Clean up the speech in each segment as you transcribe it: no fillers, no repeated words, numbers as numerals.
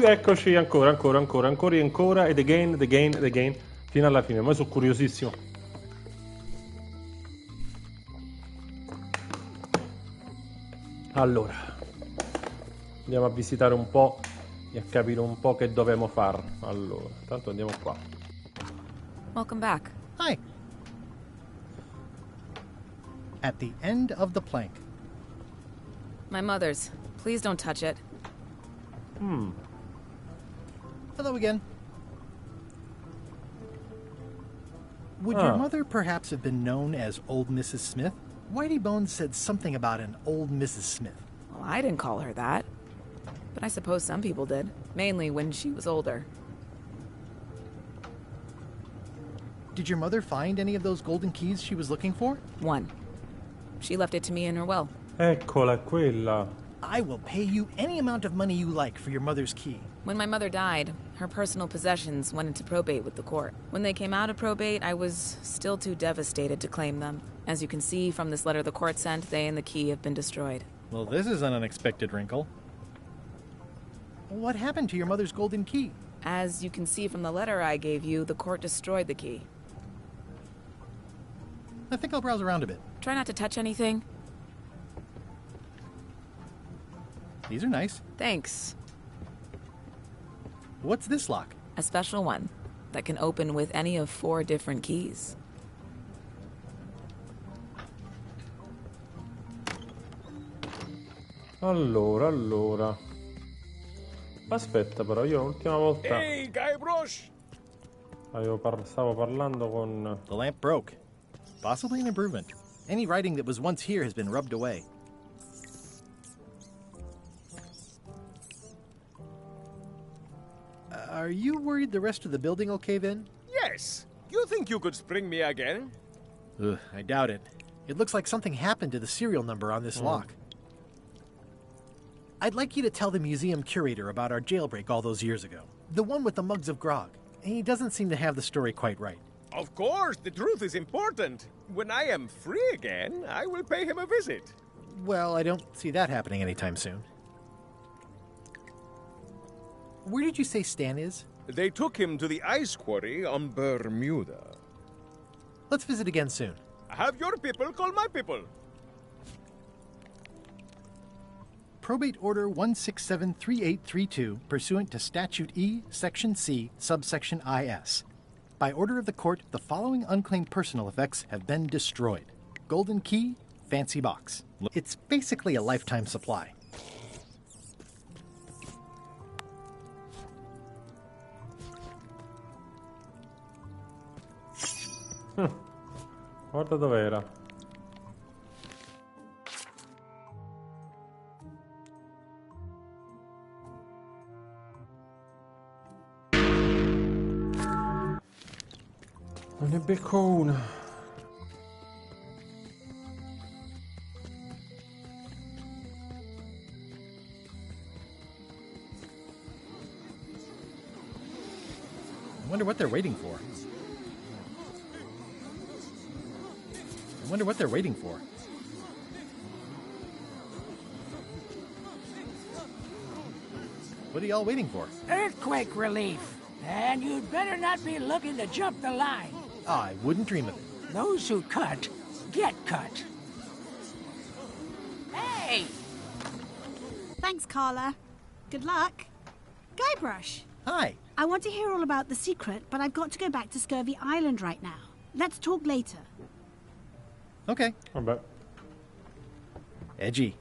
Eccoci, ancora, ed again, fino alla fine. Ma sono curiosissimo. Allora, andiamo a visitare un po' e a capire un po' che dobbiamo fare. Allora, intanto andiamo qua. Welcome back. Hi. At the end of the plank. My mother's. Please don't touch it. Hello again. Would your mother perhaps have been known as Old Mrs. Smith? Whitey Bones said something about an old Mrs. Smith. Well, I didn't call her that. But I suppose some people did. Mainly when she was older. Did your mother find any of those golden keys she was looking for? One. She left it to me in her will. Eccola, quella. I will pay you any amount of money you like for your mother's key. When my mother died, her personal possessions went into probate with the court. When they came out of probate, I was still too devastated to claim them. As you can see from this letter the court sent, they and the key have been destroyed. Well, this is an unexpected wrinkle. What happened to your mother's golden key? As you can see from the letter I gave you, the court destroyed the key. I think I'll browse around a bit. Try not to touch anything. These are nice. Thanks. What's this lock? A special one that can open with any of 4 different keys. Allora. Aspetta però, io l'ultima volta... Hey, Guybrush! Stavo parlando con... The lamp broke. Possibly an improvement. Any writing that was once here has been rubbed away. Are you worried the rest of the building will cave in? Yes. You think you could spring me again? Ugh, I doubt it. It looks like something happened to the serial number on this lock. I'd like you to tell the museum curator about our jailbreak all those years ago. The one with the mugs of grog. He doesn't seem to have the story quite right. Of course, the truth is important. When I am free again, I will pay him a visit. Well, I don't see that happening anytime soon. Where did you say Stan is? They took him to the ice quarry on Bermuda. Let's visit again soon. Have your people call my people. Probate Order 1673832, pursuant to Statute E, Section C, subsection IS. By order of the court, the following unclaimed personal effects have been destroyed. Golden key, fancy box. It's basically a lifetime supply. Guarda dov'era. Non ne becco una. I wonder what they're waiting for. What are y'all waiting for? Earthquake relief. And you'd better not be looking to jump the line. I wouldn't dream of it. Those who cut, get cut. Hey! Thanks, Carla. Good luck. Guybrush. Hi. I want to hear all about the secret, but I've got to go back to Scurvy Island right now. Let's talk later. Okay. Vabbè. Edgy.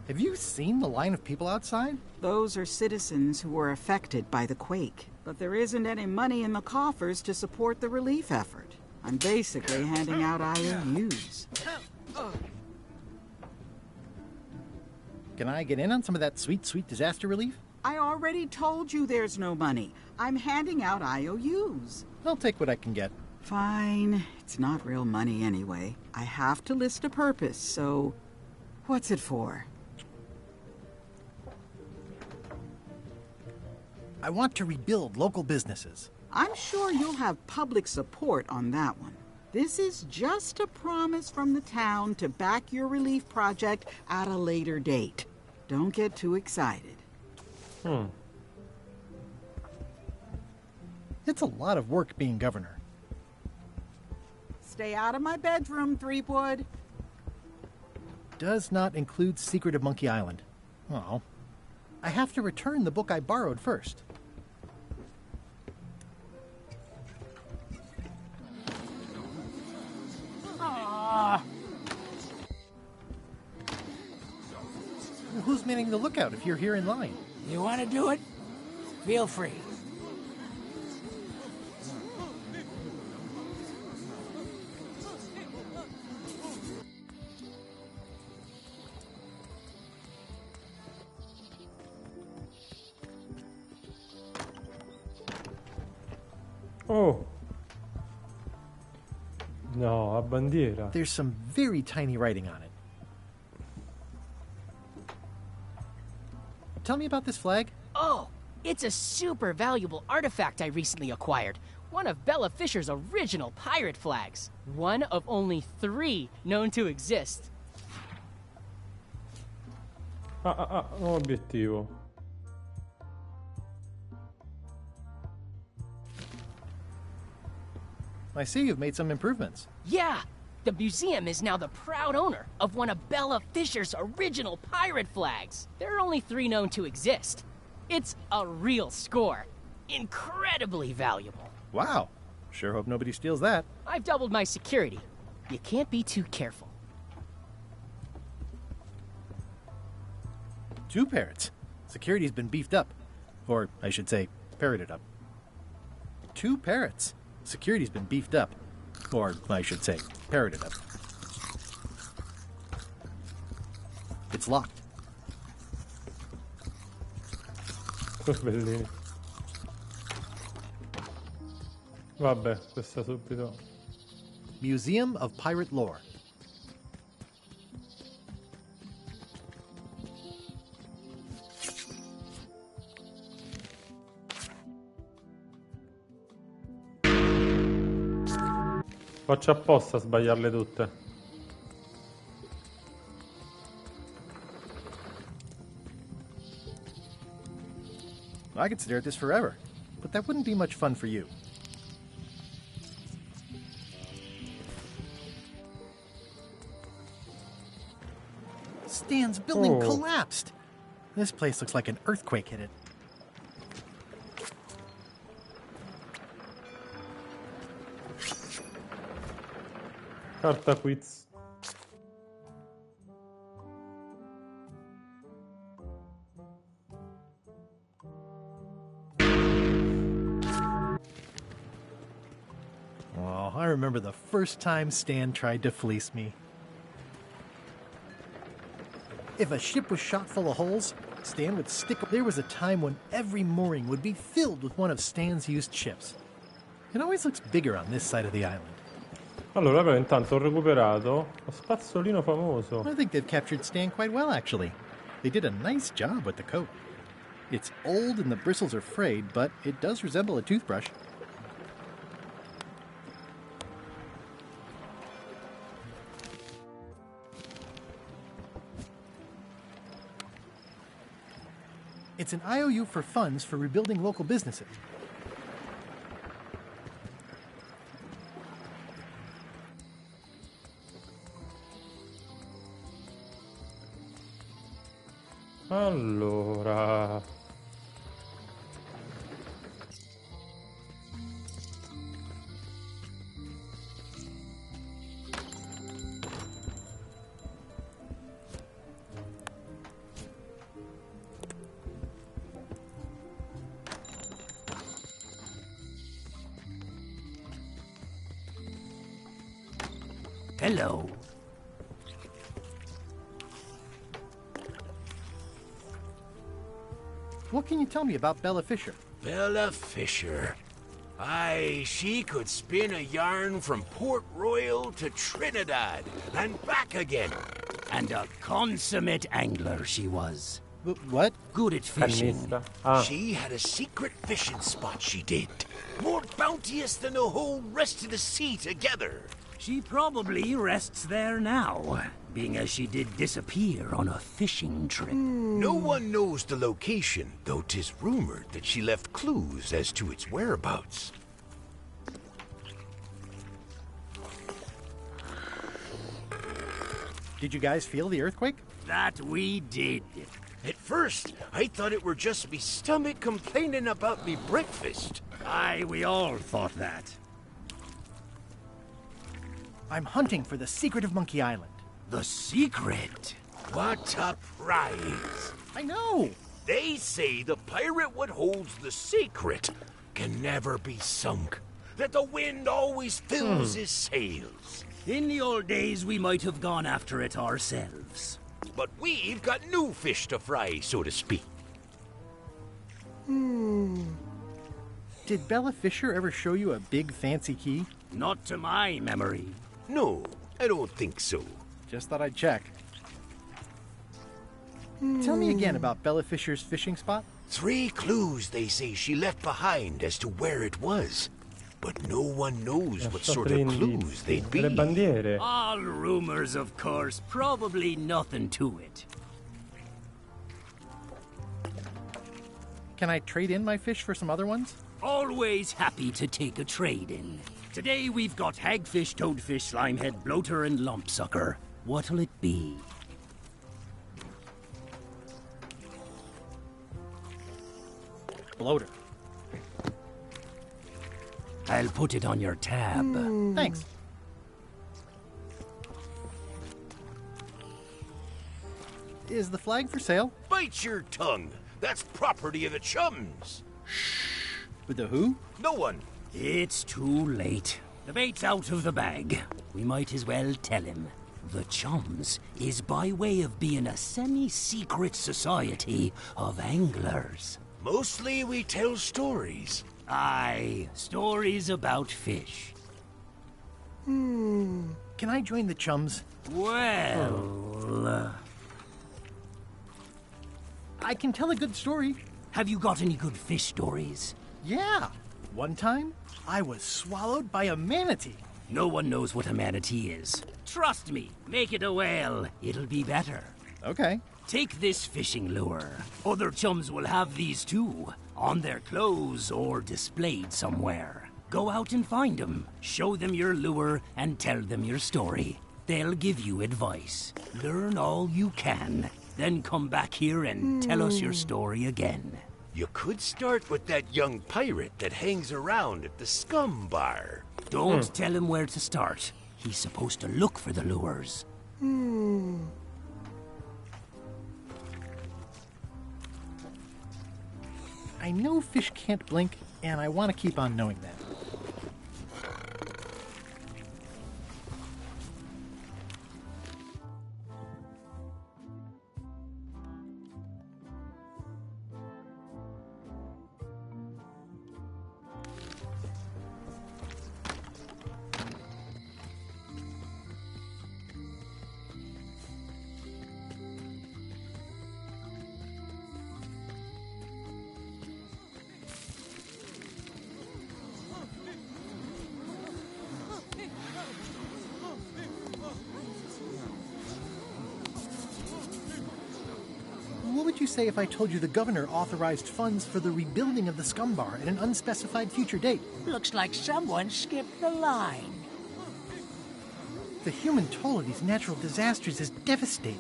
Have you seen the line of people outside? Those are citizens who were affected by the quake. But there isn't any money in the coffers to support the relief effort. I'm basically handing out IOUs. Can I get in on some of that sweet, sweet disaster relief? I already told you there's no money. I'm handing out IOUs. I'll take what I can get. Fine. It's not real money anyway. I have to list a purpose, so what's it for? I want to rebuild local businesses. I'm sure you'll have public support on that one. This is just a promise from the town to back your relief project at a later date. Don't get too excited. It's a lot of work being governor. Stay out of my bedroom, Threepwood. Does not include Secret of Monkey Island. Oh. I have to return the book I borrowed first. Who's manning the lookout if you're here in line? You want to do it? Feel free. Oh. No, a bandiera. There's some very tiny writing on it. Tell me about this flag. Oh, it's a super valuable artifact I recently acquired. One of Bella Fisher's original pirate flags. One of only 3 known to exist. Un obiettivo. I see you've made some improvements. Yeah, the museum is now the proud owner of one of Bella Fisher's original pirate flags. There are only 3 known to exist. It's a real score. Incredibly valuable. Wow. Sure hope nobody steals that. I've doubled my security. You can't be too careful. 2 parrots. Security's been beefed up. Or, I should say, parroted up. 2 parrots. Security's been beefed up. Or, I should say, parroted up. It's locked. Bellini. Vabbè, questa subito. Museum of Pirate Lore. Faccio apposta a sbagliarle tutte. I could stare at this forever, but that wouldn't be much fun for you. Stan's building collapsed. This place looks like an earthquake hit it. Carta quiz. Oh, I remember the first time Stan tried to fleece me. If a ship was shot full of holes, Stan would stick... There was a time when every mooring would be filled with one of Stan's used ships. It always looks bigger on this side of the island. Allora, però intanto ho recuperato lo spazzolino famoso. I think they've captured Stan quite well, actually. They did a nice job with the coat. It's old and the bristles are frayed, but it does resemble a toothbrush. It's an IOU for funds for rebuilding local businesses. Allora... Hello. What can you tell me about Bella Fisher? Bella Fisher. Aye, she could spin a yarn from Port Royal to Trinidad and back again. And a consummate angler she was. What? Good at fishing. Cannista. Ah, She had a secret fishing spot, she did. More bounteous than the whole rest of the sea together. She probably rests there now, being as she did disappear on a fishing trip. No one knows the location, though 'tis rumored that she left clues as to its whereabouts. Did you guys feel the earthquake? That we did. At first, I thought it were just me stomach complaining about me breakfast. Aye, we all thought that. I'm hunting for the secret of Monkey Island. The secret? What a prize! I know! They say the pirate what holds the secret can never be sunk. That the wind always fills his sails. In the old days, we might have gone after it ourselves. But we've got new fish to fry, so to speak. Did Bella Fisher ever show you a big fancy key? Not to my memory. No, I don't think so. Just thought I'd check. Tell me again about Bella Fisher's fishing spot. 3 clues they say she left behind as to where it was. But no one knows what sort of clues they'd be. Le bandiere. All rumors, of course. Probably nothing to it. Can I trade in my fish for some other ones? Always happy to take a trade-in. Today we've got hagfish, toadfish, slimehead, bloater, and lumpsucker. What'll it be? Bloater. I'll put it on your tab. Thanks. Is the flag for sale? Bite your tongue. That's property of the chums. With the who? No one. It's too late. The bait's out of the bag. We might as well tell him. The Chums is by way of being a semi-secret society of anglers. Mostly we tell stories. Aye, stories about fish. Can I join the chums? Well... I can tell a good story. have you got any good fish stories? Yeah. One time, I was swallowed by a manatee. No one knows what a manatee is. Trust me, make it a whale. It'll be better. Okay. Take this fishing lure. Other chums will have these too, on their clothes or displayed somewhere. Go out and find them, show them your lure, and tell them your story. They'll give you advice. Learn all you can, then come back here and tell us your story again. You could start with that young pirate that hangs around at the scum bar. Don't tell him where to start. He's supposed to look for the lures. I know fish can't blink, and I want to keep on knowing that. What would you say if I told you the governor authorized funds for the rebuilding of the scum bar at an unspecified future date? Looks like someone skipped the line. The human toll of these natural disasters is devastating.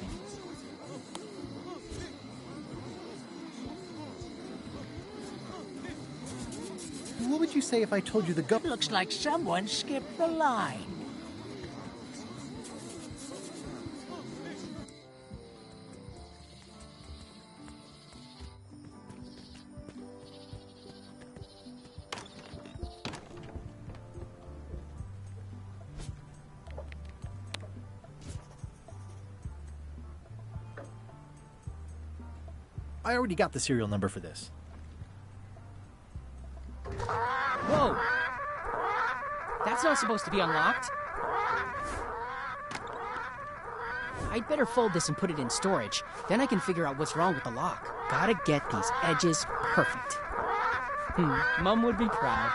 What would you say if I told you the governor... Looks like someone skipped the line. I already got the serial number for this. That's not supposed to be unlocked. I'd better fold this and put it in storage. Then I can figure out what's wrong with the lock. Gotta get these edges perfect. Mom would be proud.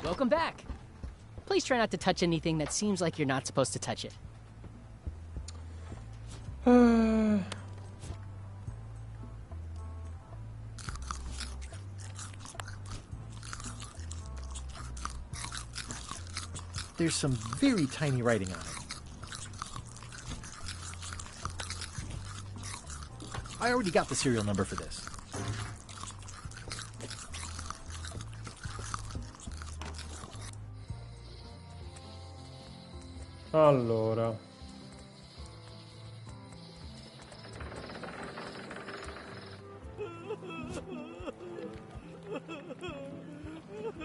Welcome back. Please try not to touch anything that seems like you're not supposed to touch it. There's some very tiny writing on it. I already got the serial number for this. Allora.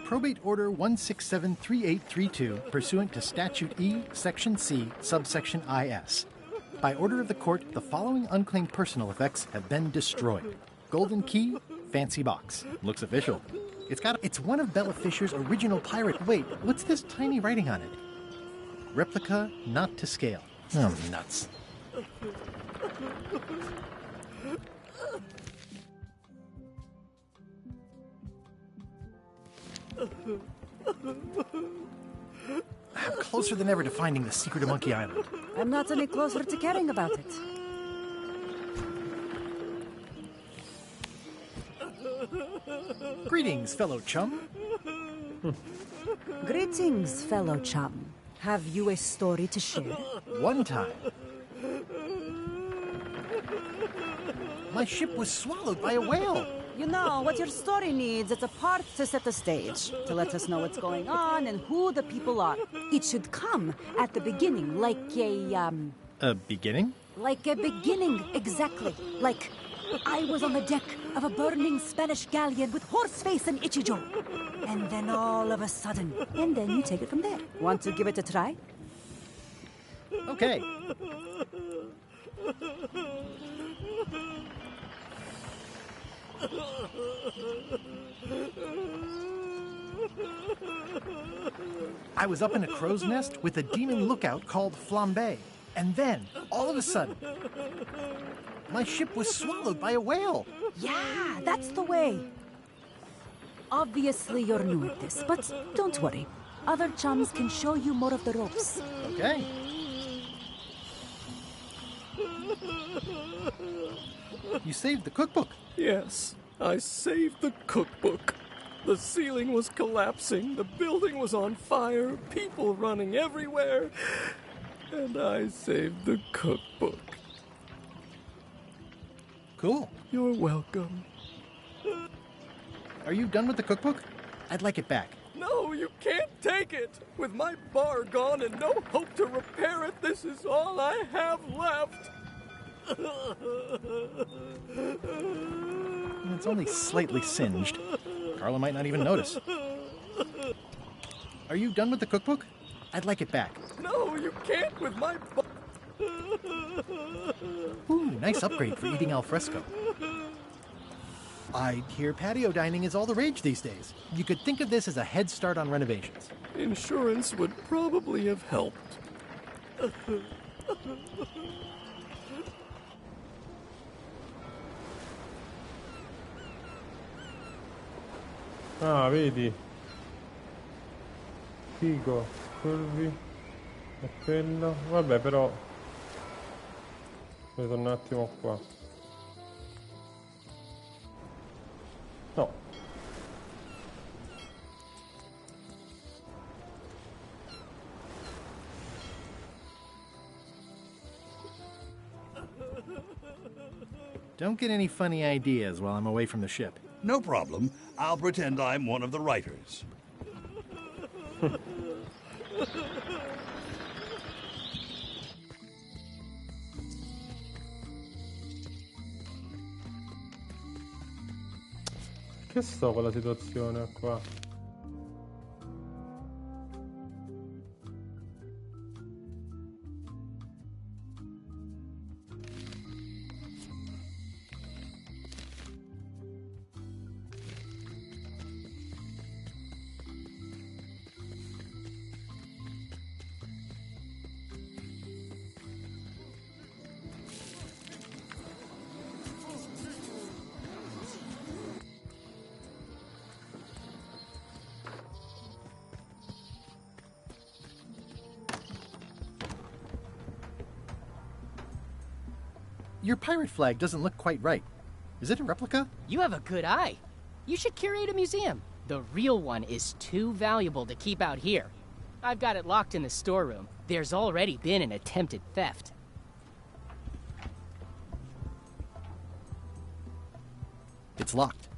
Probate Order 1673832, pursuant to Statute E, Section C, subsection IS. By order of the court, the following unclaimed personal effects have been destroyed. Golden key, fancy box. Looks official. It's one of Bella Fisher's original pirate. Wait, what's this tiny writing on it? Replica not to scale. Oh, nuts. I'm closer than ever to finding the secret of Monkey Island. I'm not any closer to caring about it. Greetings, fellow chum. Greetings, fellow chum. Have you a story to share? One time, my ship was swallowed by a whale. You know, what your story needs is a part to set the stage, to let us know what's going on and who the people are. It should come at the beginning, like A beginning? like a beginning, exactly. Like, I was on the deck of a burning Spanish galleon with Horseface and Ichijo. And then all of a sudden, and then you take it from there. Want to give it a try? Okay. I was up in a crow's nest with a demon lookout called Flambe. And then, all of a sudden, my ship was swallowed by a whale. Yeah, that's the way. Obviously, you're new at this, but don't worry. Other chums can show you more of the ropes. Okay. You saved the cookbook. Yes, I saved the cookbook. The ceiling was collapsing, the building was on fire, people running everywhere, and I saved the cookbook. Cool. You're welcome. Are you done with the cookbook? I'd like it back. No, you can't take it. With my bar gone and no hope to repair it, this is all I have left. It's only slightly singed. Carla might not even notice. Are you done with the cookbook? I'd like it back. No, you can't with my bar. Ooh, nice upgrade for eating al fresco. I hear patio dining is all the rage these days. You could think of this as a head start on renovations. Insurance would probably have helped. Ah, vedi? Figo, curvi. E quello. Vabbè, però. Vedo un attimo qua. No. Don't get any funny ideas while I'm away from the ship. No problem. I'll pretend I'm one of the writers. Che sto con la situazione qua? Your pirate flag doesn't look quite right. Is it a replica? You have a good eye. You should curate a museum. The real one is too valuable to keep out here. I've got it locked in the storeroom. There's already been an attempted theft. It's locked.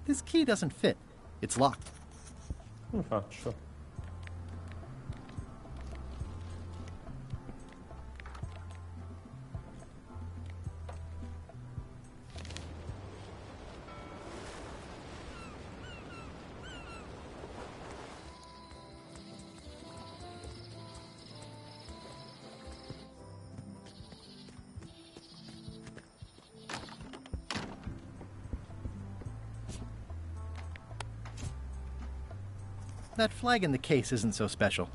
This key doesn't fit. It's locked. Come faccio? That flag in the case isn't so special.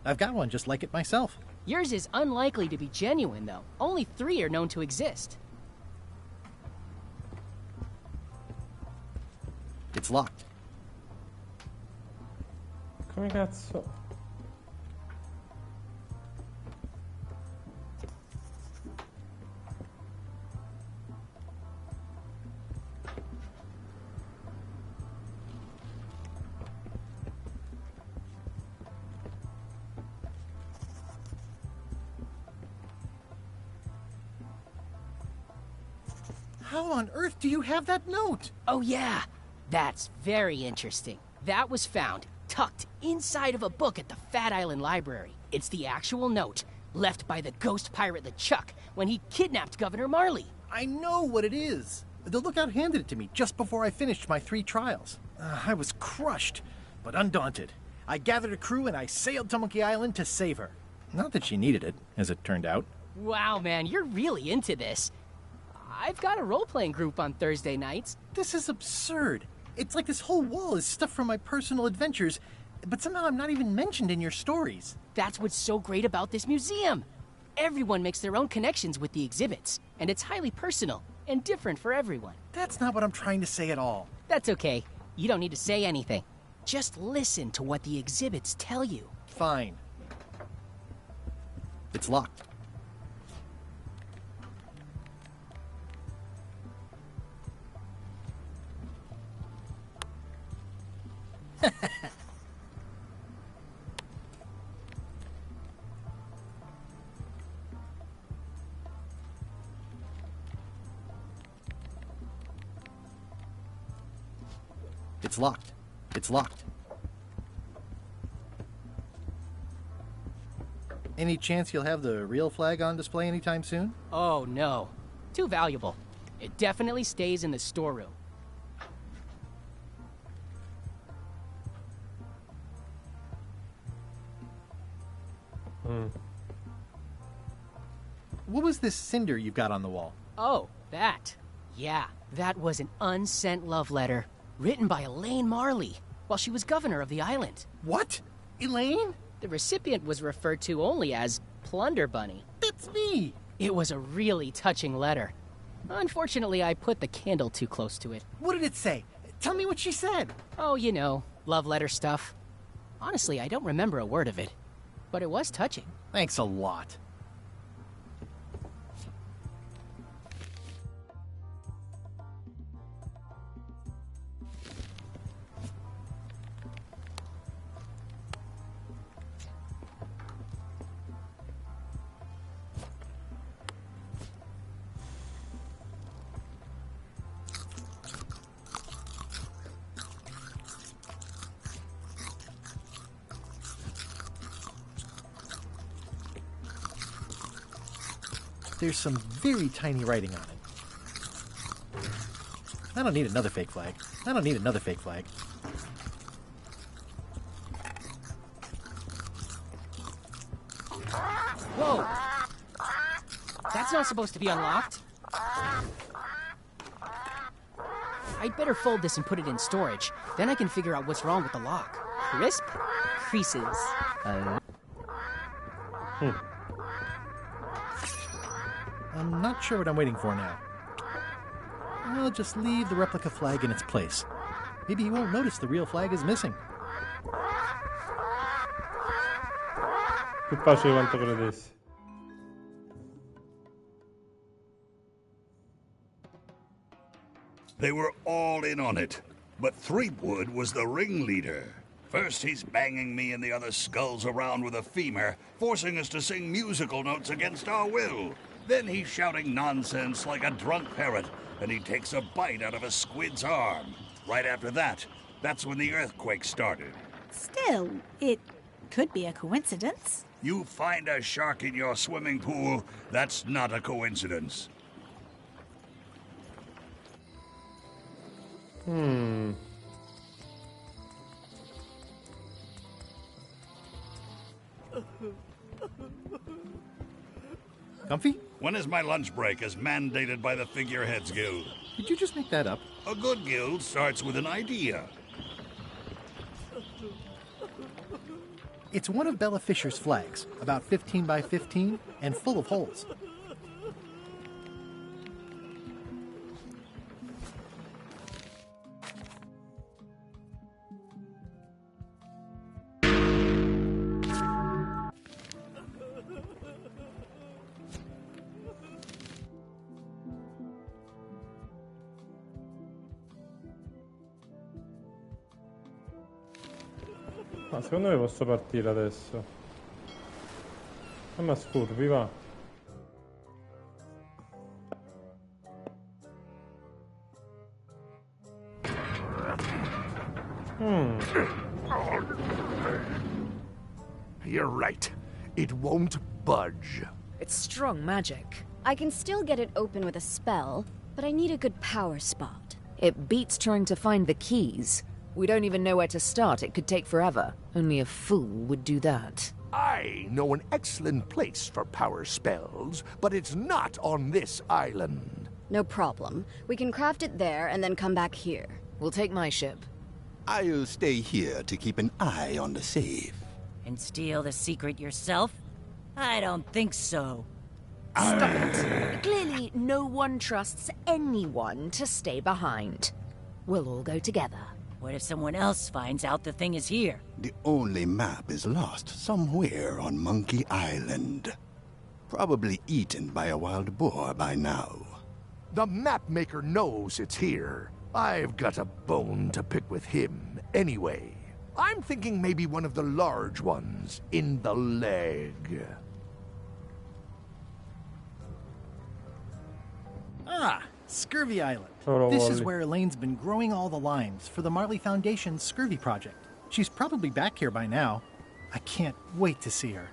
I've got one just like it myself. Yours is unlikely to be genuine, though. Only 3 are known to exist. It's locked. Come cazzo? How on earth do you have that note? Oh yeah, that's very interesting. That was found, tucked inside of a book at the Fat Island Library. It's the actual note, left by the ghost pirate LeChuck when he kidnapped Governor Marley. I know what it is. The lookout handed it to me just before I finished my 3 trials. I was crushed, but undaunted. I gathered a crew and I sailed to Monkey Island to save her. Not that she needed it, as it turned out. Wow, man, you're really into this. I've got a role-playing group on Thursday nights. This is absurd. It's like this whole wall is stuff from my personal adventures, but somehow I'm not even mentioned in your stories. That's what's so great about this museum. Everyone makes their own connections with the exhibits, and it's highly personal and different for everyone. That's not what I'm trying to say at all. That's okay. You don't need to say anything. Just listen to what the exhibits tell you. Fine. It's locked. It's locked. It's locked. Any chance you'll have the real flag on display anytime soon? Oh, no. Too valuable. It definitely stays in the storeroom. What was this cinder you've got on the wall? Oh, that. Yeah, that was an unsent love letter written by Elaine Marley while she was governor of the island. What? Elaine? The recipient was referred to only as Plunder Bunny. That's me! It was a really touching letter. Unfortunately, I put the candle too close to it. What did it say? Tell me what she said. Oh, you know, love letter stuff. Honestly, I don't remember a word of it, but it was touching. Thanks a lot. There's some very tiny writing on it. I don't need another fake flag. I don't need another fake flag. Whoa! That's not supposed to be unlocked. I'd better fold this and put it in storage. Then I can figure out what's wrong with the lock. Crisp? Creases. I'm not sure what I'm waiting for now. I'll just leave the replica flag in its place. Maybe he won't notice the real flag is missing. Più facile di quanto credessi. They were all in on it, but Threepwood was the ringleader. First he's banging me and the other skulls around with a femur, forcing us to sing musical notes against our will. Then he's shouting nonsense like a drunk parrot, and he takes a bite out of a squid's arm. Right after that, that's when the earthquake started. Still, it could be a coincidence. You find a shark in your swimming pool, that's not a coincidence. Comfy? When is my lunch break as mandated by the Figureheads Guild? Did you just make that up? A good guild starts with an idea. It's one of Bella Fisher's flags, about 15 by 15 and full of holes. Ma secondo me posso partire adesso. Ma scurvi, va. You're right. It won't budge. It's strong magic. I can still get it open with a spell, but I need a good power spot. It beats trying to find the keys. We don't even know where to start. It could take forever. Only a fool would do that. I know an excellent place for power spells, but it's not on this island. No problem. We can craft it there and then come back here. We'll take my ship. I'll stay here to keep an eye on the safe. And steal the secret yourself? I don't think so. Stop it. Clearly, no one trusts anyone to stay behind. We'll all go together. What if someone else finds out the thing is here? The only map is lost somewhere on Monkey Island. Probably eaten by a wild boar by now. The map maker knows it's here. I've got a bone to pick with him anyway. I'm thinking maybe one of the large ones in the leg. Ah, Scurvy Island. Oh, This is Wally. where Elaine's been growing all the limes for the Marley Foundation's Scurvy project. She's probably back here by now. I can't wait to see her.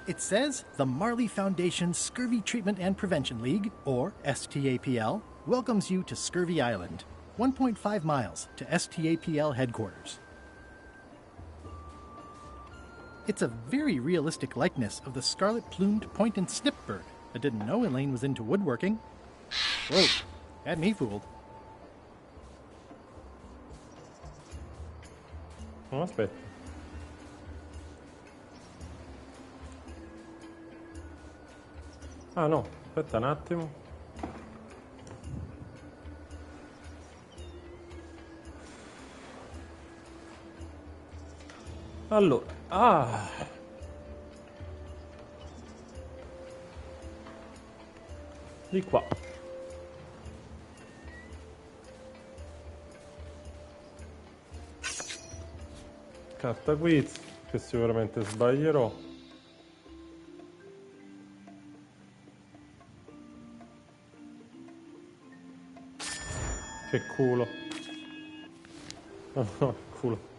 It says the Marley Foundation Scurvy Treatment and Prevention League, or STAPL, welcomes you to Scurvy Island, 1.5 miles to STAPL headquarters. It's a very realistic likeness of the scarlet-plumed point and snip bird. I didn't know Elaine was into woodworking. Whoa, had me fooled. Oh, aspetta. Ah no, aspetta un attimo. Allora, di qua. Carta quiz, che sicuramente sbaglierò. Che culo. Oh, culo.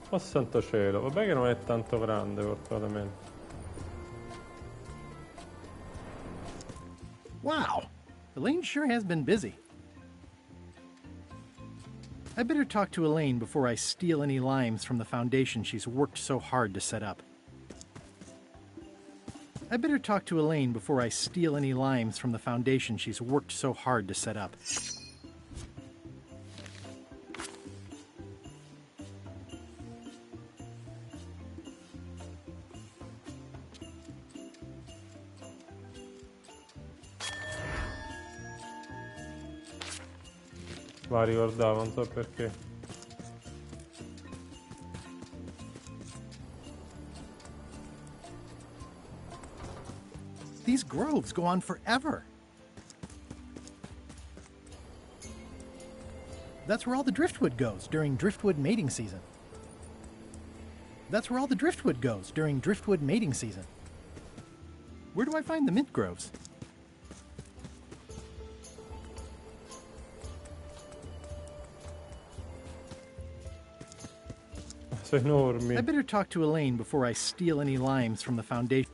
Oh santo cielo, vabbè che non è tanto grande fortunatamente. Wow, Elaine sure has been busy. I better talk to Elaine before I steal any limes from the foundation she's worked so hard to set up. I better talk to Elaine before I steal any limes from the foundation she's worked so hard to set up. Ma ricordavo, non so perché. These groves go on forever. That's where all the driftwood goes during driftwood mating season. That's where all the driftwood goes during driftwood mating season. Where do I find the mint groves? Sono enormi. I better talk to Elaine before I steal any limes from the foundation.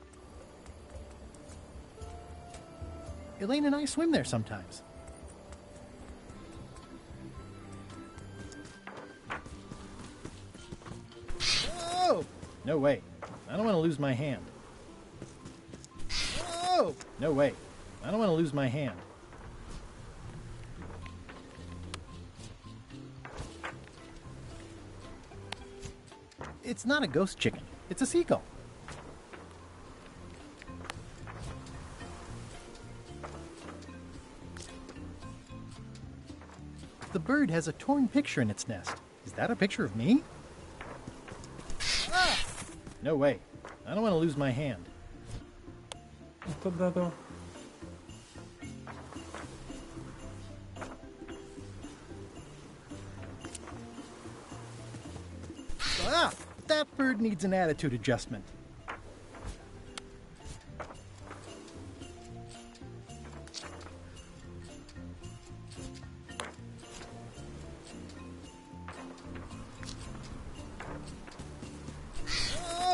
Elaine and I swim there sometimes. Oh! No way. I don't want to lose my hand. Oh! No way. I don't want to lose my hand. It's not a ghost chicken. It's a seagull. The bird has a torn picture in its nest. Is that a picture of me? Ah! No way. I don't want to lose my hand. T'ho dato. Ah! That bird needs an attitude adjustment.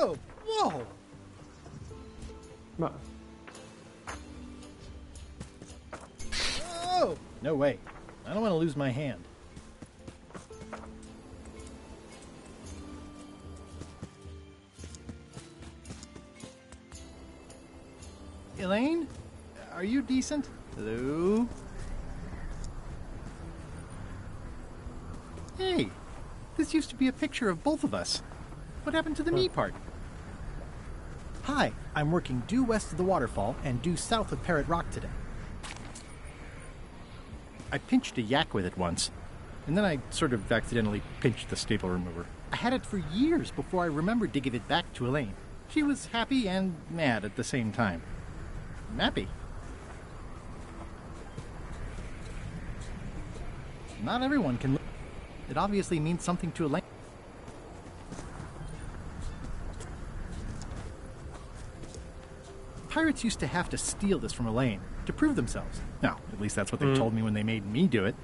Oh! Whoa! Ma... Oh! No way. I don't want to lose my hand. Elaine? Are you decent? Hello? Hey, this used to be a picture of both of us. What happened to the me part? Hi, I'm working due west of the waterfall and due south of Parrot Rock today. I pinched a yak with it once, and then I sort of accidentally pinched the staple remover. I had it for years before I remembered to give it back to Elaine. She was happy and mad at the same time. Happy. Not everyone can. It obviously means something to Elaine. Pirates used to have to steal this from Elaine to prove themselves. Now, at least that's what they told me when they made me do it.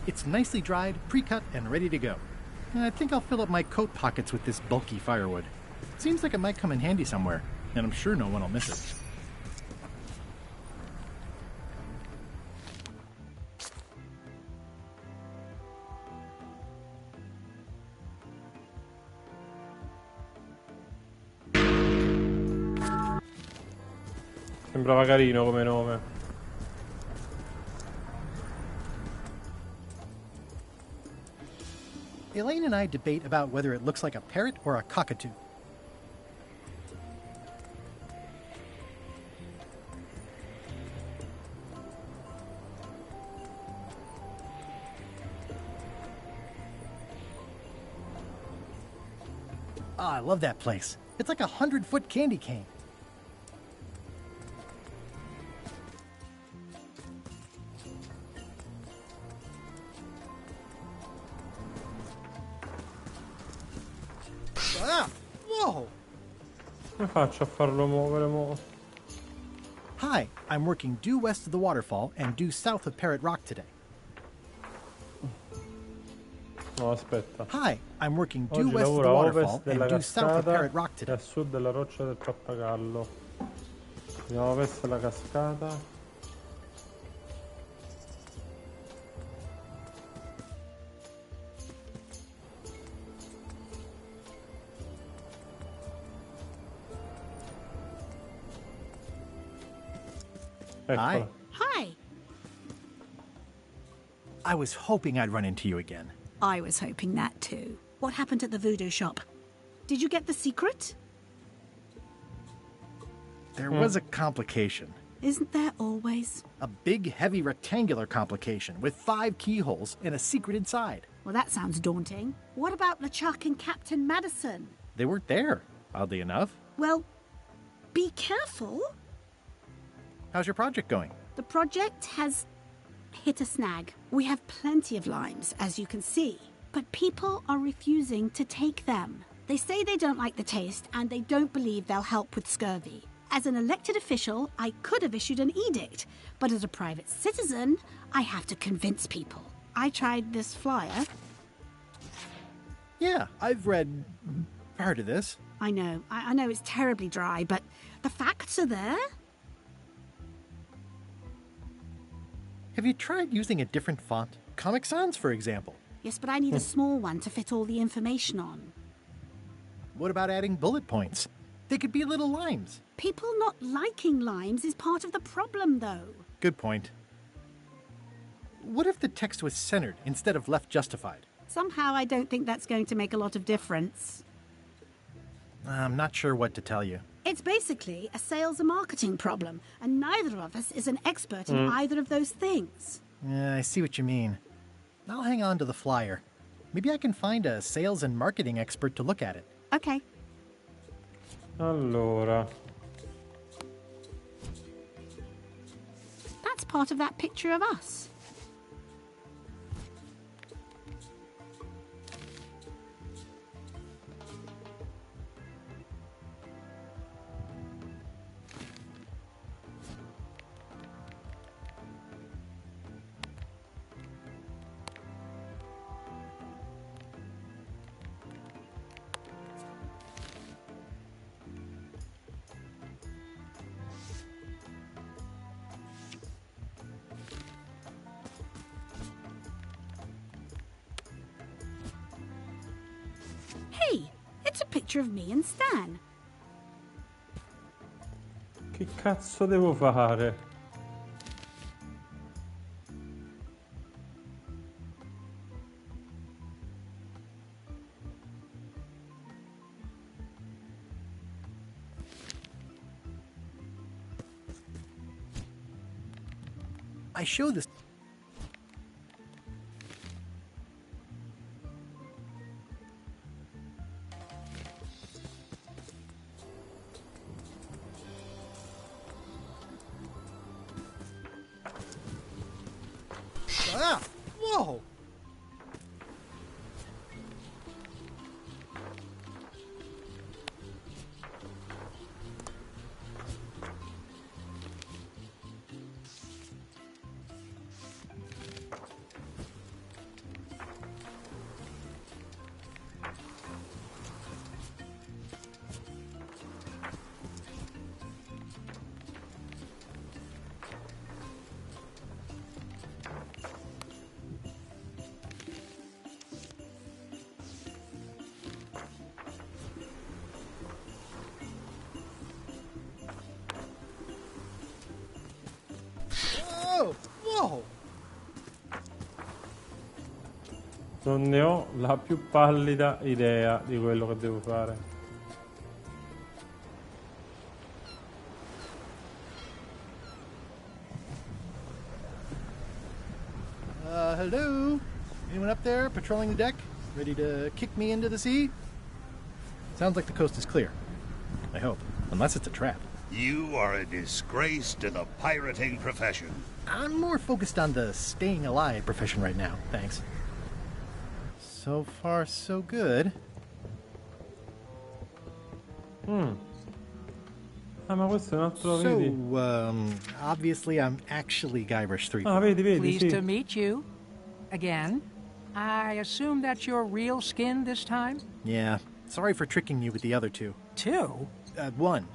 It's nicely dried, pre-cut, and ready to go. And I think I'll fill up my coat pockets with this bulky firewood. Seems like it might come in handy somewhere, and I'm sure no one will miss it. Sembrava carino come nome. Elaine and I debate about whether it looks like a parrot or a cockatoo. Oh, I love that place. It's like a 100-foot candy cane. Ah! Whoa! Come faccio a farlo muovere mo? Hi, I'm working due west of the waterfall and due south of Parrot Rock today. No, aspetta. Hi, I'm working due Oggi west of the lavoro a waterfall ovest della and due south of cascata Parrot Rock e today. a sud della roccia del pappagallo. Andiamo a ovest della cascata. Hi. Hi. I was hoping I'd run into you again. I was hoping that too. What happened at the voodoo shop? Did you get the secret? There was a complication. Isn't there always? A big, heavy rectangular complication with 5 keyholes and a secret inside. Well, that sounds daunting. What about LeChuck and Captain Madison? They weren't there, oddly enough. Well, be careful. How's your project going? The project has hit a snag. We have plenty of limes, as you can see, but people are refusing to take them. They say they don't like the taste, and they don't believe they'll help with scurvy. As an elected official, I could have issued an edict, but as a private citizen, I have to convince people. I tried this flyer. Yeah, I've read part of this. I know it's terribly dry, but the facts are there. Have you tried using a different font? Comic Sans, for example. Yes, but I need a small one to fit all the information on. What about adding bullet points? They could be little limes. People not liking limes is part of the problem, though. Good point. What if the text was centered instead of left justified? Somehow I don't think that's going to make a lot of difference. I'm not sure what to tell you. It's basically a sales and marketing problem, and neither of us is an expert in either of those things. Yeah, I see what you mean. I'll hang on to the flyer. Maybe I can find a sales and marketing expert to look at it. Okay. Allora. That's part of that picture of us. Hey, it's a picture of me and Stan. Che cazzo devo fare? I show this. Ah! Whoa! Whoa! Non ne ho la più pallida idea di quello che devo fare. Hello? Anyone up there patrolling the deck? Ready to kick me into the sea? Sounds like the coast is clear. I hope. Unless it's a trap. You are a disgrace to the pirating profession. I'm more focused on the staying alive profession right now, thanks. So far, so good. Ah, ma questo è un altro, vedi? So, obviously I'm actually Guybrush 3. Ah, vedi, Pleased sì. to meet you. Again. I assume that's your real skin this time? Yeah. Sorry for tricking you with the other two. Two? One.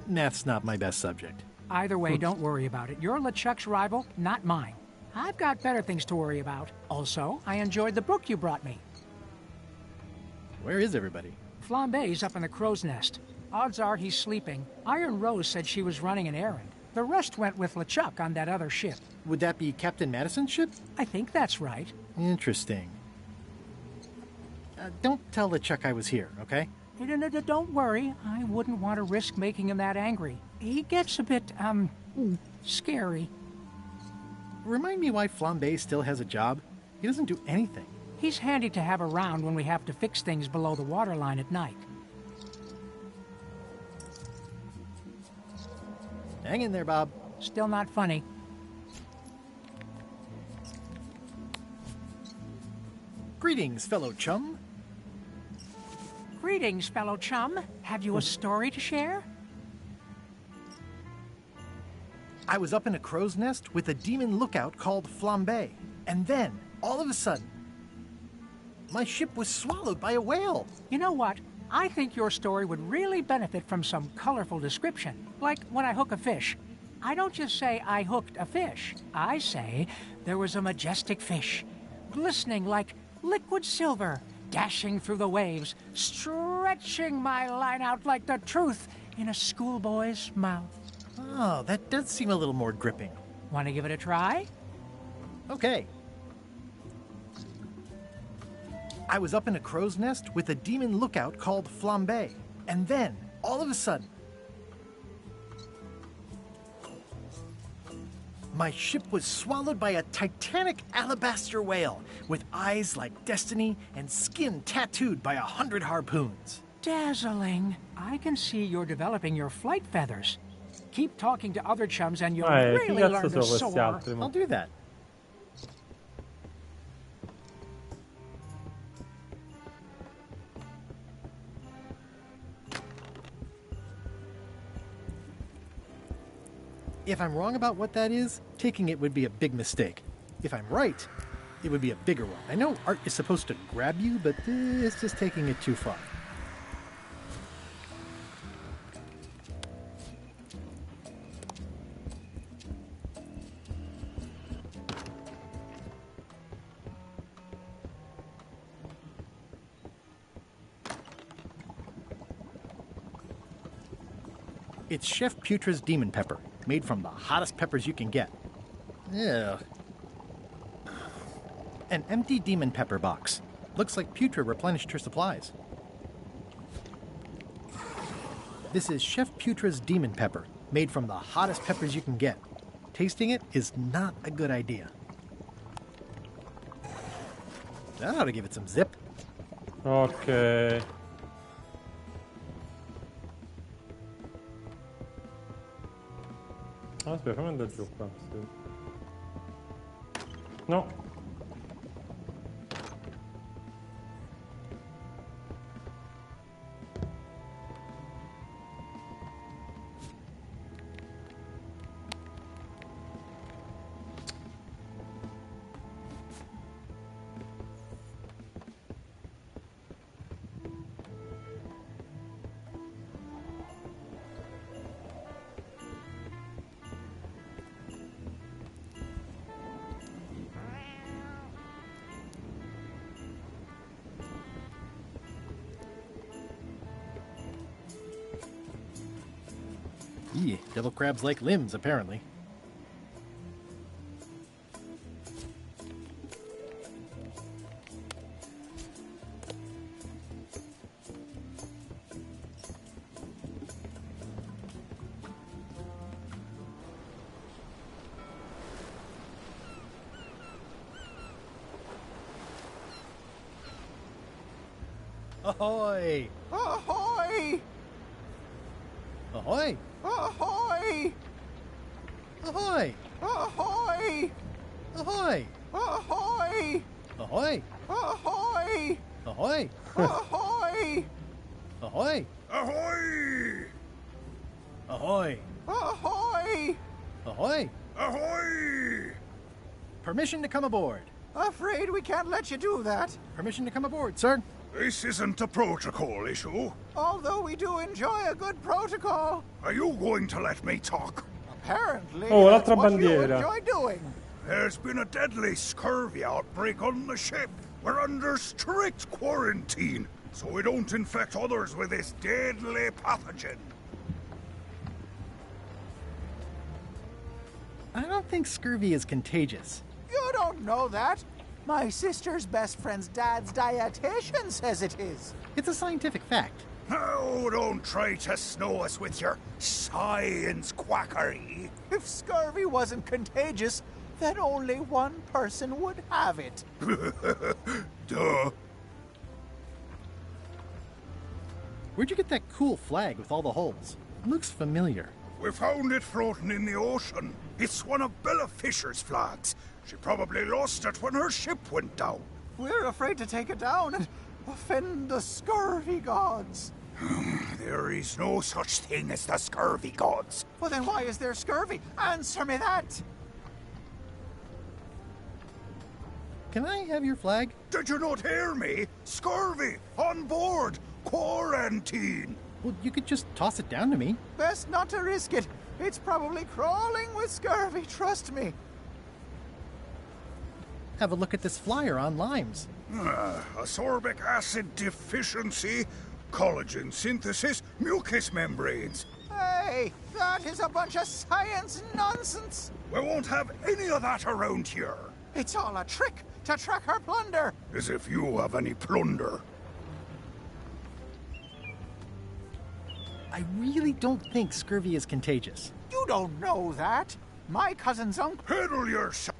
Math's not my best subject. Either way, don't worry about it. You're LeChuck's rival, not mine. I've got better things to worry about. Also, I enjoyed the book you brought me. Where is everybody? Flambe's up in the crow's nest. Odds are he's sleeping. Iron Rose said she was running an errand. The rest went with LeChuck on that other ship. Would that be Captain Madison's ship? I think that's right. Interesting. Don't tell LeChuck I was here, okay? Don't worry. I wouldn't want to risk making him that angry. He gets a bit, Scary. Remind me why Flambe still has a job? He doesn't do anything. He's handy to have around when we have to fix things below the waterline at night. Hang in there, Bob. Still not funny. Greetings, fellow chum. Greetings, fellow chum. Have you a story to share? I was up in a crow's nest with a demon lookout called Flambe, and then, all of a sudden, my ship was swallowed by a whale. You know what? I think your story would really benefit from some colorful description, like when I hook a fish. I don't just say I hooked a fish. I say there was a majestic fish, glistening like liquid silver, dashing through the waves, stretching my line out like the truth in a schoolboy's mouth. Oh, that does seem a little more gripping. Want to give it a try? Okay. I was up in a crow's nest with a demon lookout called Flambe, and then, all of a sudden, my ship was swallowed by a titanic alabaster whale with eyes like destiny and skin tattooed by 100 harpoons. Dazzling. I can see you're developing your flight feathers. Keep talking to other chums and you'll really learn to soar. I'll do that. If I'm wrong about what that is, taking it would be a big mistake. If I'm right, it would be a bigger one. I know art is supposed to grab you, but this is taking it too far. It's Chef Putra's Demon Pepper, made from the hottest peppers you can get. Ew. An empty demon pepper box. Looks like Putra replenished her supplies. This is Chef Putra's Demon Pepper, made from the hottest peppers you can get. Tasting it is not a good idea. That ought to give it some zip. Ok. Aspetta, fammi andare giù qua. Sì. No. Devil crabs like limbs, apparently. Ahoy! Ahoy! Ahoy! Ahoy! Ahoy! Ahoy! Ahoy! Ahoy! Ahoy! Ahoy! Ahoy! Ahoy! Ahoy! Ahoy! Ahoy! Ahoy! Ahoy! Ahoy! Permission to come aboard. Afraid we can't let you do that. Permission to come aboard, sir. This isn't a protocol issue. Although we do enjoy a good protocol. Are you going to let me talk? Apparently, Oh, that's l'altra what you bandiera. enjoy doing. There's been a deadly scurvy outbreak on the ship. We're under strict quarantine, so we don't infect others with this deadly pathogen. I don't think scurvy is contagious. You don't know that. My sister's best friend's dad's dietitian says it is. It's a scientific fact. Oh, don't try to snow us with your science quackery. If scurvy wasn't contagious, then only one person would have it. Duh. Where'd you get that cool flag with all the holes? It looks familiar. We found it floating in the ocean. It's one of Bella Fisher's flags. She probably lost it when her ship went down. We're afraid to take it down and offend the scurvy gods. There is no such thing as the scurvy gods. Well, then why is there scurvy? Answer me that! Can I have your flag? Did you not hear me? Scurvy! On board! Quarantine! Well, you could just toss it down to me. Best not to risk it. It's probably crawling with scurvy, trust me. Have a look at this flyer on limes. Ascorbic acid deficiency, collagen synthesis, mucous membranes. Hey, that is a bunch of science nonsense. We won't have any of that around here. It's all a trick to track our plunder. As if you have any plunder. I really don't think scurvy is contagious. You don't know that. My cousin's uncle... Peddle yourself.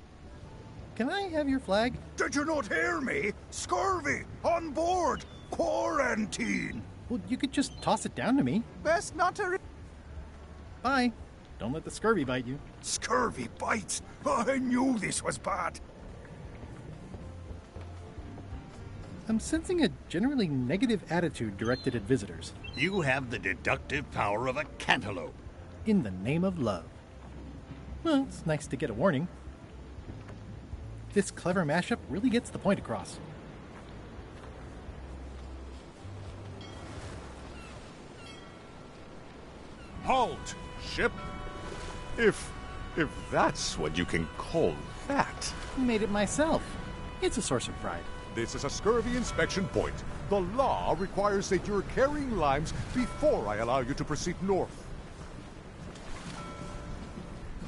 Can I have your flag? Did you not hear me? Scurvy! On board! Quarantine! Well, you could just toss it down to me. Best not to... Bye. Don't let the scurvy bite you. Scurvy bites? I knew this was bad. I'm sensing a generally negative attitude directed at visitors. You have the deductive power of a cantaloupe. In the name of love. Well, it's nice to get a warning. This clever mashup really gets the point across. Halt, ship! If that's what you can call that. Made it myself. It's a source of pride. This is a scurvy inspection point. The law requires that you're carrying limes before I allow you to proceed north.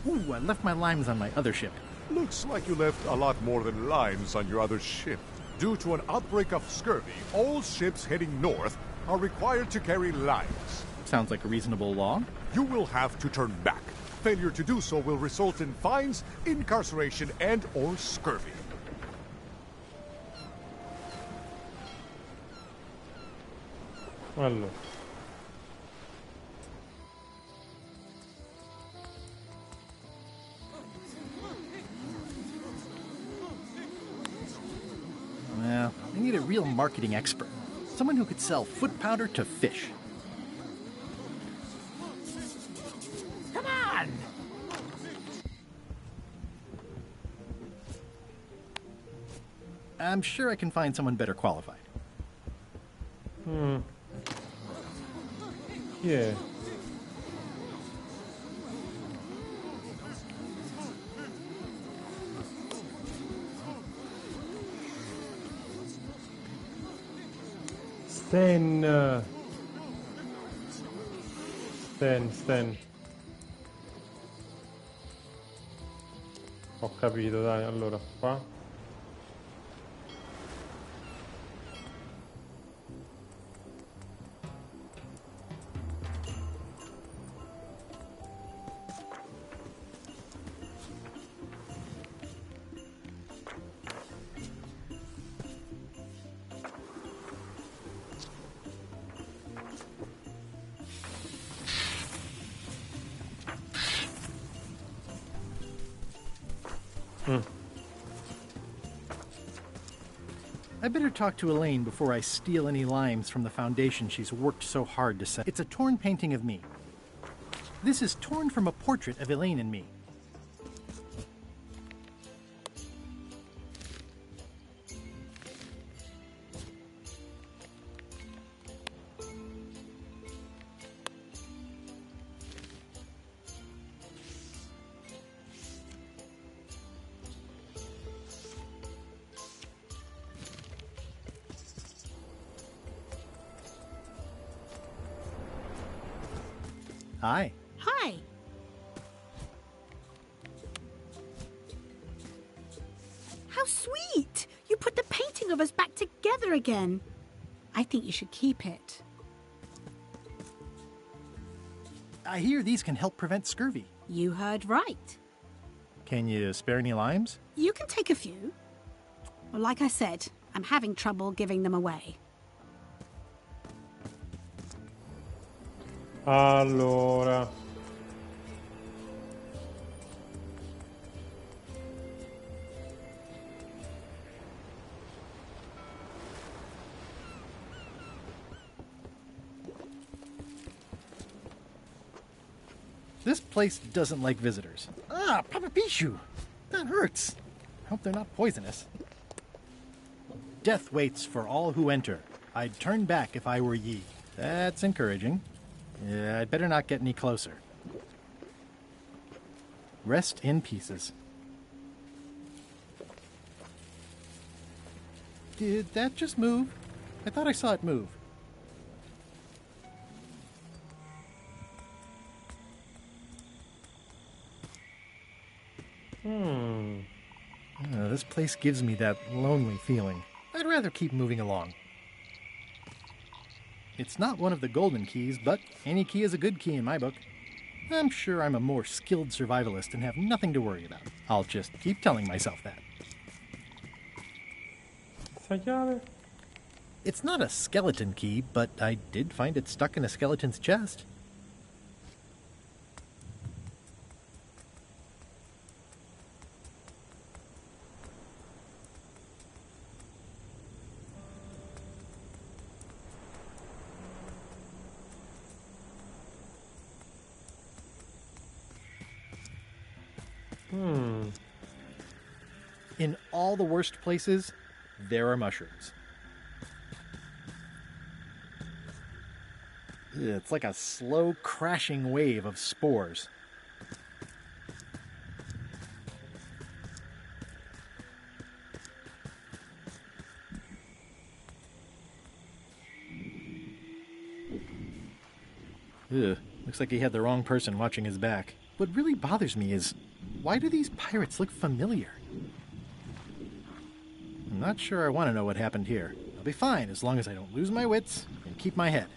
Ooh, I left my limes on my other ship. Looks like you left a lot more than limes on your other ship. Due to an outbreak of scurvy, all ships heading north are required to carry limes. Sounds like a reasonable law. You will have to turn back. Failure to do so will result in fines, incarceration, and/or scurvy. Allora. Well, I need a real marketing expert. Someone who could sell foot powder to fish. Come on! I'm sure I can find someone better qualified. Yeah. Sten. Ho capito, dai, allora, qua. I better talk to Elaine before I steal any limes from the foundation she's worked so hard to set. It's a torn painting of me. This is torn from a portrait of Elaine and me. Hi. Hi. How sweet! You put the painting of us back together again. I think you should keep it. I hear these can help prevent scurvy. You heard right. Can you spare any limes? You can take a few. Well, like I said, I'm having trouble giving them away. Allora. This place doesn't like visitors. Ah, Papa Pichu! That hurts. Hope they're not poisonous. Death waits for all who enter. I'd turn back if I were ye. That's encouraging. Yeah, I'd better not get any closer. Rest in pieces. Did that just move? I thought I saw it move. This place gives me that lonely feeling. I'd rather keep moving along. It's not one of the golden keys, but any key is a good key in my book. I'm sure I'm a more skilled survivalist and have nothing to worry about. I'll just keep telling myself that. It's not a skeleton key, but I did find it stuck in a skeleton's chest. In all the worst places, there are mushrooms. It's like a slow crashing wave of spores. Looks like he had the wrong person watching his back. What really bothers me is, why do these pirates look familiar? I'm not sure I want to know what happened here. I'll be fine as long as I don't lose my wits and keep my head.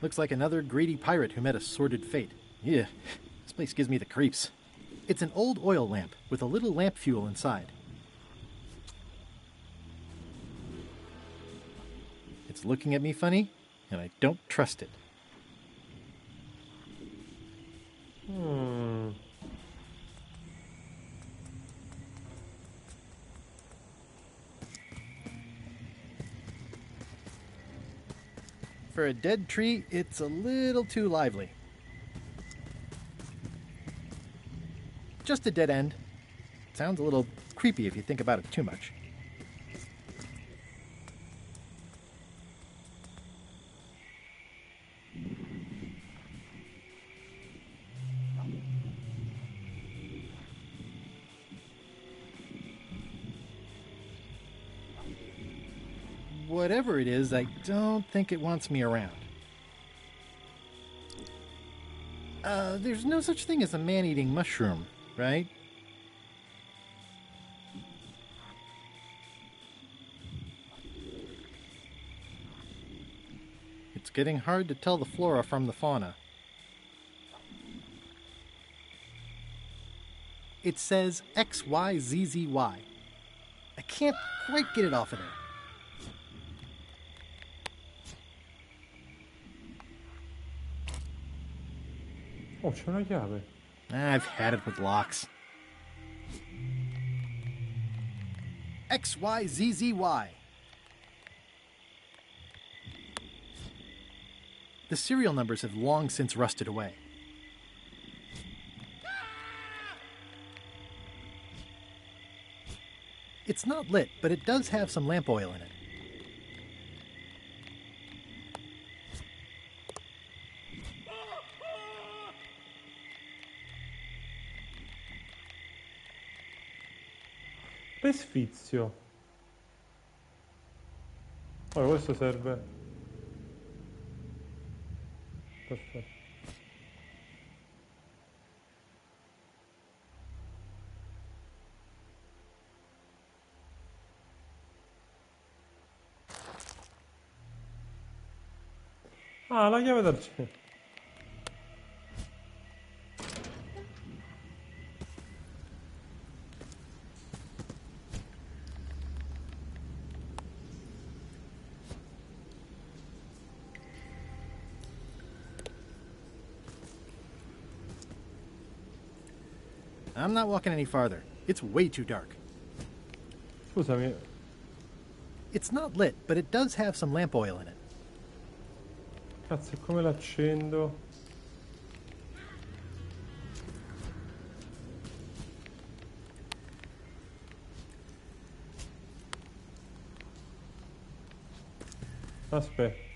Looks like another greedy pirate who met a sordid fate. Yeah, this place gives me the creeps. It's an old oil lamp with a little lamp fuel inside. It's looking at me funny, and I don't trust it. For a dead tree, it's a little too lively. Just a dead end. Sounds a little creepy if you think about it too much. Whatever it is, I don't think it wants me around. There's no such thing as a man-eating mushroom, right? It's getting hard to tell the flora from the fauna. It says XYZZY. I can't quite get it off of there. Oh, c'è una chiave. I've had it with locks. XYZZY. The serial numbers have long since rusted away. It's not lit, but it does have some lamp oil in it. Per sfizio. Ora questo serve. Perfetto. Ah, la chiave d'argento. I'm not walking any farther. It's way too dark. Scusami. It's not lit, but it does have some lamp oil in it. Cazzo, e come l'accendo? Aspetta.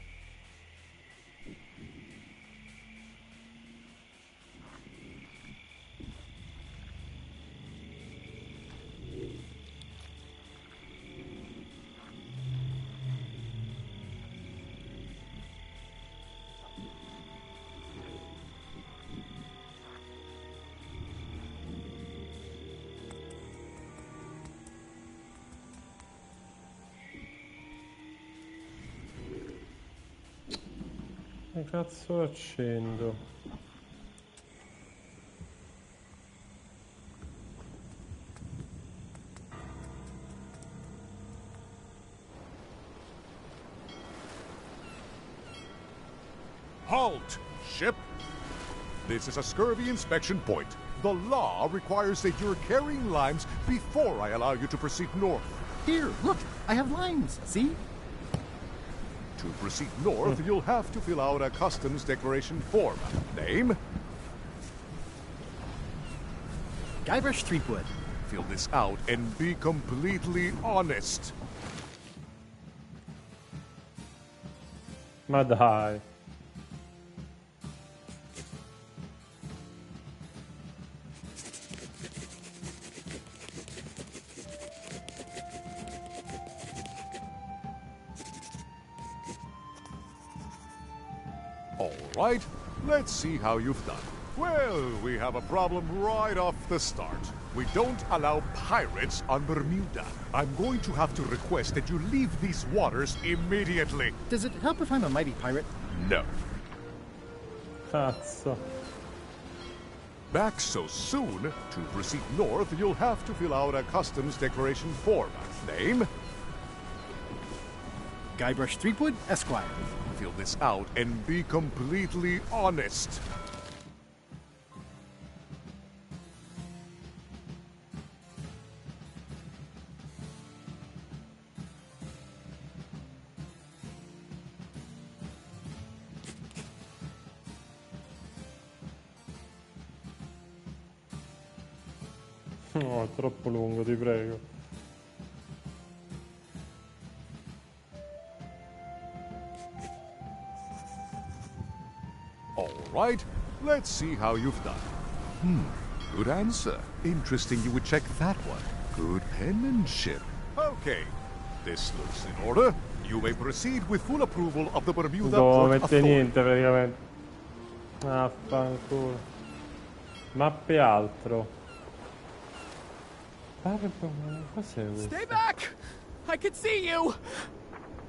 Che cazzo l'accendo? Halt, ship! This is a scurvy inspection point. The law requires that you're carrying limes before I allow you to proceed north. Here, look, I have limes, see? To proceed north, you'll have to fill out a customs declaration form. Name? Guybrush Threepwood. Fill this out and be completely honest. Ma dai. All right, let's see how you've done. Well, we have a problem right off the start. We don't allow pirates on Bermuda. I'm going to have to request that you leave these waters immediately. Does it help if I'm a mighty pirate? No. Cazzo. Back so soon? To proceed north, you'll have to fill out a customs declaration form. Name? Guybrush Threepwood, Esquire. Fill this out and be completely honest. No, è troppo lungo, ti prego. All right, let's see how you've done. Good answer. Interesting you would check that one. Good penmanship. Okay, this looks in order. You may proceed with full approval of the Bermuda Non Port mette Authority. niente praticamente. Affanculo. Mappe altro. Cos'è questo? Stay back! I can see you!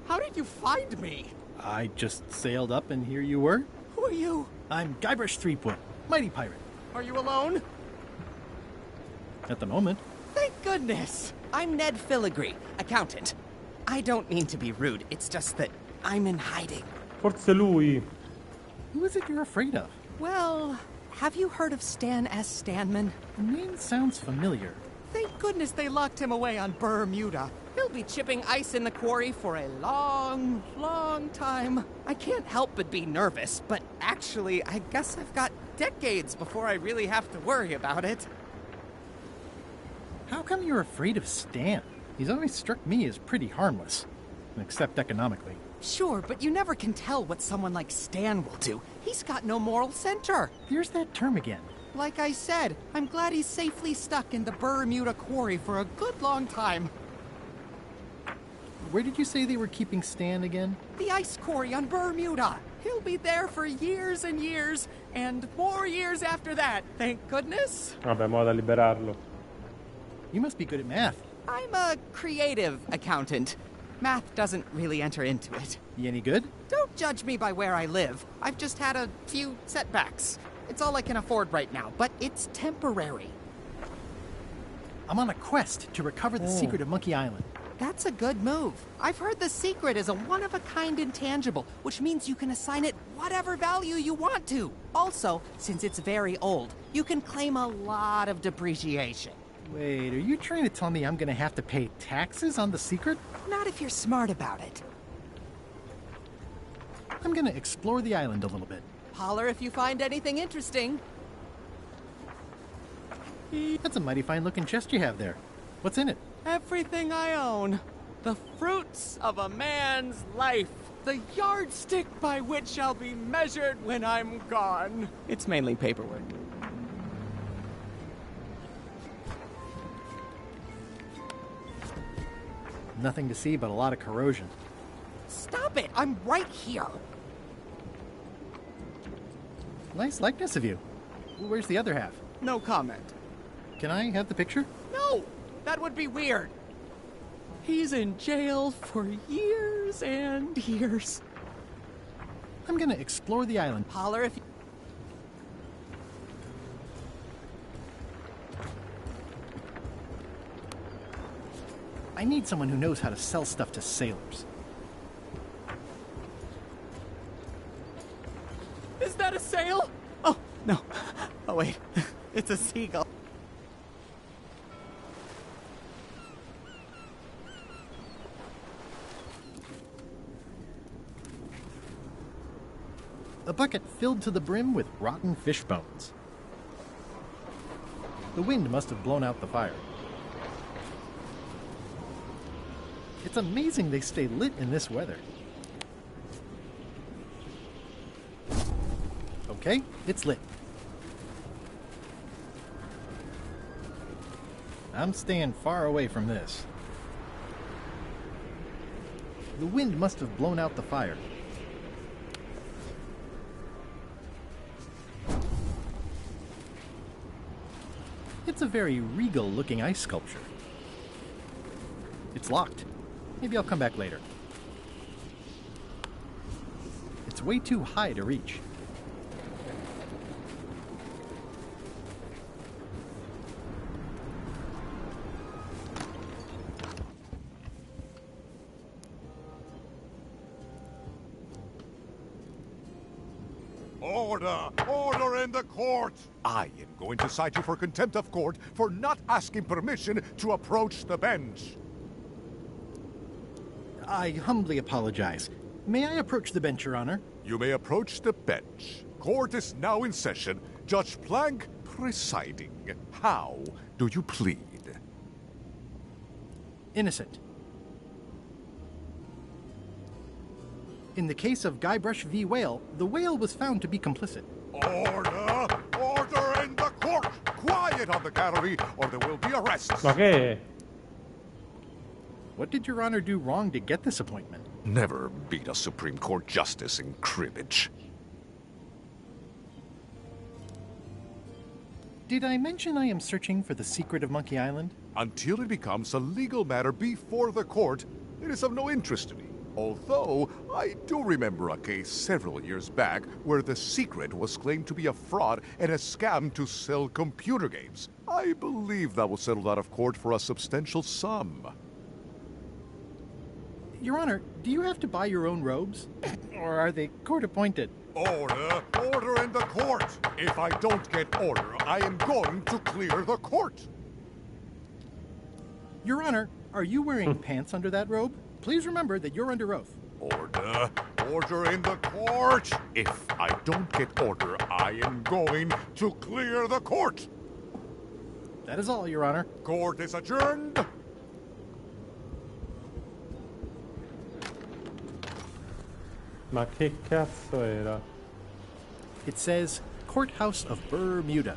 How did you find me? I just sailed up and here you were. Who are you? I'm Guybrush Threepwood, mighty pirate. Are you alone? At the moment. Thank goodness! I'm Ned Filigree, accountant. I don't mean to be rude, it's just that I'm in hiding. Forse lui. Who is it you're afraid of? Well, have you heard of Stan S. Stanman? The name sounds familiar. Thank goodness they locked him away on Bermuda. He'll be chipping ice in the quarry for a long, long time. I can't help but be nervous, but actually, I guess I've got decades before I really have to worry about it. How come you're afraid of Stan? He's always struck me as pretty harmless, except economically. Sure, but you never can tell what someone like Stan will do. He's got no moral center. Here's that term again. Like I said, I'm glad he's safely stuck in the Bermuda quarry for a good long time. Where did you say they were keeping Stan again? The ice quarry on Bermuda. He'll be there for years and years, and more years after that, thank goodness. Vabbè, mo' da liberarlo. You must be good at math. I'm a creative accountant. Math doesn't really enter into it. You any good? Don't judge me by where I live. I've just had a few setbacks. It's all I can afford right now, but it's temporary. I'm on a quest to recover the secret of Monkey Island. That's a good move. I've heard the secret is a one-of-a-kind intangible, which means you can assign it whatever value you want to. Also, since it's very old, you can claim a lot of depreciation. Wait, are you trying to tell me I'm gonna have to pay taxes on the secret? Not if you're smart about it. I'm gonna explore the island a little bit. Holler if you find anything interesting. That's a mighty fine-looking chest you have there. What's in it? Everything I own. The fruits of a man's life. The yardstick by which I'll be measured when I'm gone. It's mainly paperwork. Nothing to see but a lot of corrosion. Stop it! I'm right here! Nice likeness of you. Where's the other half? No comment. Can I have the picture? No! That would be weird. He's in jail for years and years. I'm gonna explore the island. Holler if you... I need someone who knows how to sell stuff to sailors. Is that a sail? Oh, no. Oh, wait. It's a seagull. A bucket filled to the brim with rotten fish bones. The wind must have blown out the fire. It's amazing they stay lit in this weather. Okay, it's lit. I'm staying far away from this. The wind must have blown out the fire. It's a very regal-looking ice sculpture. It's locked. Maybe I'll come back later. It's way too high to reach. Order! Order in the court! I am going to cite you for contempt of court for not asking permission to approach the bench. I humbly apologize. May I approach the bench, Your Honor? You may approach the bench. Court is now in session. Judge Plank presiding. How do you plead? Innocent. In the case of Guybrush v. Whale, the whale was found to be complicit. Order! Order in the court! Quiet on the gallery, or there will be arrests. Okay. What did Your Honor do wrong to get this appointment? Never beat a Supreme Court justice in cribbage. Did I mention I am searching for the secret of Monkey Island? Until it becomes a legal matter before the court, it is of no interest to me. Although, I do remember a case several years back where the secret was claimed to be a fraud and a scam to sell computer games. I believe that was settled out of court for a substantial sum. Your Honor, do you have to buy your own robes? Or are they court-appointed? Order! Order in the court! If I don't get order, I am going to clear the court! Your Honor, are you wearing pants under that robe? Please remember that you're under oath. Order! Order in the court! If I don't get order, I am going to clear the court! That is all, Your Honor. Court is adjourned! Ma che cazzo era? It says, Courthouse of Bermuda.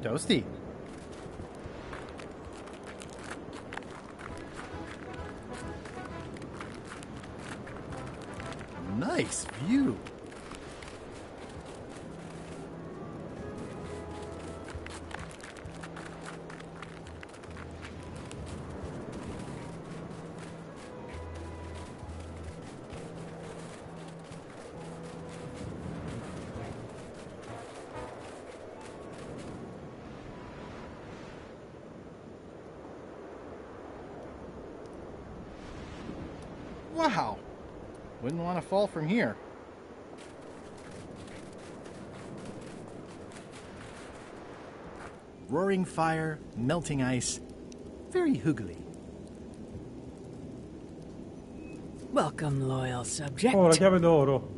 Toasty. Nice view. Wow! Wouldn't want to fall from here. Roaring fire, melting ice. Very hoogly. Welcome, loyal subject. Oh, la chiave d'oro.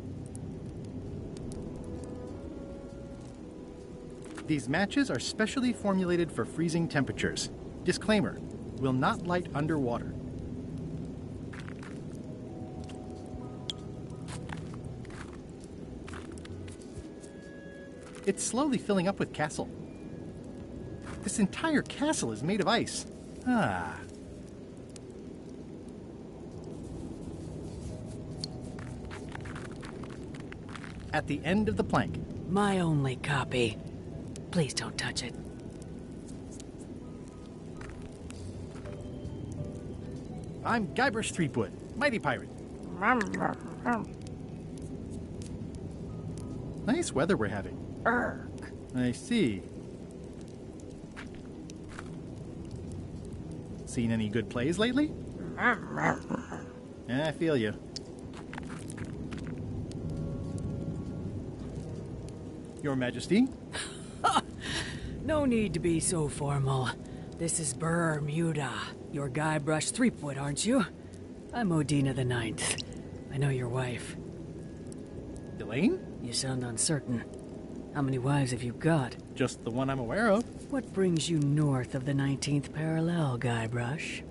These matches are specially formulated for freezing temperatures. Disclaimer, will not light underwater. It's slowly filling up with castle. This entire castle is made of ice. Ah. At the end of the plank. My only copy. Please don't touch it. I'm Guybrush Threepwood, mighty pirate. Nice weather we're having. I see. Seen any good plays lately? I feel you. Your Majesty? No need to be so formal. This is Bermuda. You're Guybrush Threepwood, aren't you? I'm Odina the Ninth. I know your wife. Elaine? You sound uncertain. How many wives have you got? Just the one I'm aware of. What brings you north of the 19th parallel, Guybrush?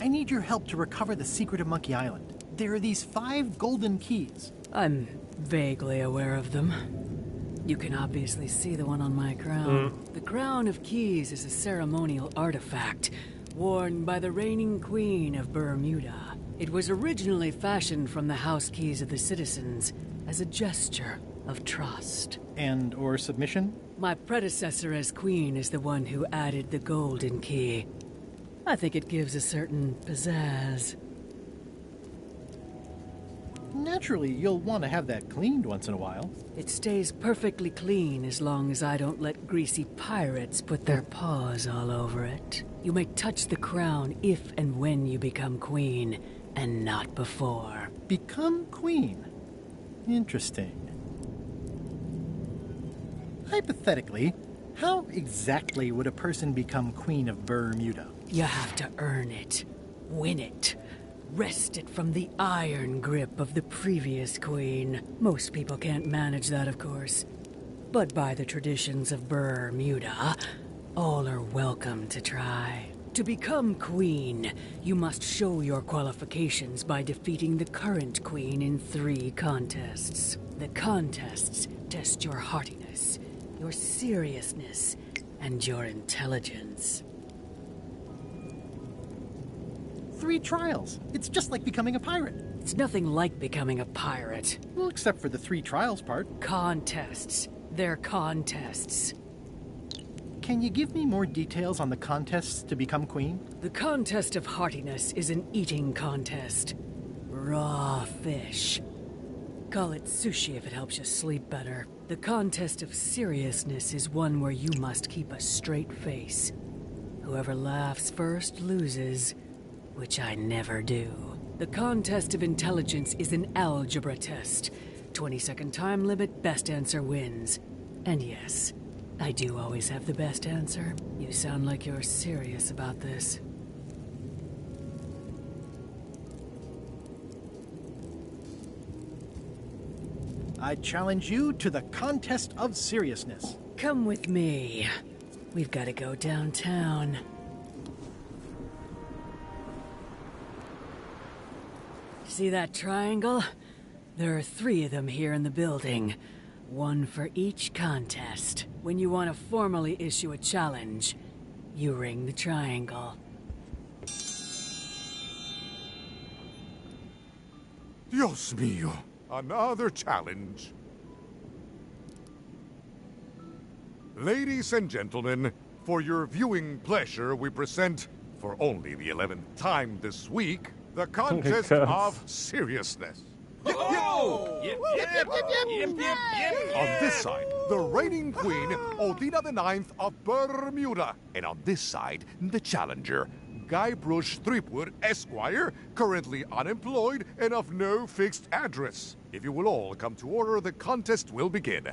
I need your help to recover the secret of Monkey Island. There are these 5 golden keys. I'm vaguely aware of them. You can obviously see the one on my crown. The Crown of Keys is a ceremonial artifact worn by the reigning queen of Bermuda. It was originally fashioned from the house keys of the citizens as a gesture of trust. And or submission? My predecessor as queen is the one who added the golden key. I think it gives a certain pizzazz. Naturally, you'll want to have that cleaned once in a while. It stays perfectly clean as long as I don't let greasy pirates put their paws all over it. You may touch the crown if and when you become queen, and not before. Become queen? Interesting. Hypothetically, how exactly would a person become queen of Bermuda? You have to earn it, win it, wrest it from the iron grip of the previous queen. Most people can't manage that, of course. But by the traditions of Bermuda, all are welcome to try. To become queen, you must show your qualifications by defeating the current queen in 3 contests. The contests test your heartiness, your seriousness, and your intelligence. 3 trials. It's just like becoming a pirate. It's nothing like becoming a pirate. Well, except for the 3 trials part. Contests. They're contests. Can you give me more details on the contests to become queen? The contest of heartiness is an eating contest. Raw fish. Call it sushi if it helps you sleep better. The contest of seriousness is one where you must keep a straight face. Whoever laughs first loses, which I never do. The contest of intelligence is an algebra test. 20-second time limit, best answer wins. And yes, I do always have the best answer. You sound like you're serious about this. I challenge you to the contest of seriousness. Come with me. We've got to go downtown. See that triangle? There are 3 of them here in the building. 1 for each contest. When you want to formally issue a challenge, you ring the triangle. Dios mío, another challenge. Ladies and gentlemen, for your viewing pleasure, we present, for only the 11th time this week, the contest of seriousness. On this side, the reigning queen, Odina IX of Bermuda. And on this side, the challenger, Guybrush Threepwood, Esquire, currently unemployed and of no fixed address. If you will all come to order, the contest will begin.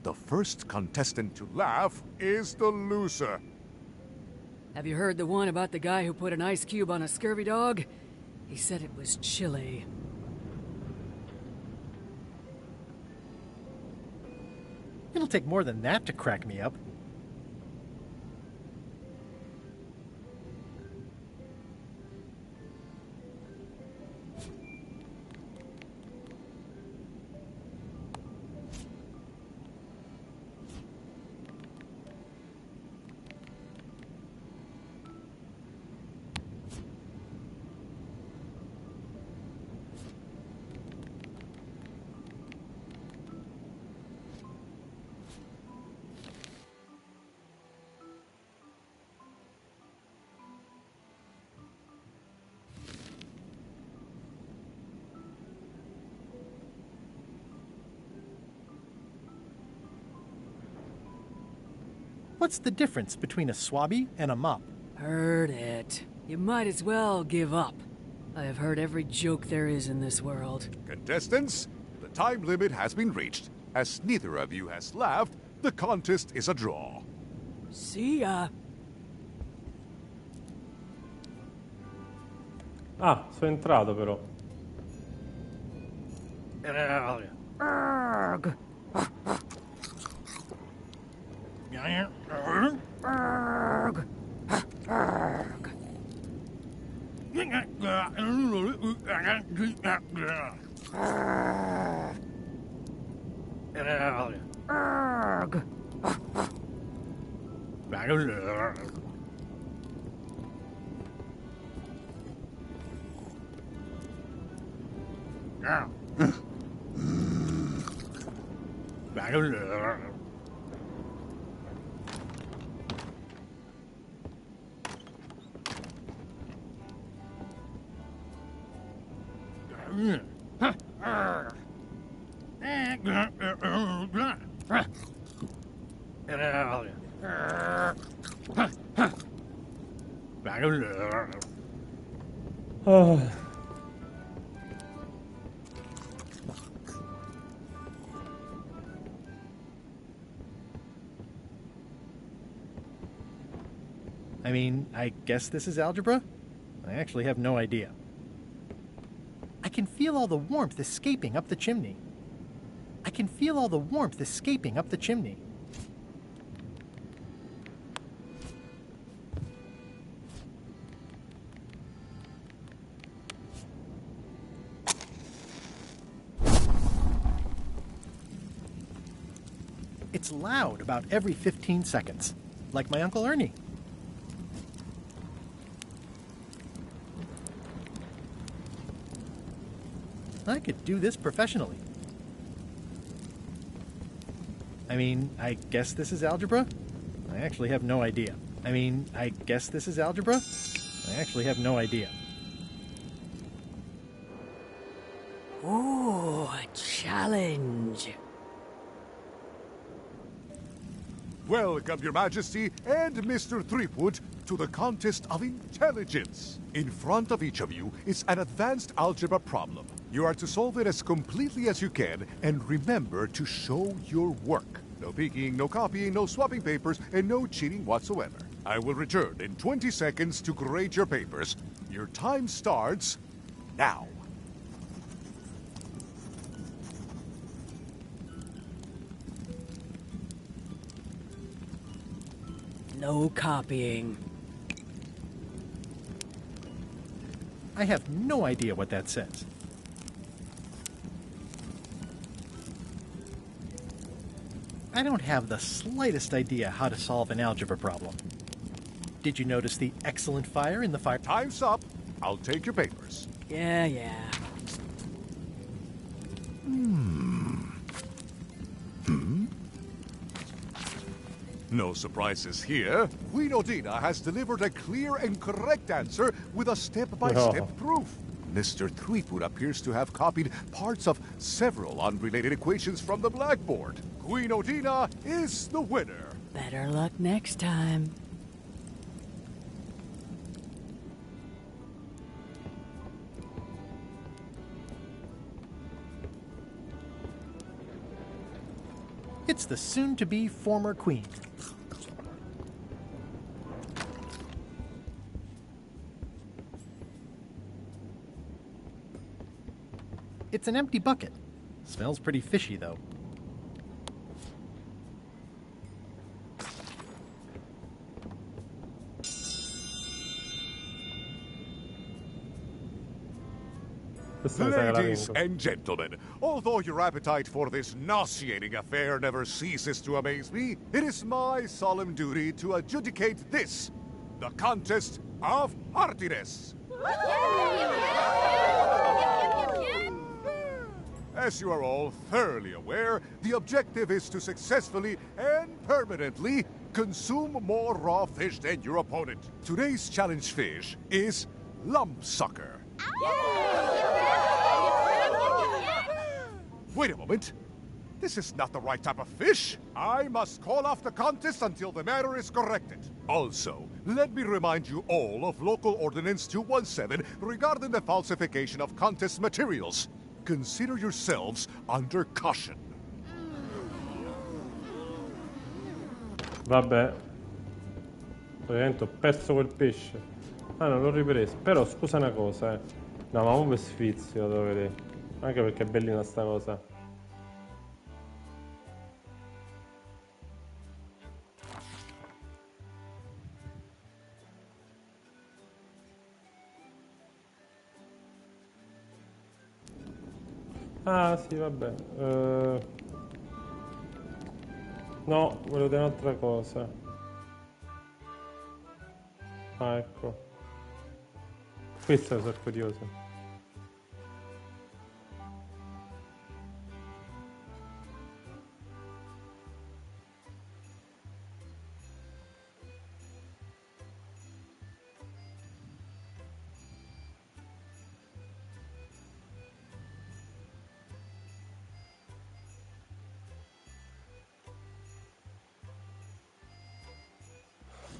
The first contestant to laugh is the loser. Have you heard the one about the guy who put an ice cube on a scurvy dog? He said it was chilly. It'll take more than that to crack me up. What's the difference between a swabby and a mop? Heard it. You might as well give up. I have heard every joke there is in this world. Contestants, the time limit has been reached. As neither of you has laughed, the contest is a draw. See ya. Ah, sono entrato però. Arg. Arg. Arg. Arg. I mean, I guess this is algebra? I actually have no idea. I can feel all the warmth escaping up the chimney. I can feel all the warmth escaping up the chimney. It's loud about every 15 seconds, like my Uncle Ernie. I could do this professionally. I mean, I guess this is algebra? I actually have no idea. I mean, I guess this is algebra? I actually have no idea. Ooh, a challenge. Welcome, Your Majesty and Mr. Threepwood, to the contest of intelligence. In front of each of you is an advanced algebra problem. You are to solve it as completely as you can, and remember to show your work. No peeking, no copying, no swapping papers, and no cheating whatsoever. I will return in 20 seconds to grade your papers. Your time starts now. No copying. I have no idea what that says. I don't have the slightest idea how to solve an algebra problem. Did you notice the excellent fire in the fire? Time's up. I'll take your papers. Yeah. No surprises here. Guinodina has delivered a clear and correct answer with a step-by-step proof. Mr. Threepwood appears to have copied parts of several unrelated equations from the blackboard. Guinodina is the winner. Better luck next time. It's the soon-to-be former queen. It's an empty bucket. Smells pretty fishy, though. Ladies and gentlemen, although your appetite for this nauseating affair never ceases to amaze me, it is my solemn duty to adjudicate this, the contest of heartiness. As you are all thoroughly aware, the objective is to successfully and permanently consume more raw fish than your opponent. Today's challenge fish is lumpsucker. Wait a moment. This is not the right type of fish. I must call off the contest until the matter is corrected. Also, let me remind you all of Local Ordinance 217 regarding the falsification of contest materials. Consider yourselves under caution. Vabbè. Praticamente ho perso quel pesce. Ah, non l'ho ripreso. Però scusa una cosa, No, ma un sfizio devo vedere. Anche perché è bellina sta cosa. Ah, sì, vabbè. No, volevo dire un'altra cosa. Ah, ecco. Questa sono curioso.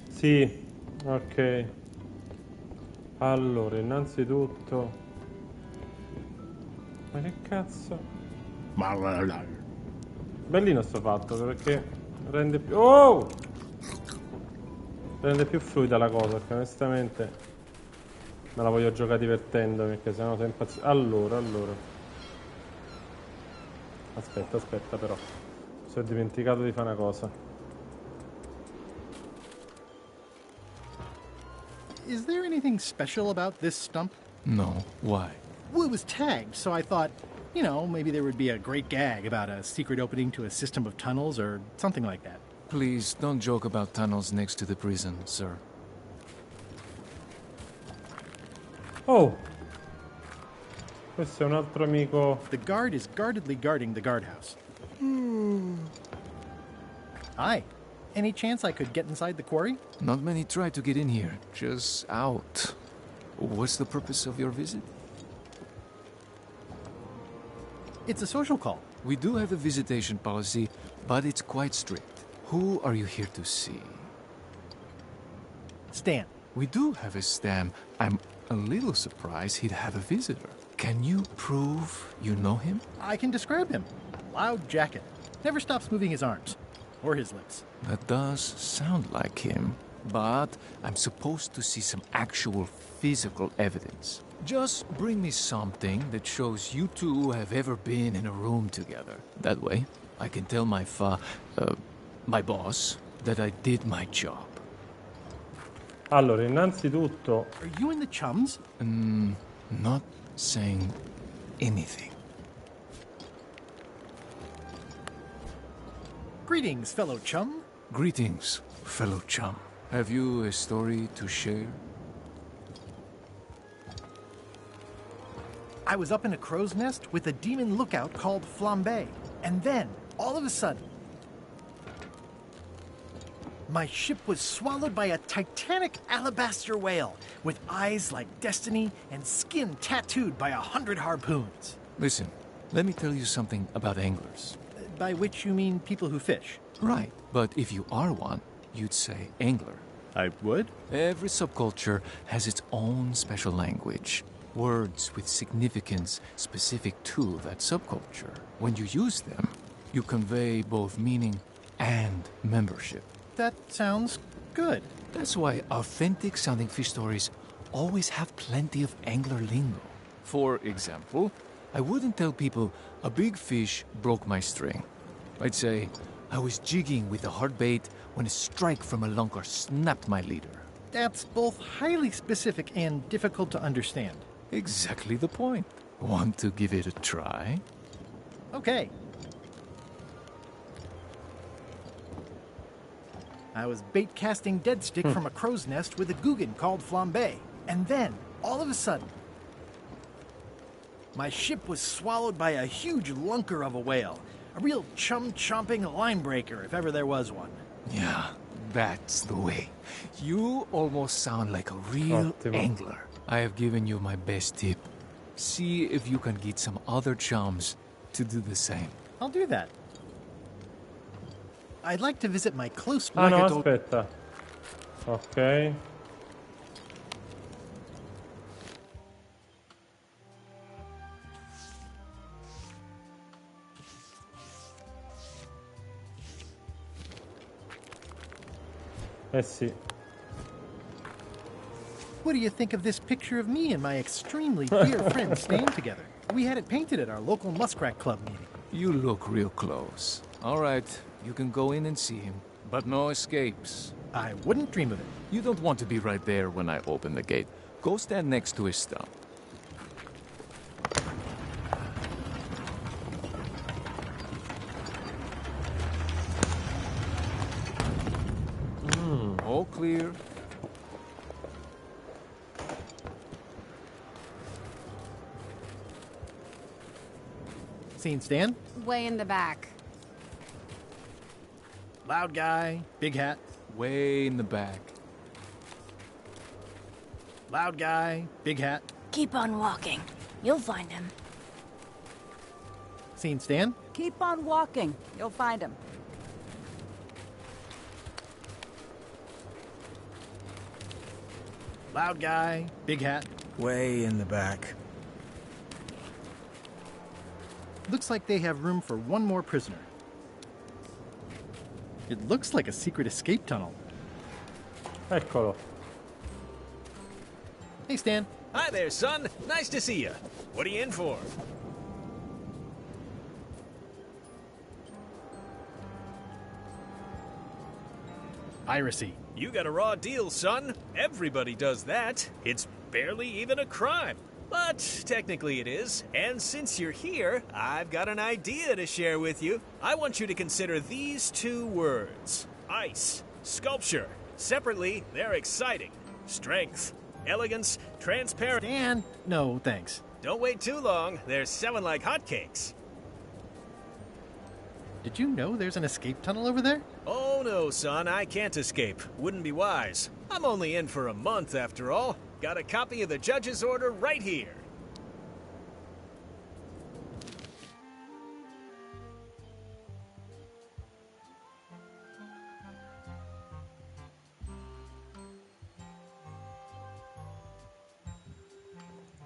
Sì, ok. Allora, innanzitutto... Ma che cazzo? Bellino sto fatto, perché rende più... Oh! Rende più fluida la cosa, perché onestamente me la voglio giocare divertendomi, perché sennò sei impazzito. Allora. Aspetta però. Mi sono dimenticato di fare una cosa. Is there anything special about this stump? No. Why? Well, it was tagged, so I thought, you know, maybe there would be a great gag about a secret opening to a system of tunnels or something like that. Please, don't joke about tunnels next to the prison, sir. Oh! Questo è un altro amico. The guard is guardedly guarding the guardhouse. Hi. Any chance I could get inside the quarry? Not many try to get in here, just out. What's the purpose of your visit? It's a social call. We do have a visitation policy, but it's quite strict. Who are you here to see? Stan. We do have a Stan. I'm a little surprised he'd have a visitor. Can you prove you know him? I can describe him. Loud jacket. Never stops moving his arms. Or his lips. That does sound like him. But I'm supposed to see some actual physical evidence. Just bring me something that shows you two have ever been in a room together. That way, I can tell my boss that I did my job. Allora, innanzitutto... Are you in the chums? Not saying anything. Greetings, fellow chum. Greetings, fellow chum. Have you a story to share? I was up in a crow's nest with a demon lookout called Flambe, and then, all of a sudden, my ship was swallowed by a titanic alabaster whale with eyes like destiny and skin tattooed by 100 harpoons. Listen, let me tell you something about anglers. By which you mean people who fish? Right, but if you are one, you'd say angler. I would? Every subculture has its own special language. Words with significance specific to that subculture. When you use them, you convey both meaning and membership. That sounds good. That's why authentic-sounding fish stories always have plenty of angler lingo. For example, I wouldn't tell people, a big fish broke my string. I'd say, I was jigging with a hard bait when a strike from a lunker snapped my leader. That's both highly specific and difficult to understand. Exactly the point. Want to give it a try? Okay. I was bait casting dead stick from a crow's nest with a Guggen called Flambe. And then, all of a sudden, my ship was swallowed by a huge lunker of a whale. A real chum-chomping line breaker, if ever there was one. Yeah, that's the way. You almost sound like a real angler. I have given you my best tip. See if you can get some other chums to do the same. I'll do that. I'd like to visit my close... Ah no, aspetta. Ok. Eh sì. What do you think of this picture of me and my extremely dear friend staying together? We had it painted at our local Muskrat Club meeting. You look real close. All right, you can go in and see him, but no escapes. I wouldn't dream of it. You don't want to be right there when I open the gate. Go stand next to his stump. All clear. Scene Stan? Way in the back. Loud guy, big hat. Way in the back. Loud guy, big hat. Keep on walking. You'll find him. Scene Stan? Keep on walking. You'll find him. Loud guy, big hat. Way in the back. Looks like they have room for one more prisoner. It looks like a secret escape tunnel. Eccolo. Hey, Stan. Hi there, son. Nice to see you. What are you in for? Piracy. You got a raw deal, son. Everybody does that. It's barely even a crime. But technically it is, and since you're here, I've got an idea to share with you. I want you to consider these two words. Ice, sculpture. Separately, they're exciting. Strength, elegance, transparent... Dan, no thanks. Don't wait too long, they're selling like hotcakes. Did you know there's an escape tunnel over there? Oh no, son, I can't escape. Wouldn't be wise. I'm only in for a month after all. Got a copy of the judge's order right here.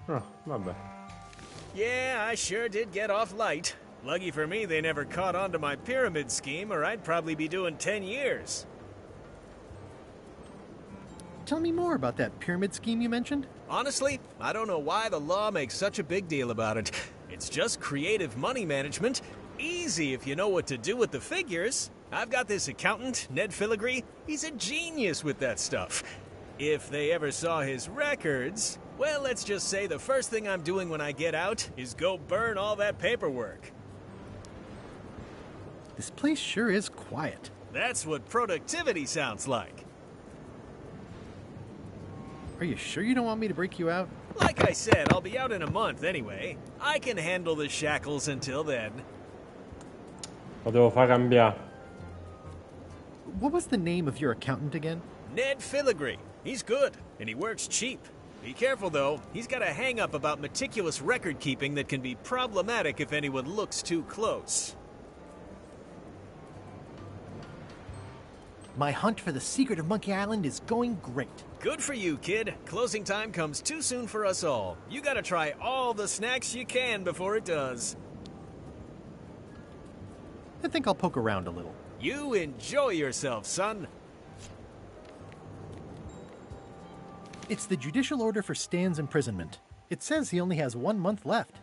Oh, vabbè. Yeah, I sure did get off light. Lucky for me they never caught on to my pyramid scheme, or I'd probably be doing 10 years. Tell me more about that pyramid scheme you mentioned. Honestly, I don't know why the law makes such a big deal about it. It's just creative money management. Easy if you know what to do with the figures. I've got this accountant, Ned Filigree. He's a genius with that stuff. If they ever saw his records, well, let's just say the first thing I'm doing when I get out is go burn all that paperwork. This place sure is quiet. That's what productivity sounds like. Are you sure you don't want me to break you out? Like I said, I'll be out in a month anyway. I can handle the shackles until then. Lo devo far cambiare. What was the name of your accountant again? Ned Filigree. He's good, and he works cheap. Be careful, though. He's got a hang-up about meticulous record-keeping that can be problematic if anyone looks too close. My hunt for the secret of Monkey Island is going great. Good for you, kid. Closing time comes too soon for us all. You gotta try all the snacks you can before it does. I think I'll poke around a little. You enjoy yourself, son. It's the judicial order for Stan's imprisonment. It says he only has 1 month left.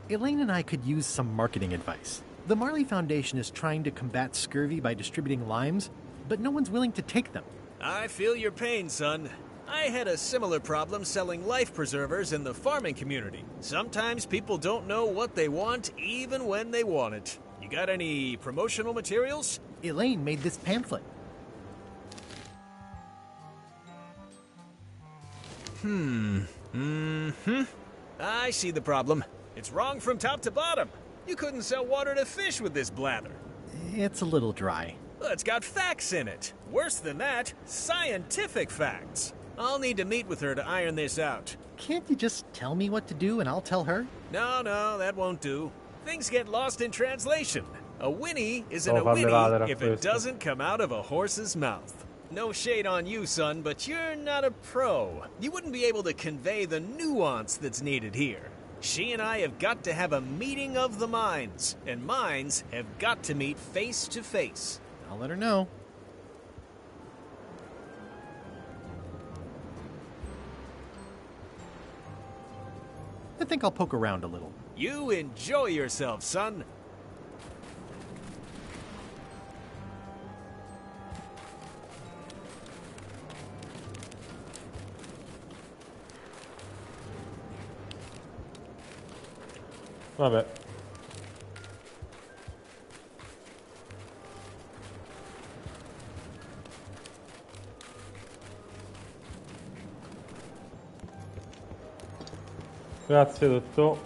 Elaine and I could use some marketing advice. The Marley Foundation is trying to combat scurvy by distributing limes, but no one's willing to take them. I feel your pain, son. I had a similar problem selling life preservers in the farming community. Sometimes people don't know what they want, even when they want it. You got any promotional materials? Elaine made this pamphlet. I see the problem. It's wrong from top to bottom. You couldn't sell water to fish with this blather. It's a little dry. Well, it's got facts in it. Worse than that, scientific facts. I'll need to meet with her to iron this out. Can't you just tell me what to do and I'll tell her? No, that won't do. Things get lost in translation. A whinny isn't a whinny if it doesn't come out of a horse's mouth. No shade on you, son, but you're not a pro. You wouldn't be able to convey the nuance that's needed here. She and I have got to have a meeting of the minds, and minds have got to meet face to face. I'll let her know. I think I'll poke around a little. You enjoy yourself, son. Vabbè. Grazie, dottor.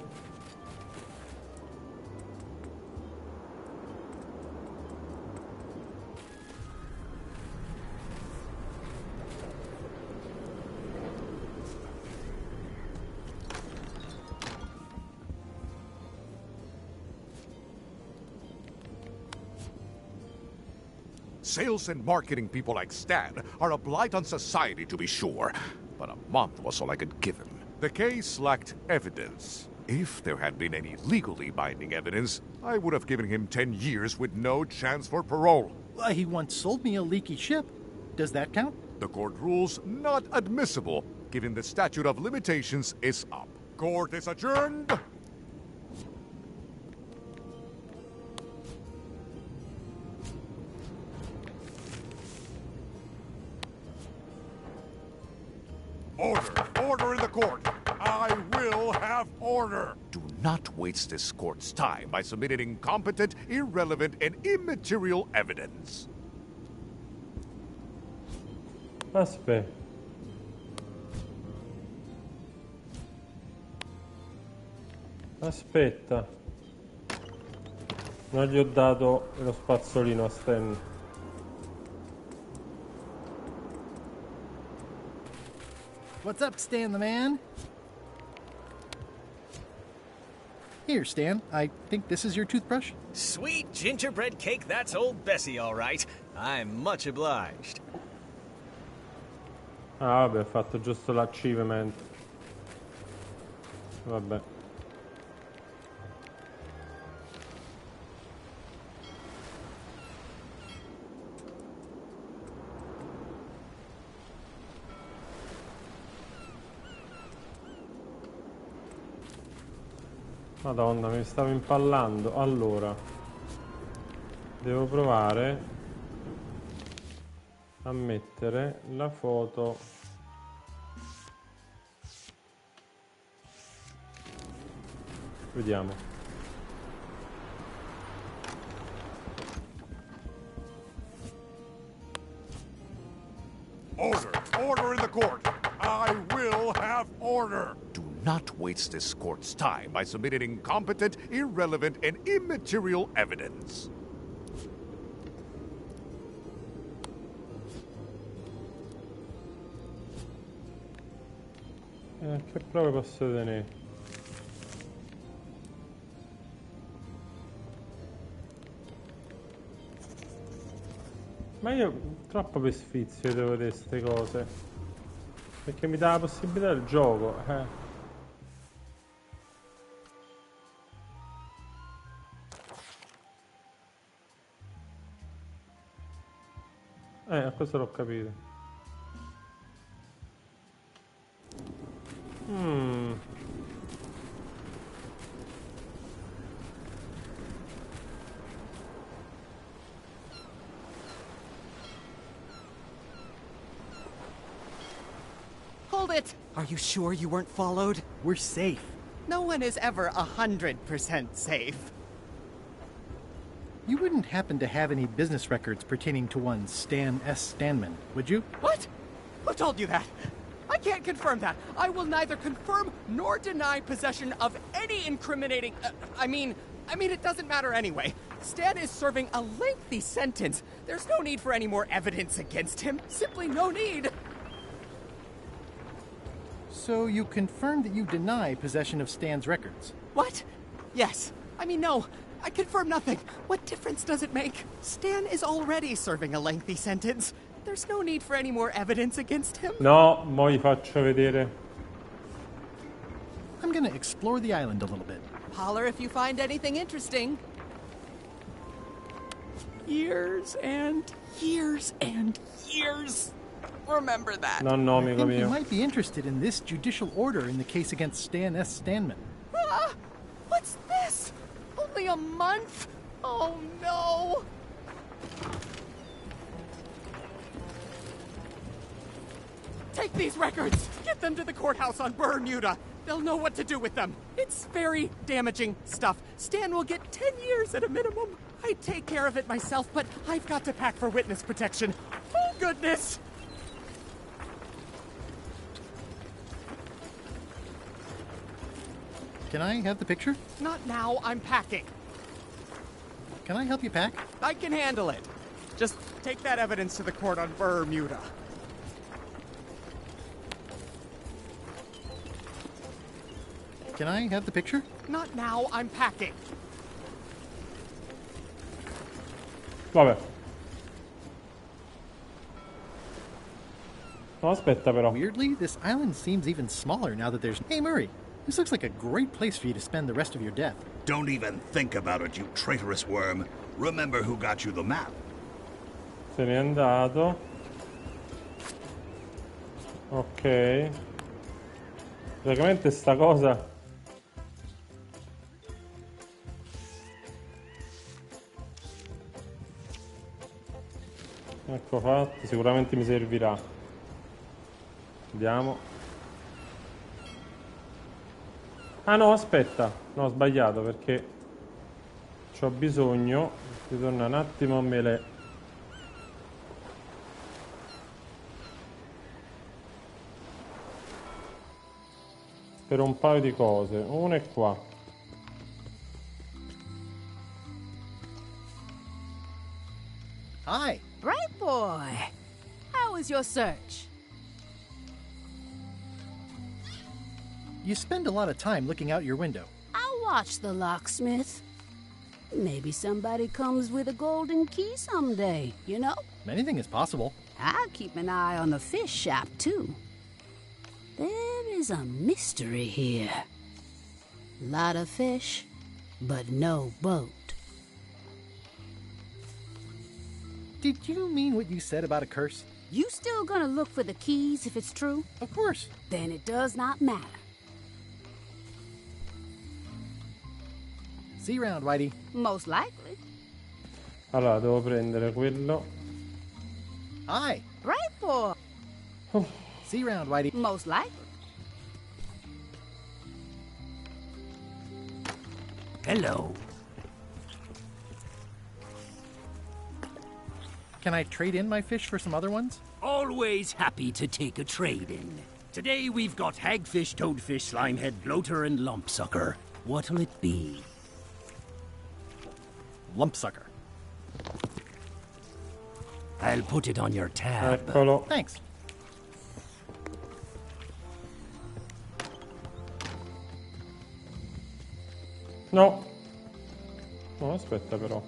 Sales and marketing people like Stan are a blight on society, to be sure, but a month was all I could give him. The case lacked evidence. If there had been any legally binding evidence, I would have given him 10 years with no chance for parole. He once sold me a leaky ship. Does that count? The court rules not admissible, given the statute of limitations is up. Court is adjourned. Order in the court. I will have order. Do not waste this court's time by submitting incompetent, irrelevant, and immaterial evidence. Aspetta. Aspetta. Non gli ho dato lo spazzolino a Stan. What's up, Stan the man? Here, Stan. I think this is your toothbrush. Sweet gingerbread cake, that's old Bessie, all right. I'm much obliged. Ah, vabbè, ho fatto giusto l'achievement. Vabbè. Madonna, mi stavo impallando. Allora, devo provare a mettere la foto. Vediamo. Order! Order in the court! I will have order! Do not waste this court's time by submitting incompetent, irrelevant, and immaterial evidence. Che prove posso tenere? Ma io troppo per sfizio devo vedere queste cose. Perché mi dà la possibilità del gioco, questo l'ho capito. Hold it! Are you sure you weren't followed? We're safe. No one is ever 100% safe. You wouldn't happen to have any business records pertaining to one Stan S. Stanman, would you? What? Who told you that? I can't confirm that. I will neither confirm nor deny possession of any incriminating... I mean, it doesn't matter anyway. Stan is serving a lengthy sentence. There's no need for any more evidence against him. Simply no need. So you confirmed that you deny possession of Stan's records? What? Yes. I mean, no. I confirm nothing. What difference does it make? Stan is already serving a lengthy sentence. There's no need for any more evidence against him. No, mo vi faccio vedere. I'm gonna explore the island a little bit. Holler if you find anything interesting. Years and years and years. Remember that. No, amico You mio. might be interested in this judicial order in the case against Stan S. Stanman. Ah, what's this? Only a month? Oh no! Take these records! Get them to the courthouse on Bermuda! They'll know what to do with them. It's very damaging stuff. Stan will get 10 years at a minimum. I'd take care of it myself, but I've got to pack for witness protection. Oh, goodness! Can I have the picture? Not now, I'm packing. Can I help you pack? I can handle it. Just take that evidence to the court on Bermuda. Can I have the picture? Not now, I'm packing. Vabbè. No, aspetta però. Weirdly, this island seems even smaller now that there's... Hey, Murray, this looks like a great place for you to spend the rest of your death. Don't even think about it, you traitorous worm. Remember who got you the map. Se n'è andato. Ok. Praticamente sta cosa... Ecco fatto, sicuramente mi servirà. Vediamo. Ah no, aspetta. No, ho sbagliato perché c'ho bisogno. Ritorna un attimo a me per un paio di cose. Una è qua. Hi. Bright boy. How was your search? You spend a lot of time looking out your window. I'll watch the locksmith. Maybe somebody comes with a golden key someday, you know? Anything is possible. I'll keep an eye on the fish shop, too. There is a mystery here. Lot of fish, but no boat. Did you mean what you said about a curse? You still gonna look for the keys if it's true? Of course. Then it does not matter. See you around, Whitey. Most likely. Allora, devo prendere quello. Hi. Bright boy. See you around, Whitey. Most likely. Hello. Can I trade in my fish for some other ones? Always happy to take a trade-in. Today we've got hagfish, toadfish, slimehead, bloater, and lumpsucker. What'll it be? Lumpsucker. I'll put it on your tab. Eccolo. Thanks. No. No, aspetta però.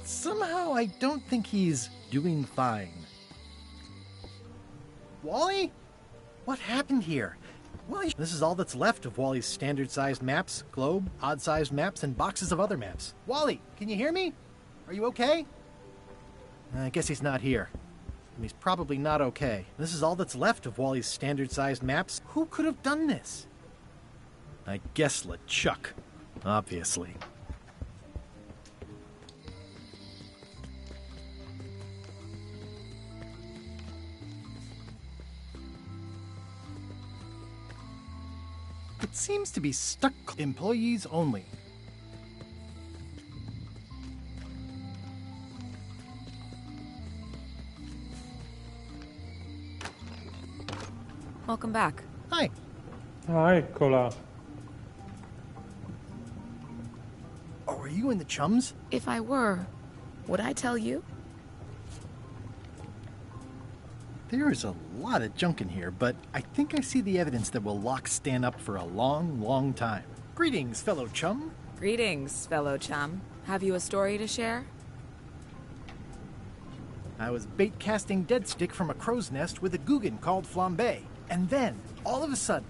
Somehow I don't think he's doing fine. Wally? What happened here? Wally, this is all that's left of Wally's standard-sized maps, globe, odd-sized maps, and boxes of other maps. Wally, can you hear me? Are you okay? I guess he's not here. And he's probably not okay. This is all that's left of Wally's standard-sized maps. Who could have done this? I guess LeChuck, obviously. It seems to be stuck. Employees only. Welcome back. Hi. Ah, eccola. Oh, are you in the chums? If I were, would I tell you? There is a lot of junk in here, but I think I see the evidence that will lock Stan up for a long, long time. Greetings, fellow chum. Greetings, fellow chum. Have you a story to share? I was bait casting dead stick from a crow's nest with a Guggen called Flambe. And then, all of a sudden,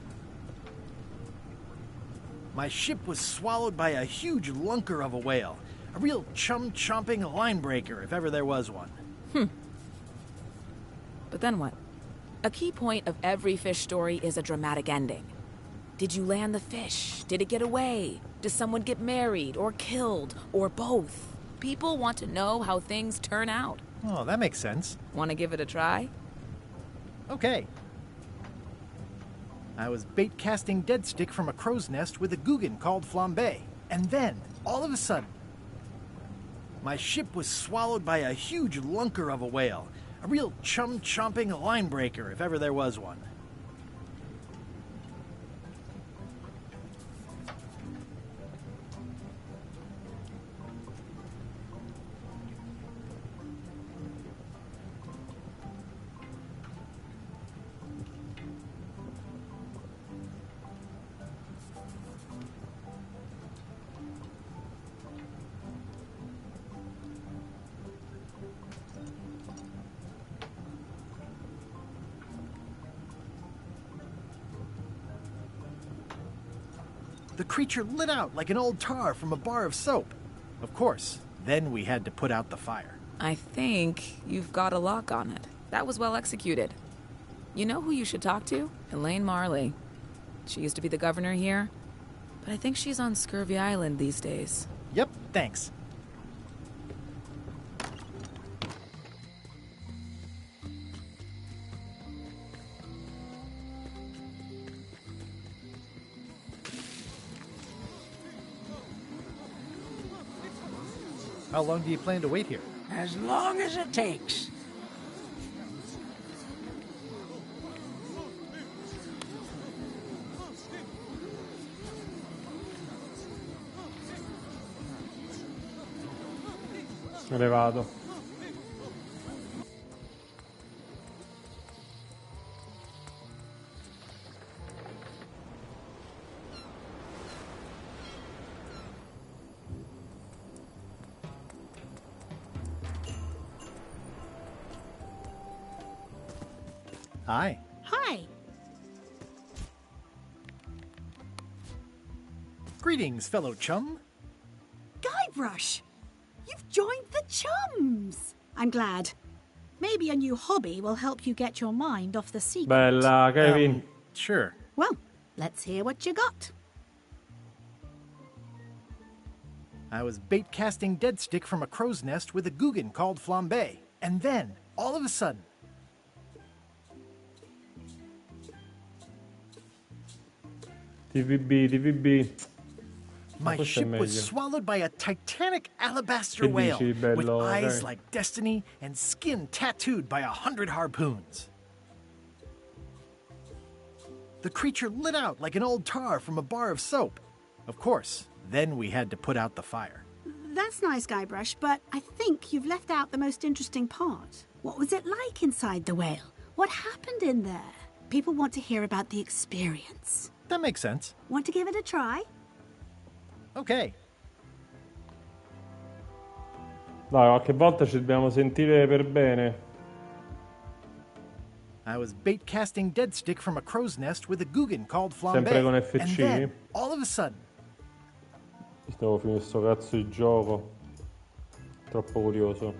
my ship was swallowed by a huge lunker of a whale. A real chum-chomping line breaker, if ever there was one. But then what? A key point of every fish story is a dramatic ending. Did you land the fish? Did it get away? Does someone get married or killed or both? People want to know how things turn out. Oh, that makes sense. Want to give it a try? Okay. I was bait casting dead stick from a crow's nest with a Guggen called Flambe. And then, all of a sudden, my ship was swallowed by a huge lunker of a whale. A real chum-chomping line breaker, if ever there was one. The creature lit out like an old tar from a bar of soap. Of course, then we had to put out the fire. I think you've got a lock on it. That was well executed. You know who you should talk to? Elaine Marley. She used to be the governor here, but I think she's on Scurvy Island these days. Yep, thanks. How long do you plan to wait here? As long as it takes. Me ne vado. Hi. Hi. Greetings, fellow chum. Guybrush, you've joined the chums. I'm glad. Maybe a new hobby will help you get your mind off the secret. Bella, Kevin. Sure. Well, let's hear what you got. I was bait casting dead stick from a crow's nest with a Guggen called Flambe. And then, all of a sudden, TVB. My ship was swallowed by a titanic alabaster whale with eyes like destiny and skin tattooed by 100 harpoons. The creature lit out like an old tar from a bar of soap. Of course, then we had to put out the fire. That's nice, Guybrush, but I think you've left out the most interesting part. What was it like inside the whale? What happened in there? People want to hear about the experience. That makes sense. Want to give it a try? Okay. Dai, qualche volta ci dobbiamo sentire per bene. I was bait casting dead stick from a crow's nest with a Guggen called Flambe. Sempre con FC. And then, all of a sudden... Devo finire sto cazzo di gioco. Troppo curioso.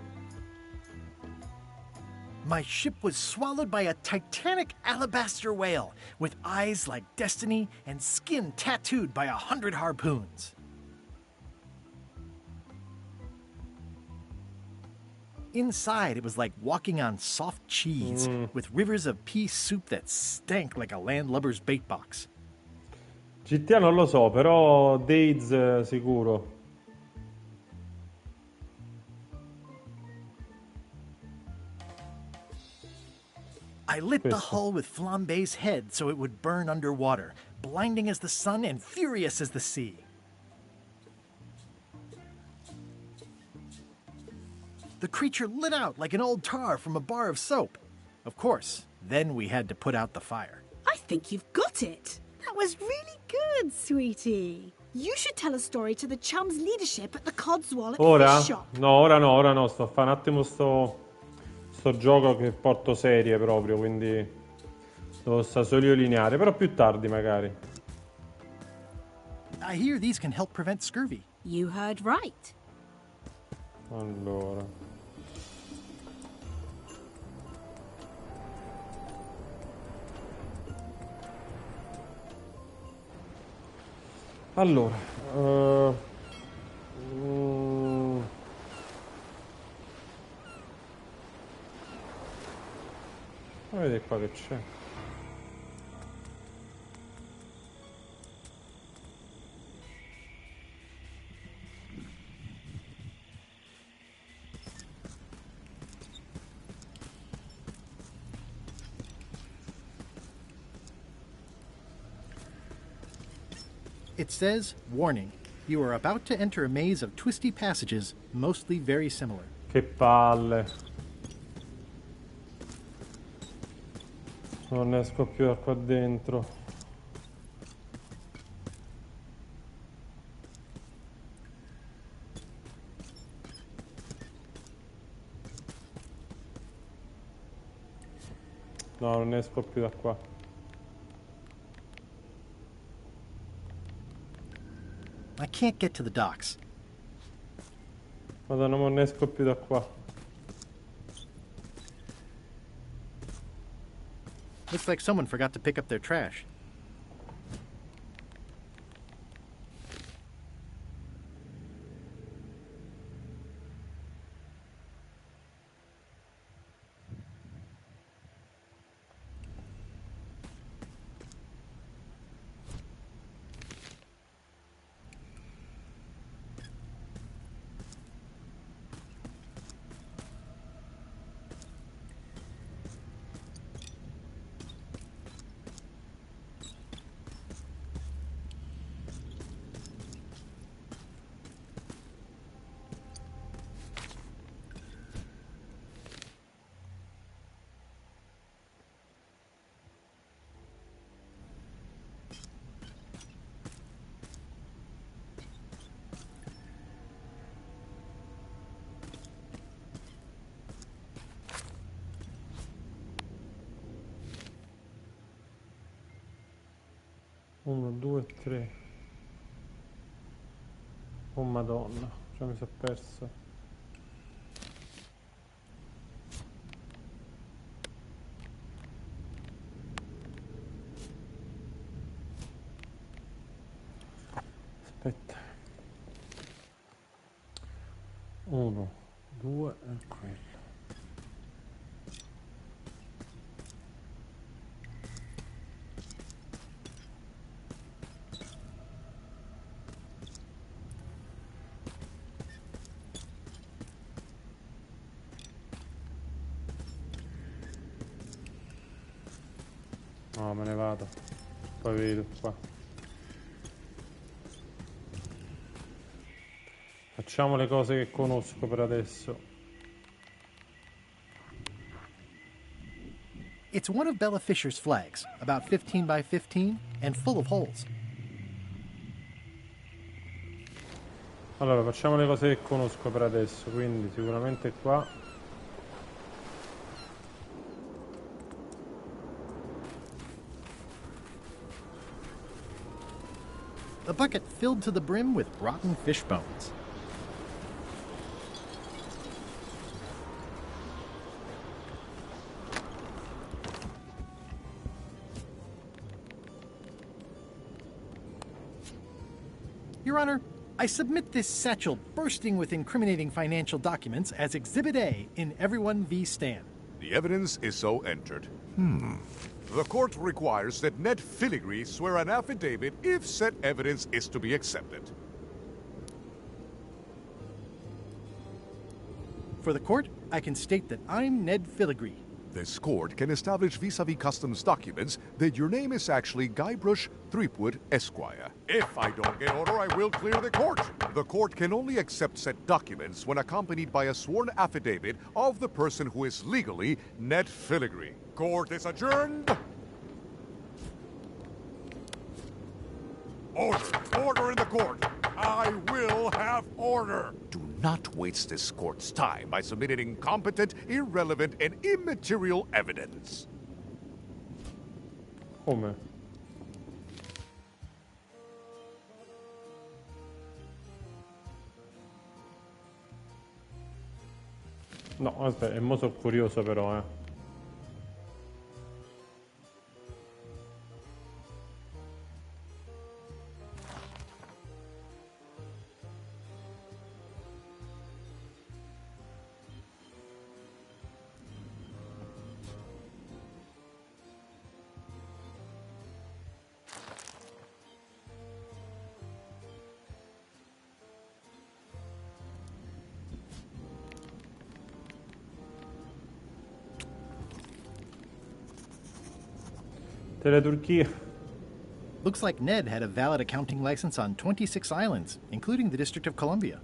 My ship was swallowed by a titanic alabaster whale with eyes like destiny and skin tattooed by 100 harpoons. Inside, it was like walking on soft cheese with rivers of pea soup that stank like a landlubber's bait box. GTA non lo so, però Days sicuro. I lit the hull with Flambe's head so it would burn underwater, blinding as the sun and furious as the sea. The creature lit out like an old tar from a bar of soap. Of course, then we had to put out the fire. I think you've got it. That was really good, sweetie. You should tell a story to the Chum's leadership at the Codswallop Fish Shop. No, ora no. Sto a fare un attimo sto gioco che porto serie proprio, quindi devo stare solo lineare, però più tardi magari. I hear these can help prevent scurvy. You heard right. Allora. Vedete qua che c'è. It says, warning, you are about to enter a maze of twisty passages, mostly very similar. Che palle. Non ne esco più da qua dentro. No, non ne esco più da qua. I can't get to the docks. Madonna, non ne esco più da qua. Looks like someone forgot to pick up their trash. Uno, due, tre. Oh madonna, cioè mi sono perso. Aspetta. Uno, due e quello. No, me ne vado. Poi vedo qua. Facciamo le cose che conosco per adesso. It's one of Bella Fisher's flags, about 15 by 15 and full of holes. Allora, facciamo le cose che conosco per adesso, quindi sicuramente qua. A bucket filled to the brim with rotten fish bones. Your Honor, I submit this satchel bursting with incriminating financial documents as Exhibit A in Everyone v. Stan. The evidence is so entered. The court requires that Ned Filigree swear an affidavit if said evidence is to be accepted. For the court, I can state that I'm Ned Filigree. This court can establish vis-a-vis customs documents that your name is actually Guybrush Threepwood, Esquire. If I don't get order, I will clear the court. The court can only accept said documents when accompanied by a sworn affidavit of the person who is legally Ned Filigree. Court is adjourned. Order! Order in the court! I will have order! Do not waste this court's time by submitting incompetent, irrelevant, and immaterial evidence. Come? No, aspetta, è mo' sono curioso però, Turchia. Looks like Ned had a valid accounting license on 26 islands, including the District of Columbia.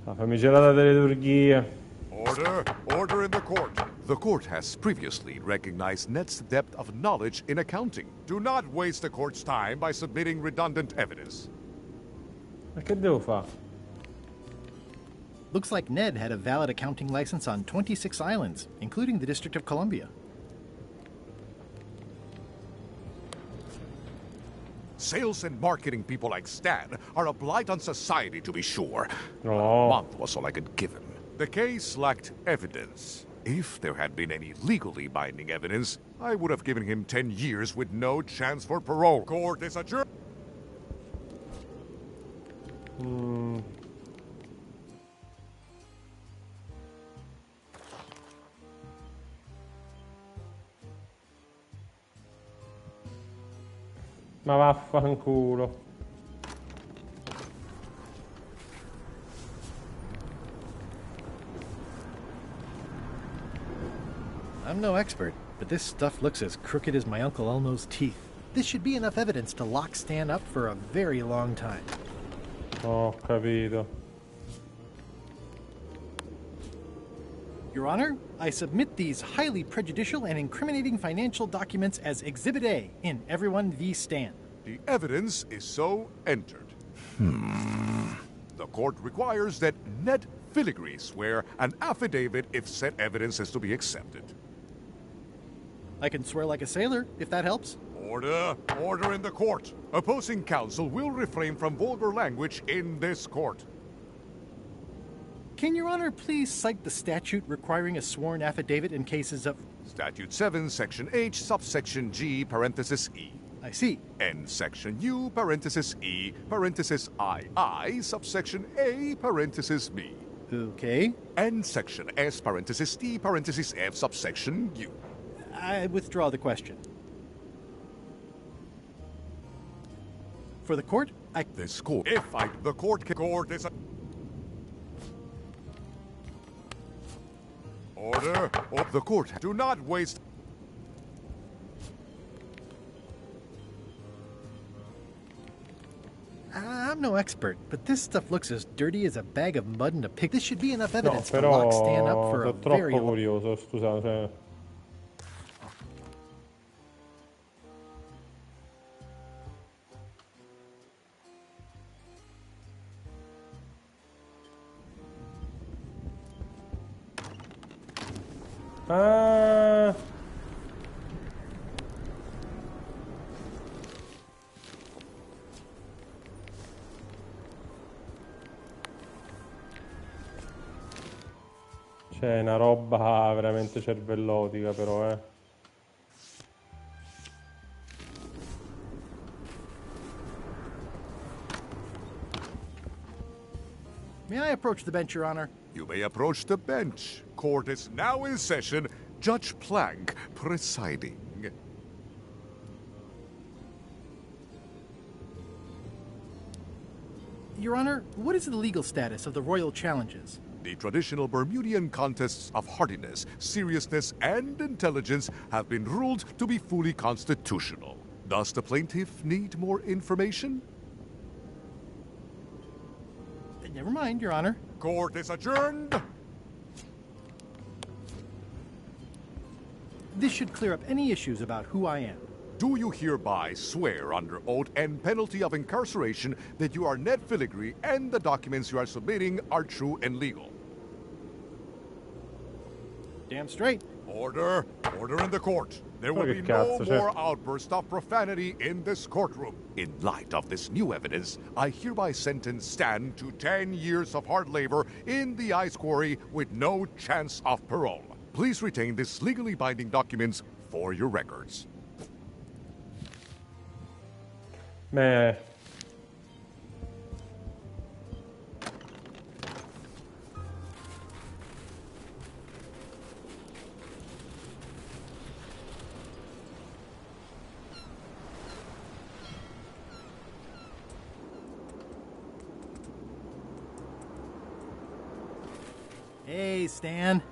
La famigerata Turchia. Order! Order in the court! The court has previously recognized Ned's depth of knowledge in accounting. Do not waste the court's time by submitting redundant evidence. Ma che devo fare? Looks like Ned had a valid accounting license on 26 islands, including the District of Columbia. Sales and marketing people like Stan are a blight on society, to be sure. Oh. A month was all I could give him. The case lacked evidence. If there had been any legally binding evidence, I would have given him 10 years with no chance for parole. Court is adjourned. Ma vaffanculo. I'm no expert, but this stuff looks as crooked as my Uncle Elmo's teeth. This should be enough evidence to lock Stan up for a very long time. Ho capito. Your Honor, I submit these highly prejudicial and incriminating financial documents as Exhibit A in Everyone v. Stan. The evidence is so entered. The court requires that Ned Filigree swear an affidavit if said evidence is to be accepted. I can swear like a sailor, if that helps. Order! Order in the court! Opposing counsel will refrain from vulgar language in this court. Can Your Honor please cite the statute requiring a sworn affidavit in cases of... Statute 7, Section H, subsection G, parenthesis E. I see. And Section U, parenthesis E, parenthesis II, subsection A, parenthesis B. Okay. And Section S, parenthesis T, parenthesis F, subsection U. I withdraw the question. For the court, This court... The court is... Order! Oh, the court. Do not waste... I'm no expert, but this stuff looks as dirty as a bag of mud in a pig. This should be enough No, evidence to lock Stan up però for a sono very troppo long... curioso, scusate. Ah... C'è una roba veramente cervellotica però, May I approach the bench, Your Honor? You may approach the bench. Court is now in session. Judge Plank presiding. Your Honor, what is the legal status of the royal challenges? The traditional Bermudian contests of hardiness, seriousness, and intelligence have been ruled to be fully constitutional. Does the plaintiff need more information? Never mind, Your Honor. Court is adjourned. This should clear up any issues about who I am. Do you hereby swear under oath and penalty of incarceration that you are Ned Filigree and the documents you are submitting are true and legal? Damn straight. Order! Order in the court. There will be no more outbursts of profanity in this courtroom. In light of this new evidence, I hereby sentence Stan to 10 years of hard labor in the ice quarry with no chance of parole. Please retain these legally binding documents for your records. Meh. Hey, Stan.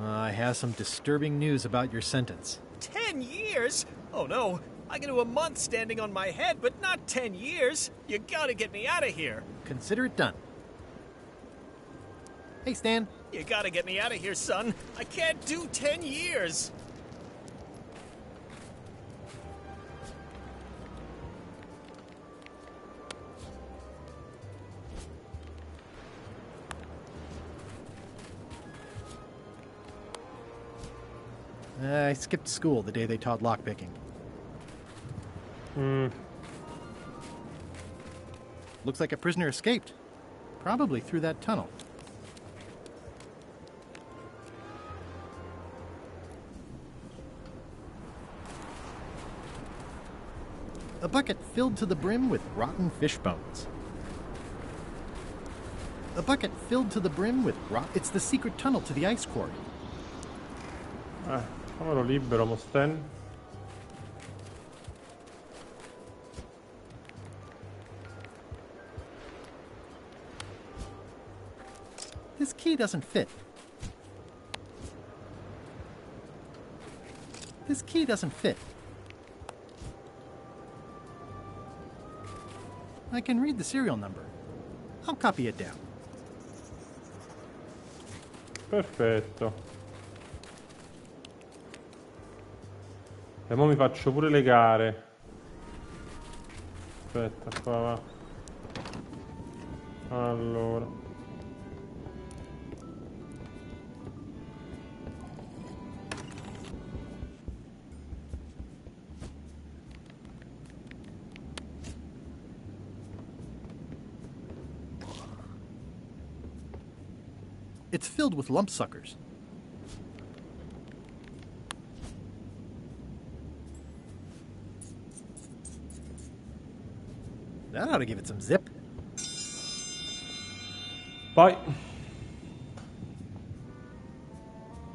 I have some disturbing news about your sentence. 10 years? Oh no, I can do a month standing on my head, but not 10 years. You gotta get me out of here. Consider it done. Hey, Stan. You gotta get me out of here, son. I can't do 10 years. I skipped school the day they taught lockpicking. Looks like a prisoner escaped. Probably through that tunnel. A bucket filled to the brim with rotten fish bones. A bucket filled to the brim with It's the secret tunnel to the ice quarry. Famelo libero, Mosten. This key doesn't fit. This key doesn't fit. I can read the serial number. I'll copy it down. Perfetto. E mo mi faccio pure le gare. Aspetta, qua va. Allora. It's filled with lump suckers. That ought to give it some zip. Vai.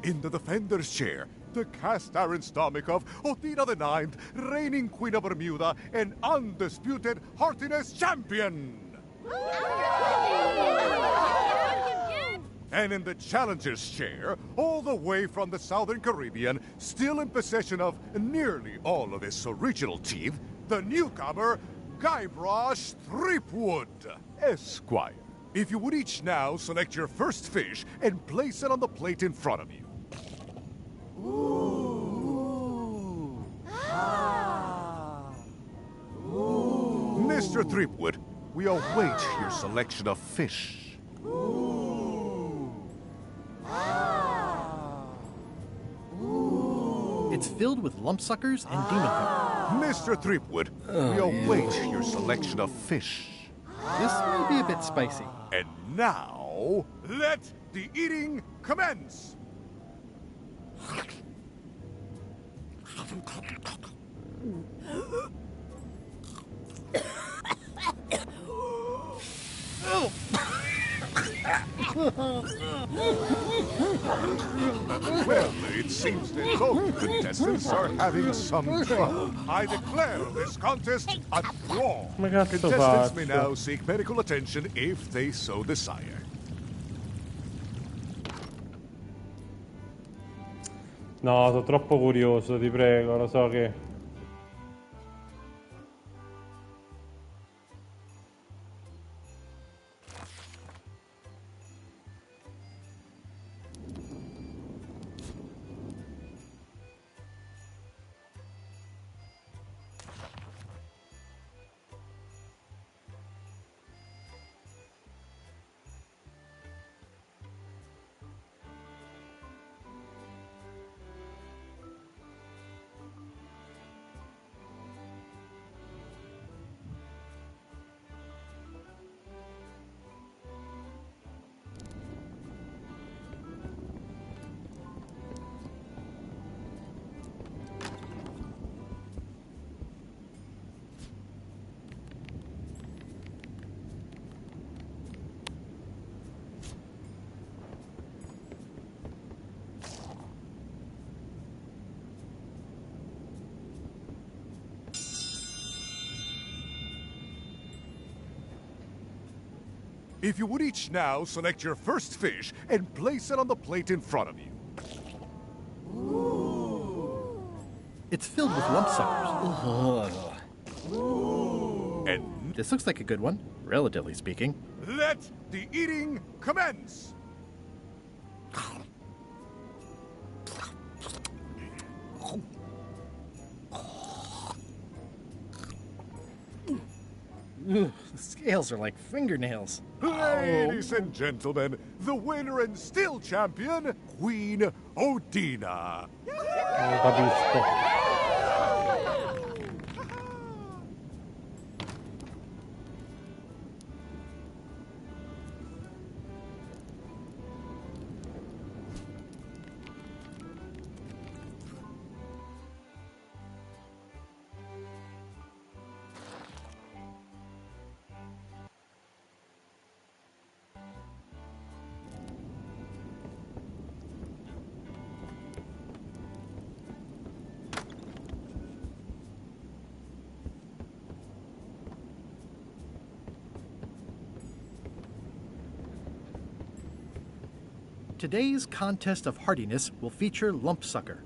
In the defender's chair, the cast iron stomach of Othina the Ninth, reigning Queen of Bermuda and undisputed heartiness champion! And in the challenger's chair, all the way from the Southern Caribbean, still in possession of nearly all of his original teeth, the newcomer, Guybrush Threepwood, Esquire. If you would each now select your first fish and place it on the plate in front of you. Ooh. Ooh. Mr. Threepwood, we await your selection of fish. It's filled with lumpsuckers and demon folk. Mr. Threepwood, we await your selection of fish. This may be a bit spicy. And now, let the eating commence! Well, it seems that both contestants are having some trouble. I declare this contest a draw. Contestants may now seek medical attention if they so desire. No, sono troppo curioso, ti prego, lo so che... If you would each now select your first fish and place it on the plate in front of you. Ooh. It's filled with lumpsuckers. And this looks like a good one, relatively speaking. Let the eating commence! Ugh, the scales are like fingernails. Ladies and gentlemen, the winner and still champion, Queen Odina. Non capisco. Today's contest of hardiness will feature lumpsucker.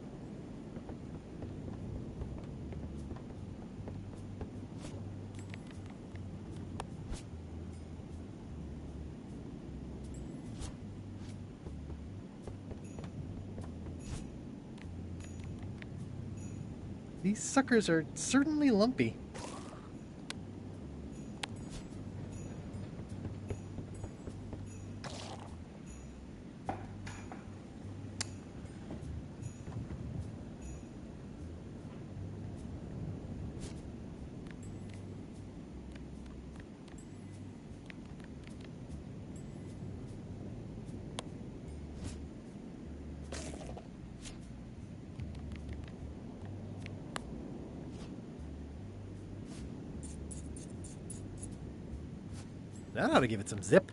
These suckers are certainly lumpy. That ought to give it some zip.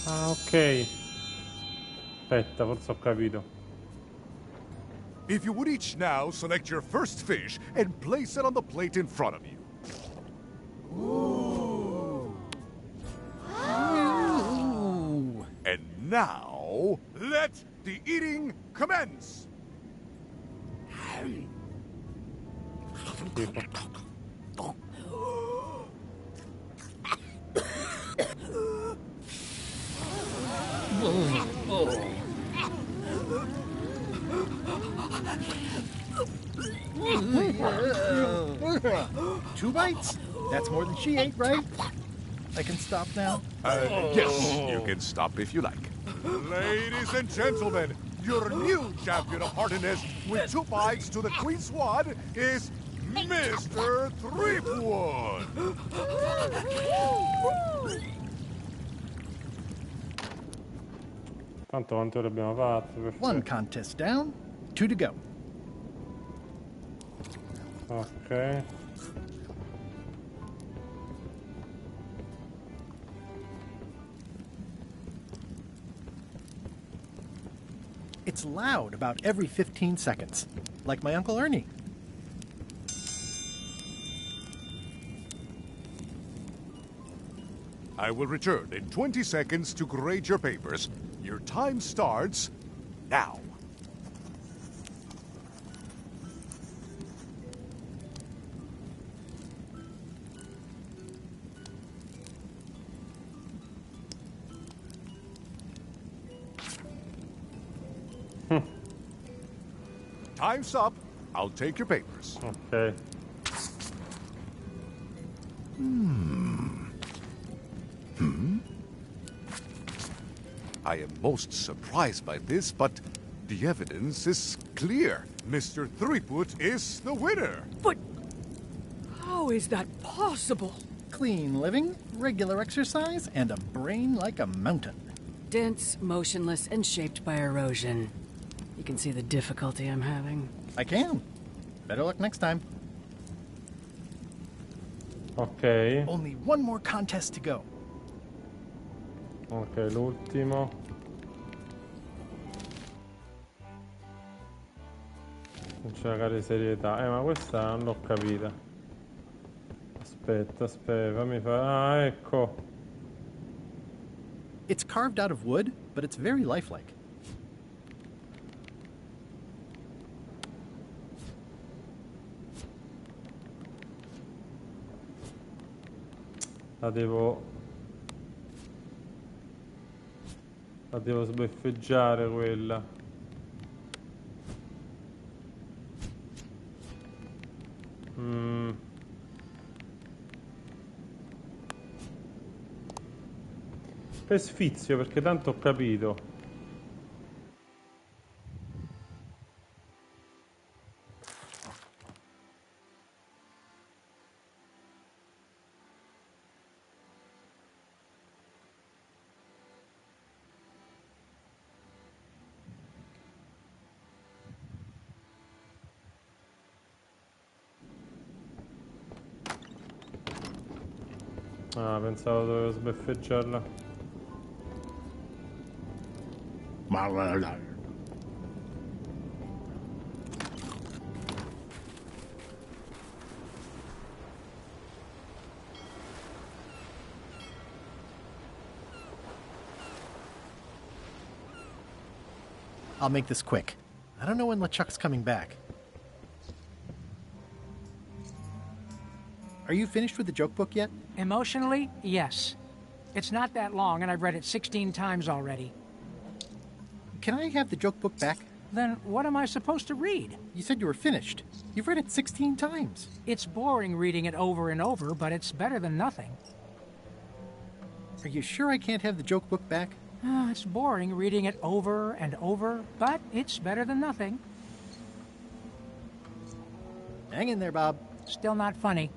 Ah, ok. Aspetta, forse ho capito. If you would each now select your first fish and place it on the plate in front of you. Ooh. Now, let the eating commence! Two bites? That's more than she ate, right? I can stop now? Yes, you can stop if you like. Ladies and gentlemen, your new champion of heartiness with 2 bites to the Queen Swan is Mr. Threepwood! Tanto quante ore abbiamo fatto? Perfetto. 1 contest down, 2 to go. Ok. It's loud about every 15 seconds, like my Uncle Ernie. I will return in 20 seconds to grade your papers. Your time starts now. Time's up. I'll take your papers. Okay. I am most surprised by this, but the evidence is clear. Mr. Threepwood is the winner. But how is that possible? Clean living, regular exercise, and a brain like a mountain. Dense, motionless, and shaped by erosion. You can see the difficulty I'm having. I can. Better luck next time. Ok. Only 1 more contest to go. Ok, l'ultimo. Non c'è magari serietà. Ma questa non l'ho capita. Aspetta, fammi fare... Ah, ecco. It's carved out of wood, but it's very lifelike. La devo sbeffeggiare quella. Per sfizio, perché tanto ho capito. Ah, pensavo dovevo sbeffeggiarla. I'll make this quick. I don't know when LeChuck's coming back. Are you finished with the joke book yet? Emotionally, yes. It's not that long, and I've read it 16 times already. Can I have the joke book back? Then what am I supposed to read? You said you were finished. You've read it 16 times. It's boring reading it over and over, but it's better than nothing. Are you sure I can't have the joke book back? It's boring reading it over and over, but it's better than nothing. Hang in there, Bob. Still not funny.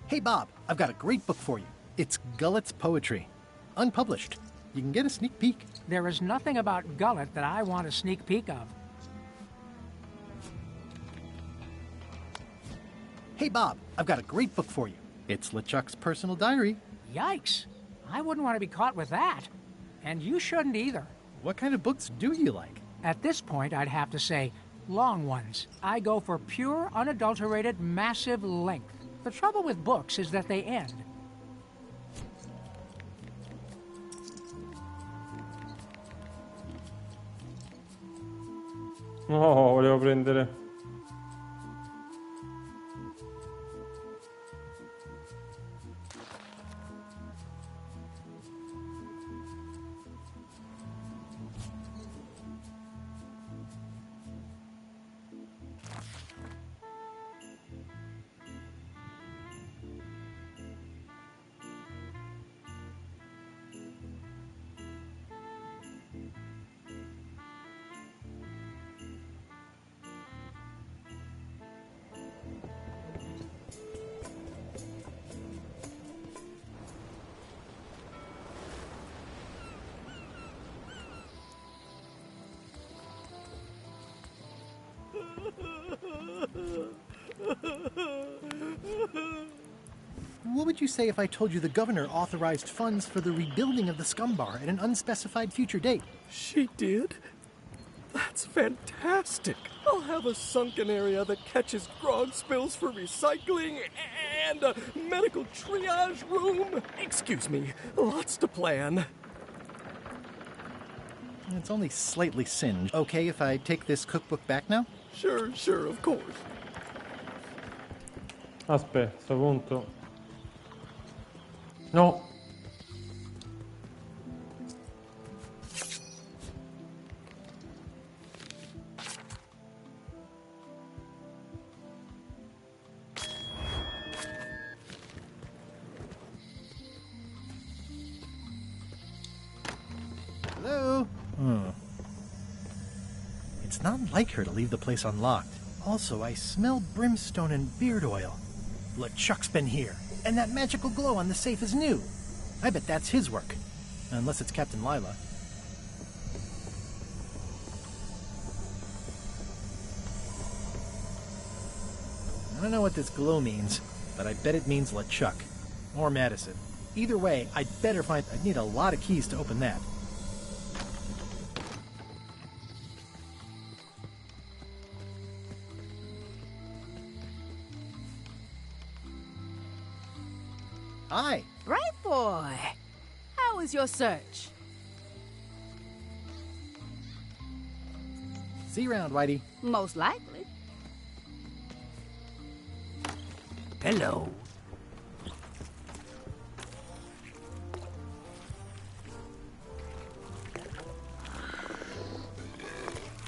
Hey, Bob, I've got a great book for you. It's Gullet's Poetry. Unpublished. You can get a sneak peek. There is nothing about Gullet that I want a sneak peek of. Hey, Bob, I've got a great book for you. It's LeChuck's personal diary. Yikes. I wouldn't want to be caught with that. And you shouldn't either. What kind of books do you like? At this point, I'd have to say long ones. I go for pure, unadulterated, massive length. The trouble with books is that they end. No, volevo prendere... What would you say if I told you the governor authorized funds for the rebuilding of the scum bar at an unspecified future date? She did? That's fantastic. I'll have a sunken area that catches grog spills for recycling and a medical triage room. Excuse me, lots to plan. It's only slightly singed. Okay if I take this cookbook back now? Sure, of course. Aspetta, sto punto. No. Hello? It's not like her to leave the place unlocked. Also, I smell brimstone and beard oil. LeChuck's been here, and that magical glow on the safe is new. I bet that's his work. Unless it's Captain Lila. I don't know what this glow means, but I bet it means LeChuck. Or Madison. Either way, I'd need a lot of keys to open that. Hi. Right, boy. How was your search? See you around, Whitey. Most likely. Hello.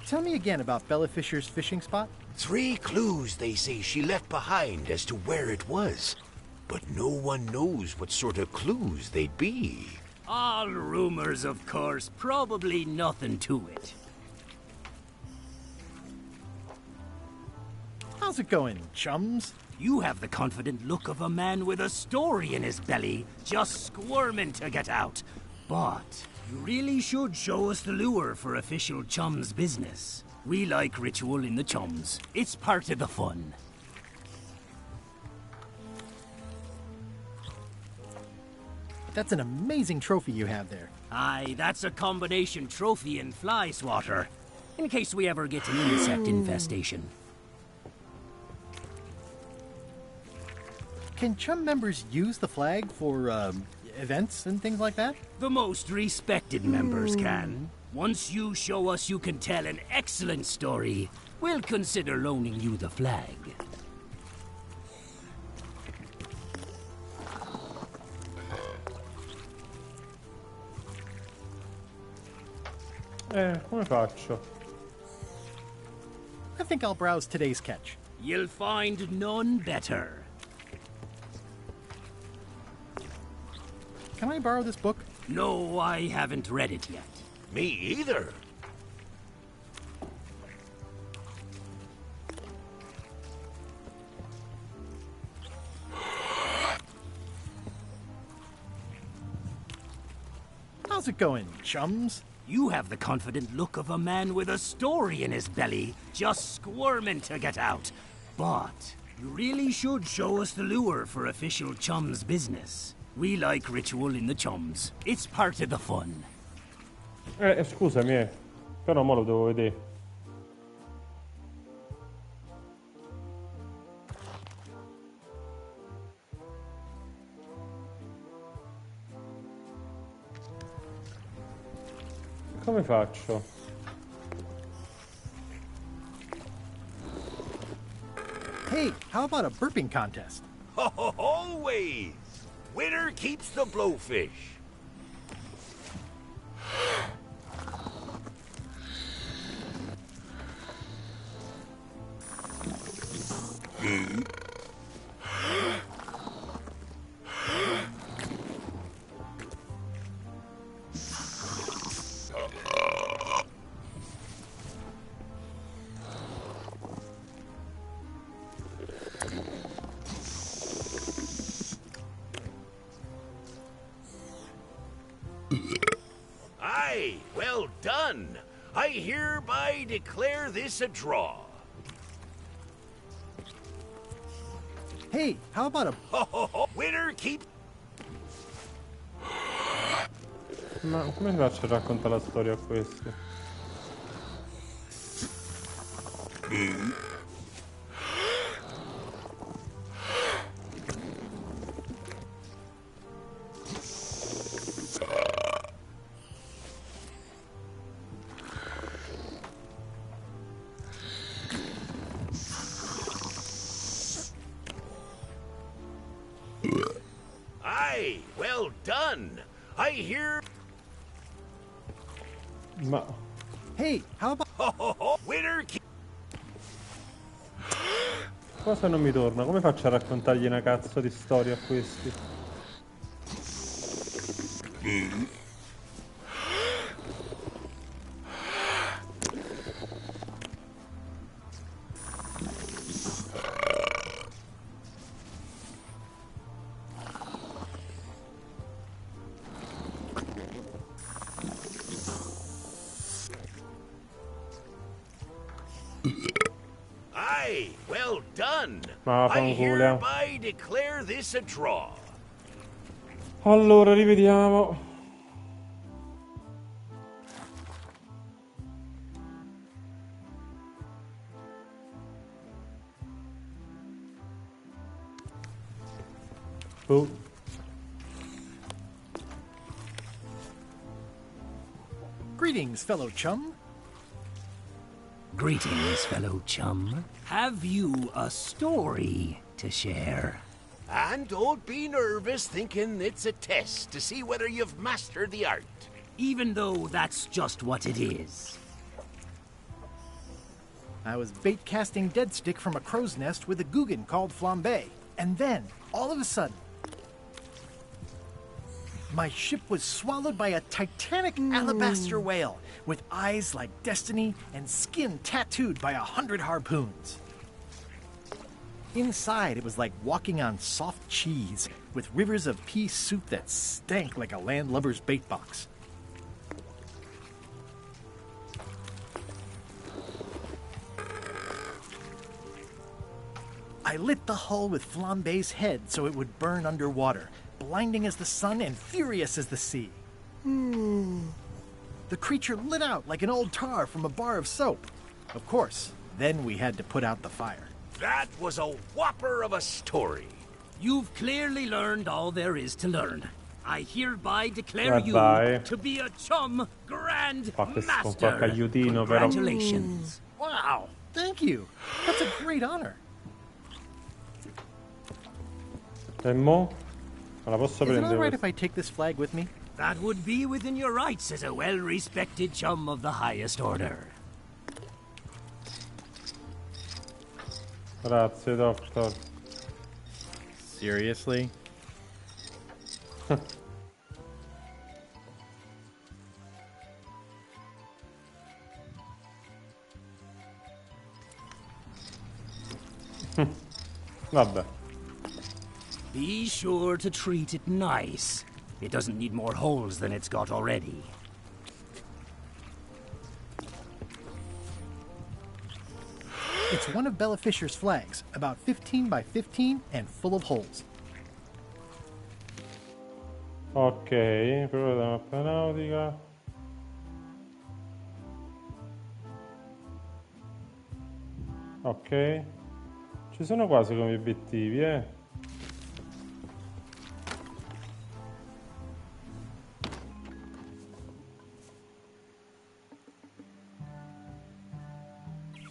Tell me again about Bella Fisher's fishing spot. 3 clues they say she left behind as to where it was. But no one knows what sort of clues they'd be. All rumors, of course. Probably nothing to it. How's it going, chums? You have the confident look of a man with a story in his belly, just squirming to get out. But you really should show us the lure for official chums business. We like ritual in the chums. It's part of the fun. That's an amazing trophy you have there. Aye, that's a combination trophy and fly swatter. In case we ever get an insect infestation. Can chum members use the flag for, events and things like that? The most respected members can. Once you show us you can tell an excellent story, we'll consider loaning you the flag. Come faccio? I think I'll browse today's catch. You'll find none better. Can I borrow this book? No, I haven't read it yet. Me either. How's it going, chums? You have the confident look of a man with a story in his belly, just squirming to get out. But you really should show us the lure for official chums business. We like ritual in the chums. It's part of the fun. Scusami, però mo lo devo vedere. Come faccio? Hey, how about a burping contest? Always! Winner keeps the blowfish. Aye, well done. I hereby declare this a draw. Hey, how about a... Winner keep... Ma come faccio a raccontare la storia a questi? Aye, well done. I hear... Ma... Hey, how about... Winner keep... Cosa non mi torna? Come faccio a raccontargli una cazzo di storia a questi? Aye, well done. Ma I fanculo. hereby declare this a draw. Allora, rivediamo. Oh. Greetings, fellow chum. Greetings, fellow chum. Have you a story to share? And don't be nervous thinking it's a test to see whether you've mastered the art. Even though that's just what it is. I was bait casting dead stick from a crow's nest with a Guggen called Flambe. And then, all of a sudden, my ship was swallowed by a titanic alabaster whale with eyes like destiny and skin tattooed by 100 harpoons. Inside, it was like walking on soft cheese with rivers of pea soup that stank like a landlubber's bait box. I lit the hull with Flambe's head so it would burn underwater, blinding as the sun and furious as the sea. The creature lit out like an old tar from a bar of soap. Of course, then we had to put out the fire. That was a whopper of a story. You've clearly learned all there is to learn. I hereby declare you Dai. to be a chum grand Fa che con master. qualche aiutino però. Congratulations. Wow, thank you. That's a great honor. E mo? Me la posso Is it all prendere right questa? if I take this flag with me? That would be within your rights as a well-respected chum of the highest order. Grazie, doctor. Seriously? Vabbè. Be sure to treat it nice. It doesn't need more holes than it's got already. It's one of Bella Fisher's flags, about 15 by 15 and full of holes. Ok, prova da mappa nautica. Ok. Ci sono quasi come obiettivi, eh.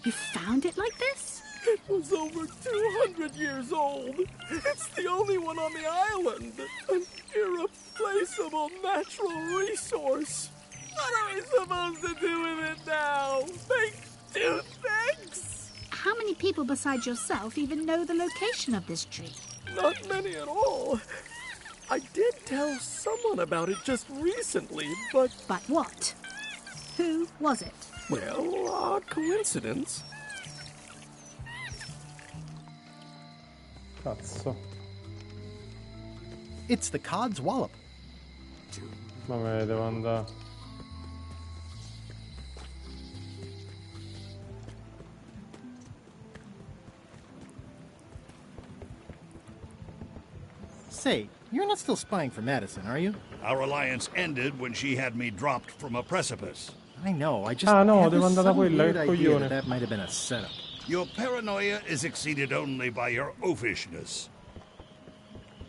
You found it like this? was over 200 years old. It's the only one on the island. An irreplaceable natural resource. What are we supposed to do with it now? Make toothpicks? How many people besides yourself even know the location of this tree? Not many at all. I did tell someone about it just recently, but... But what? Who was it? Well, coincidence. Cazzo. It's the cod's wallop. Vabbè, devo andare. Say, you're not still spying for Madison, are you? Our alliance ended when she had me dropped from a precipice. I know, I just Ah, no, had devo this andare da sudden quella, weird che idea coglione. that might have been a setup. Your paranoia is exceeded only by your oafishness.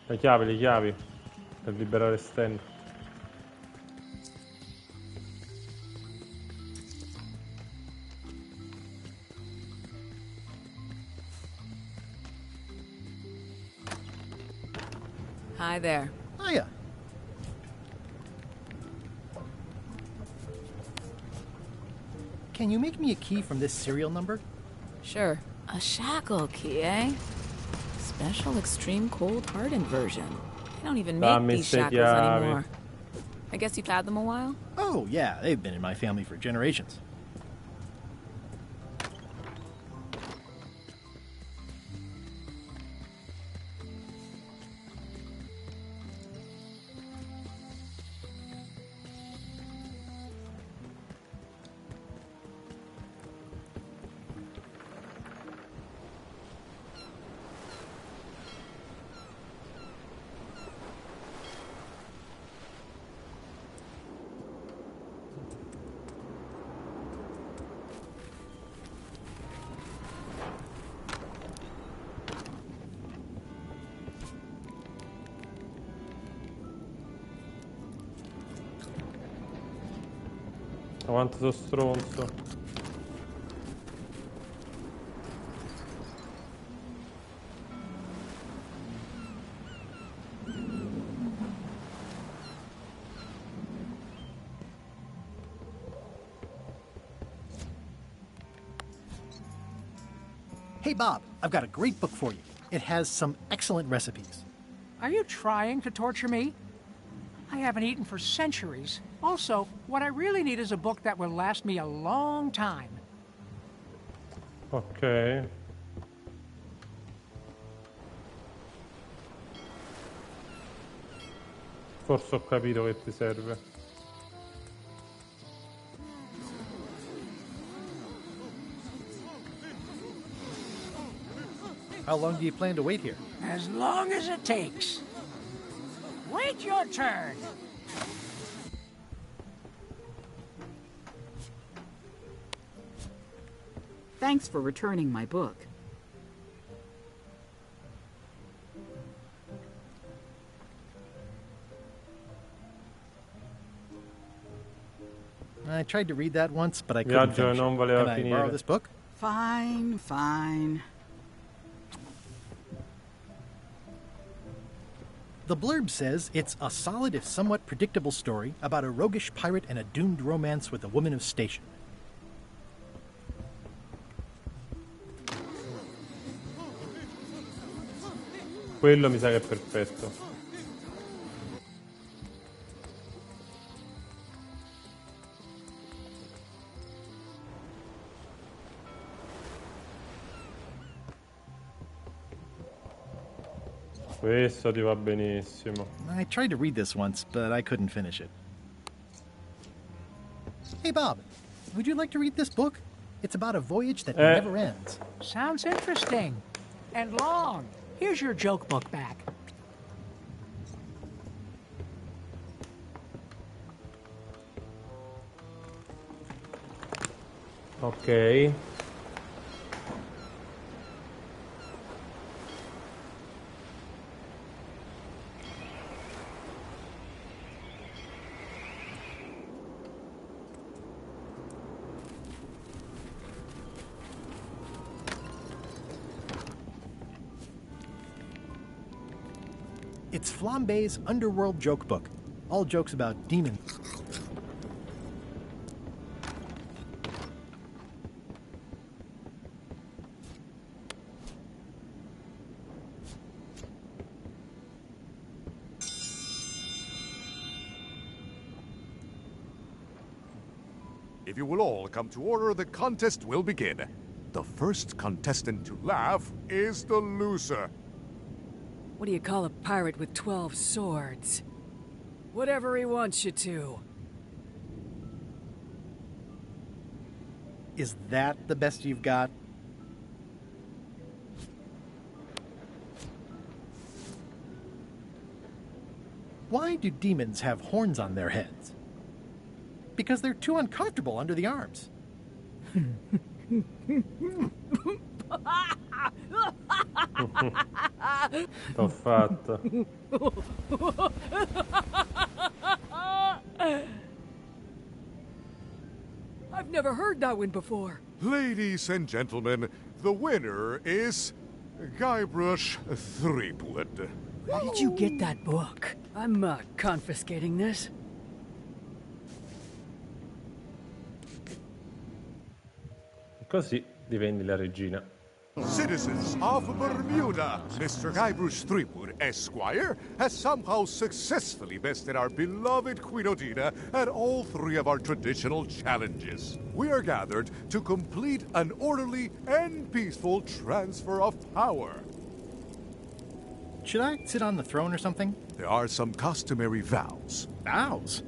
Le chiavi, per liberare Stan. Hi there. Hiya. Can you make me a key from this serial number? Sure. A shackle key, eh? Special extreme cold hardened version. They don't even make Dammi these ste shackles chiavi. anymore. I guess you've had them a while? Oh, yeah, they've been in my family for generations. Ma quanto sono stronzo. Hey, Bob, I've got a great book for you. It has some excellent recipes. Are you trying to torture me? I haven't eaten for centuries. Also, what I really need is a book that will last me a long time. Ok. Forse ho capito che ti serve. How long do you plan to wait here? As long as it takes. Wait your turn. Thanks for returning my book. I tried to read that once, but I couldn't Viaggio finish non it. voleva Can I finire. borrow this book? Fine, fine. The blurb says it's a solid if somewhat predictable story about a roguish pirate and a doomed romance with a woman of station. Quello mi sa che è perfetto. Questo ti va benissimo. I tried to read this once, but I couldn't finish it. Hey, Bob, would you like to read this book? It's about a voyage that never ends. Sounds interesting. And long. Here's your joke book back. Ok. It's Flambe's Underworld Joke Book. All jokes about demons. If you will all come to order, the contest will begin. The first contestant to laugh is the loser. What do you call a pirate with 12 swords? Whatever he wants you to. Is that the best you've got? Why do demons have horns on their heads? Because they're too uncomfortable under the arms. T'ho fatto. I've never heard that one before. Ladies and gentlemen, the winner is Guybrush Threepwood. Where did you get that book? I'm confiscating this. Così divendi la regina. Citizens of Bermuda, Mr. Guybrush Threepwood, Esquire, has somehow successfully bested our beloved Queen Odina at all three of our traditional challenges. We are gathered to complete an orderly and peaceful transfer of power. Should I sit on the throne or something? There are some customary vows. Vows?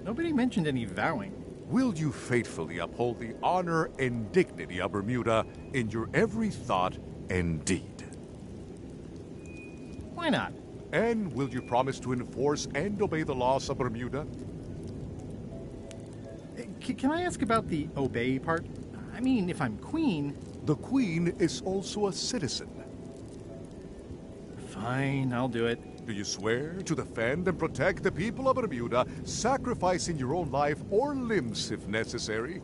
Nobody mentioned any vowing. Will you faithfully uphold the honor and dignity of Bermuda in your every thought and deed? Why not? And will you promise to enforce and obey the laws of Bermuda? Can I ask about the obey part? I mean, if I'm queen... The queen is also a citizen. Fine, I'll do it. Do you swear to defend and protect the people of Bermuda, sacrificing your own life or limbs if necessary?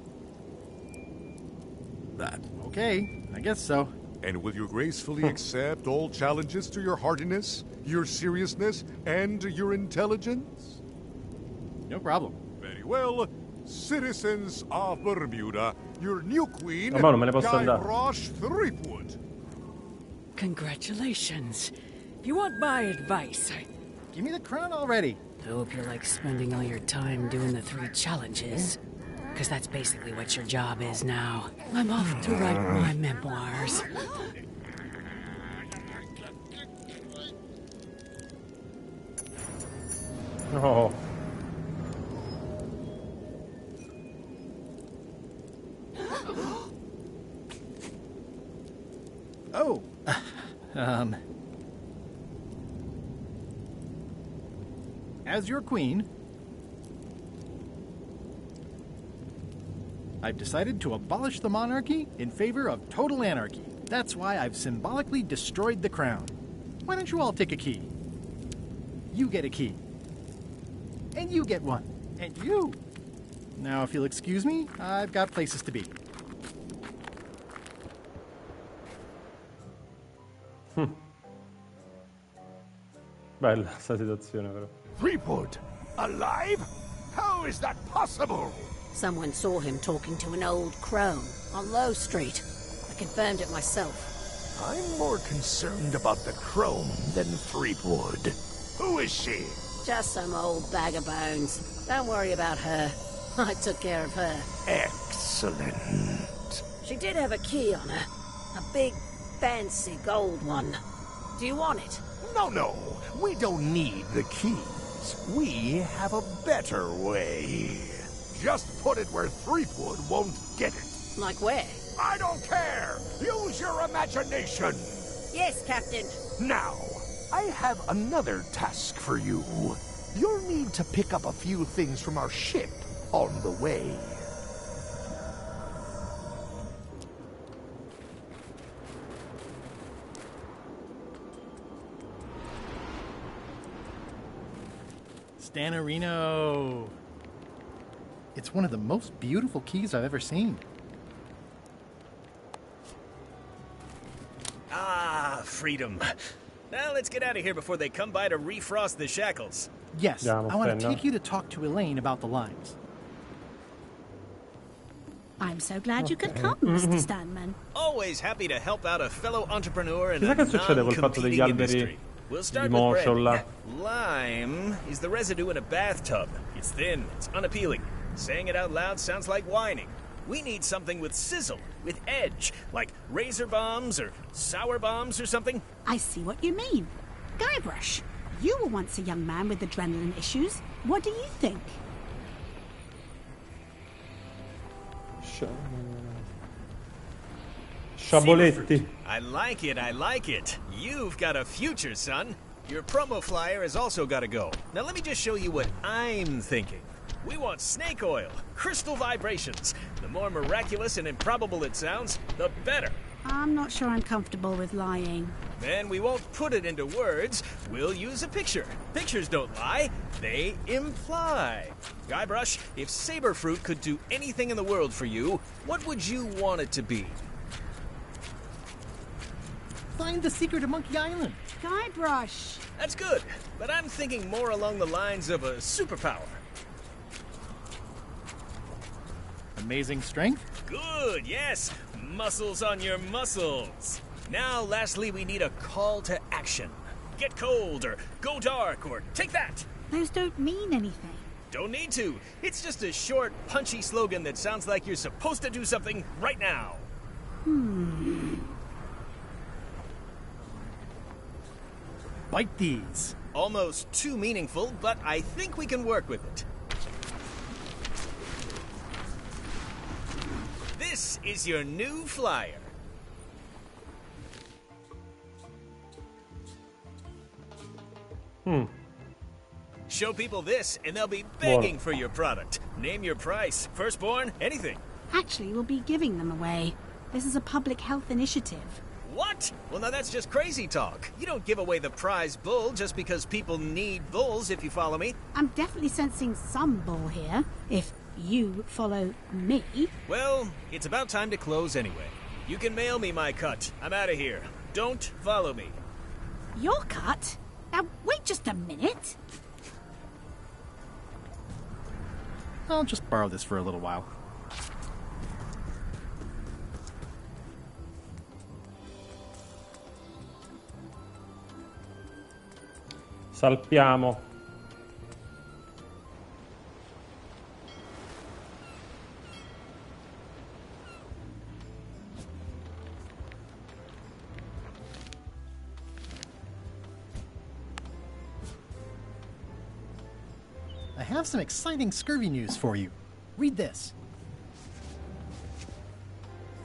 That. Okay, I guess so. And will you gracefully accept all challenges to your hardiness, your seriousness, and your intelligence? No problem. Very well. Citizens of Bermuda, your new queen, non me ne posso andare. Guybrush Threepwood. Congratulations. If you want my advice, give me the crown already. I hope you're like spending all your time doing the 3 challenges. Because that's basically what your job is now. I'm off to write my memoirs. No. Oh. As your queen, I've decided to abolish the monarchy in favor of total anarchy. That's why I've symbolically destroyed the crown. Why don't you all take a key? You get a key. And you get one. And you. Now, if you'll excuse me, I've got places to be. Bella sta situazione però. Threepwood, alive? How is that possible? Someone saw him talking to an old crone on Low Street. I confirmed it myself. I'm more concerned about the crone than Threepwood. Who is she? Just some old bag of bones. Don't worry about her. I took care of her. Excellent. She did have a key on her. A big, fancy gold one. Do you want it? No. We don't need the keys. We have a better way. Just put it where Threepwood won't get it. Like where? I don't care! Use your imagination! Yes, Captain. Now, I have another task for you. You'll need to pick up a few things from our ship on the way. Stanarino. It's one of the most beautiful keys I've ever seen. Ah, freedom. Now let's get out of here before they come by to refrost the shackles. Yes, Yeah, I want to take you to talk to Elaine about the limes. I'm so glad you could come, Mr. Stanman. Always happy to help out a fellow entrepreneur in Chissà a che succede col fatto degli non-competing alberi industry. We'll di start with mocio bread. là. Lime is the residue in a bathtub. It's thin, it's unappealing. Saying it out loud sounds like whining. We need something with sizzle, with edge, like razor bombs or sour bombs or something. I see what you mean. Guybrush, you were once a young man with adrenaline issues. What do you think? Sciaboletti. I like it, I like it. You've got a future, son. Your promo flyer has also got to go. Now let me just show you what I'm thinking. We want snake oil, crystal vibrations. The more miraculous and improbable it sounds, the better. I'm not sure I'm comfortable with lying. Then we won't put it into words. We'll use a picture. Pictures don't lie, they imply. Guybrush, if saber fruit could do anything in the world for you, what would you want it to be? Find the secret of Monkey Island. Guybrush. That's good, but I'm thinking more along the lines of a superpower. Amazing strength? Good, yes. Muscles on your muscles. Now, lastly, we need a call to action. Get cold, or go dark, or take that. Those don't mean anything. Don't need to. It's just a short, punchy slogan that sounds like you're supposed to do something right now. Bite these. Almost too meaningful, but I think we can work with it. This is your new flyer. Show people this, and they'll be begging for your product. Name your price, firstborn, anything. Actually, we'll be giving them away. This is a public health initiative. What? Well, now that's just crazy talk. You don't give away the prize bull just because people need bulls, if you follow me. I'm definitely sensing some bull here, if you follow me. Well, it's about time to close anyway. You can mail me my cut. I'm out of here. Don't follow me. Your cut? Now, wait just a minute. I'll just borrow this for a little while. Salpiamo. I have some exciting scurvy news for you. Read this.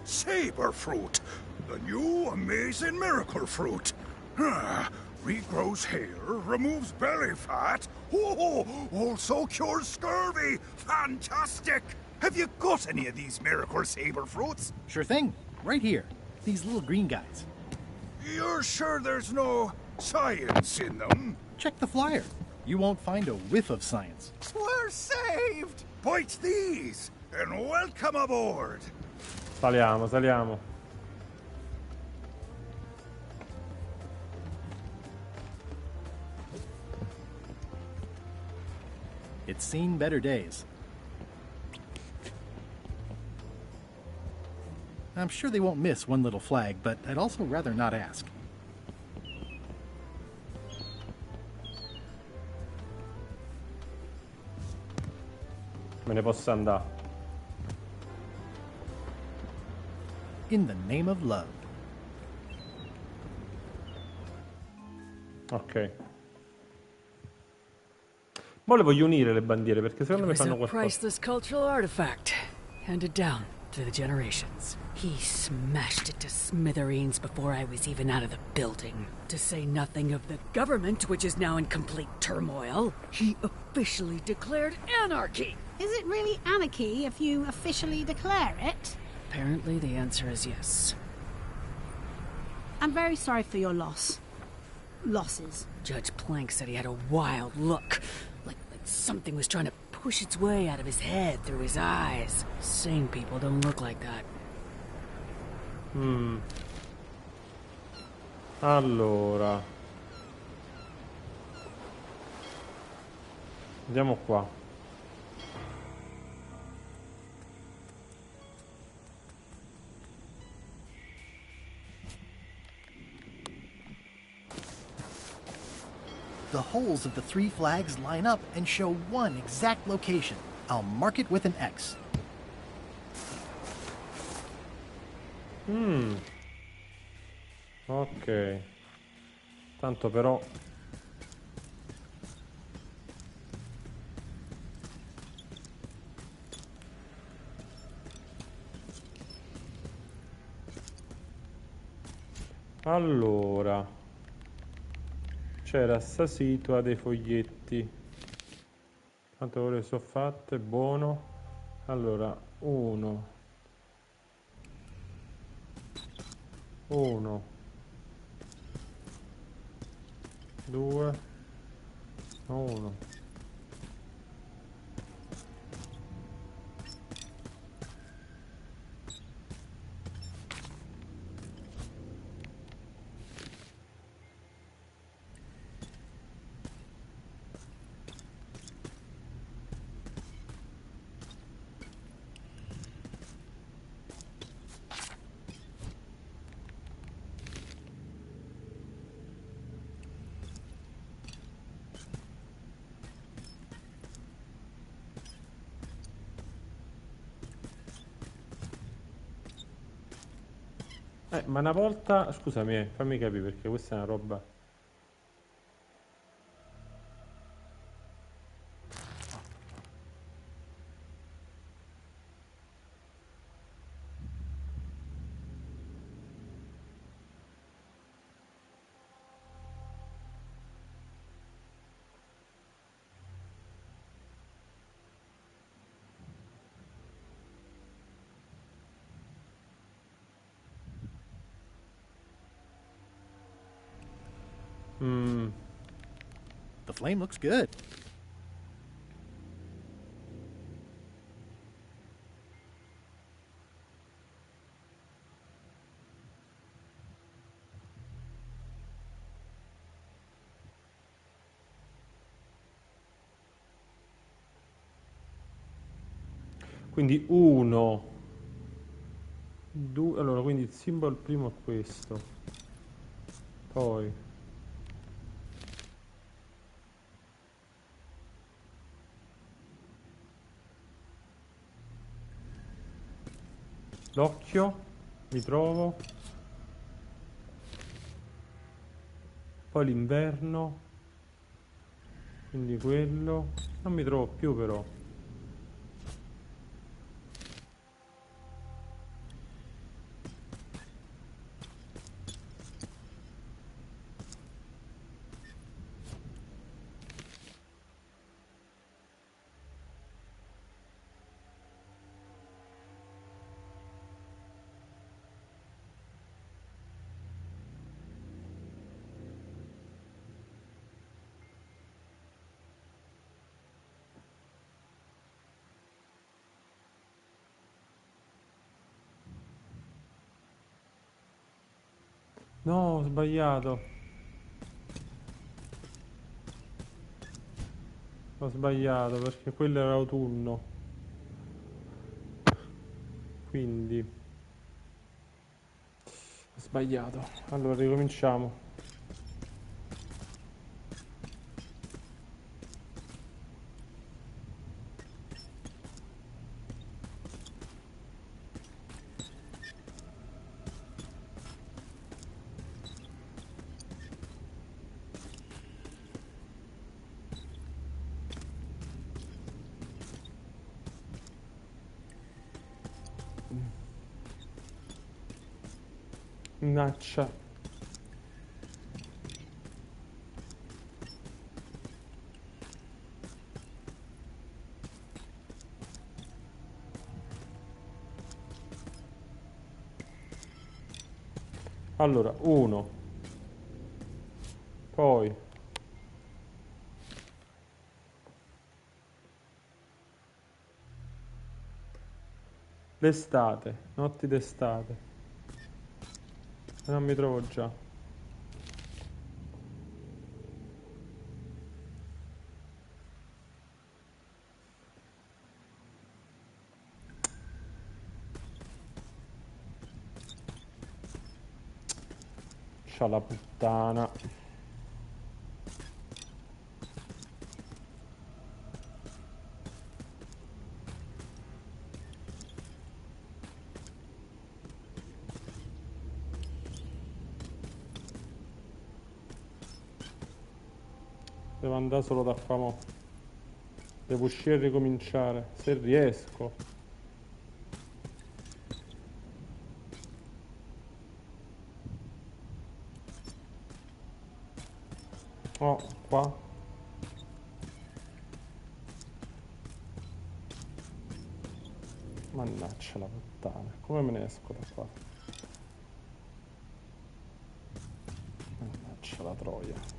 Saber fruit! The new amazing miracle fruit! Regrows hair, removes belly fat, also cures scurvy! Fantastic! Have you got any of these miracle saber fruits? Sure thing. Right here. These little green guys. You're sure there's no science in them? Check the flyer. You won't find a whiff of science. We're saved! Bite these, and welcome aboard! Saliamo, saliamo. It's seen better days. I'm sure they won't miss one little flag, but I'd also rather not ask. Me ne posso andare. In the name of love. Ok. Ma le voglio unire le bandiere perché secondo me It was fanno a qualcosa. priceless cultural artifact, handed down through the generations. He smashed it to smithereens before I was even out of the building. To say nothing of the government, which is now in complete turmoil. He officially declared anarchy. Is it really anarchy if you officially declare it? Apparently the answer is yes. I'm very sorry for your loss. Losses. Judge Plank said he had a wild look, like something was trying to push its way out of his head through his eyes. Sane people don't look like that. Allora. Andiamo qua. The holes of the 3 flags line up and show one exact location. I'll mark it with an X. Ok. Tanto però... Allora, c'era sta situa dei foglietti. Quante ore sono fatte? Buono. Allora, 1 2 1. Ma una volta, scusami, fammi capire perché questa è una roba. The flame looks good. Quindi 1 2, allora quindi il simbolo primo è questo. Poi l'occhio mi trovo, poi l'inverno, quindi quello non mi trovo più però. No, ho sbagliato. Ho sbagliato perché quello era autunno. Quindi ho sbagliato. Allora ricominciamo. Minaccia. Allora, 1. Poi l'estate, notti d'estate. Non mi trovo già. Mannaggia la puttana. Devo andare solo da qua mo. Devo uscire e ricominciare. Se riesco. Oh, qua. Mannaggia la puttana. Come me ne esco da qua? Mannaggia la troia.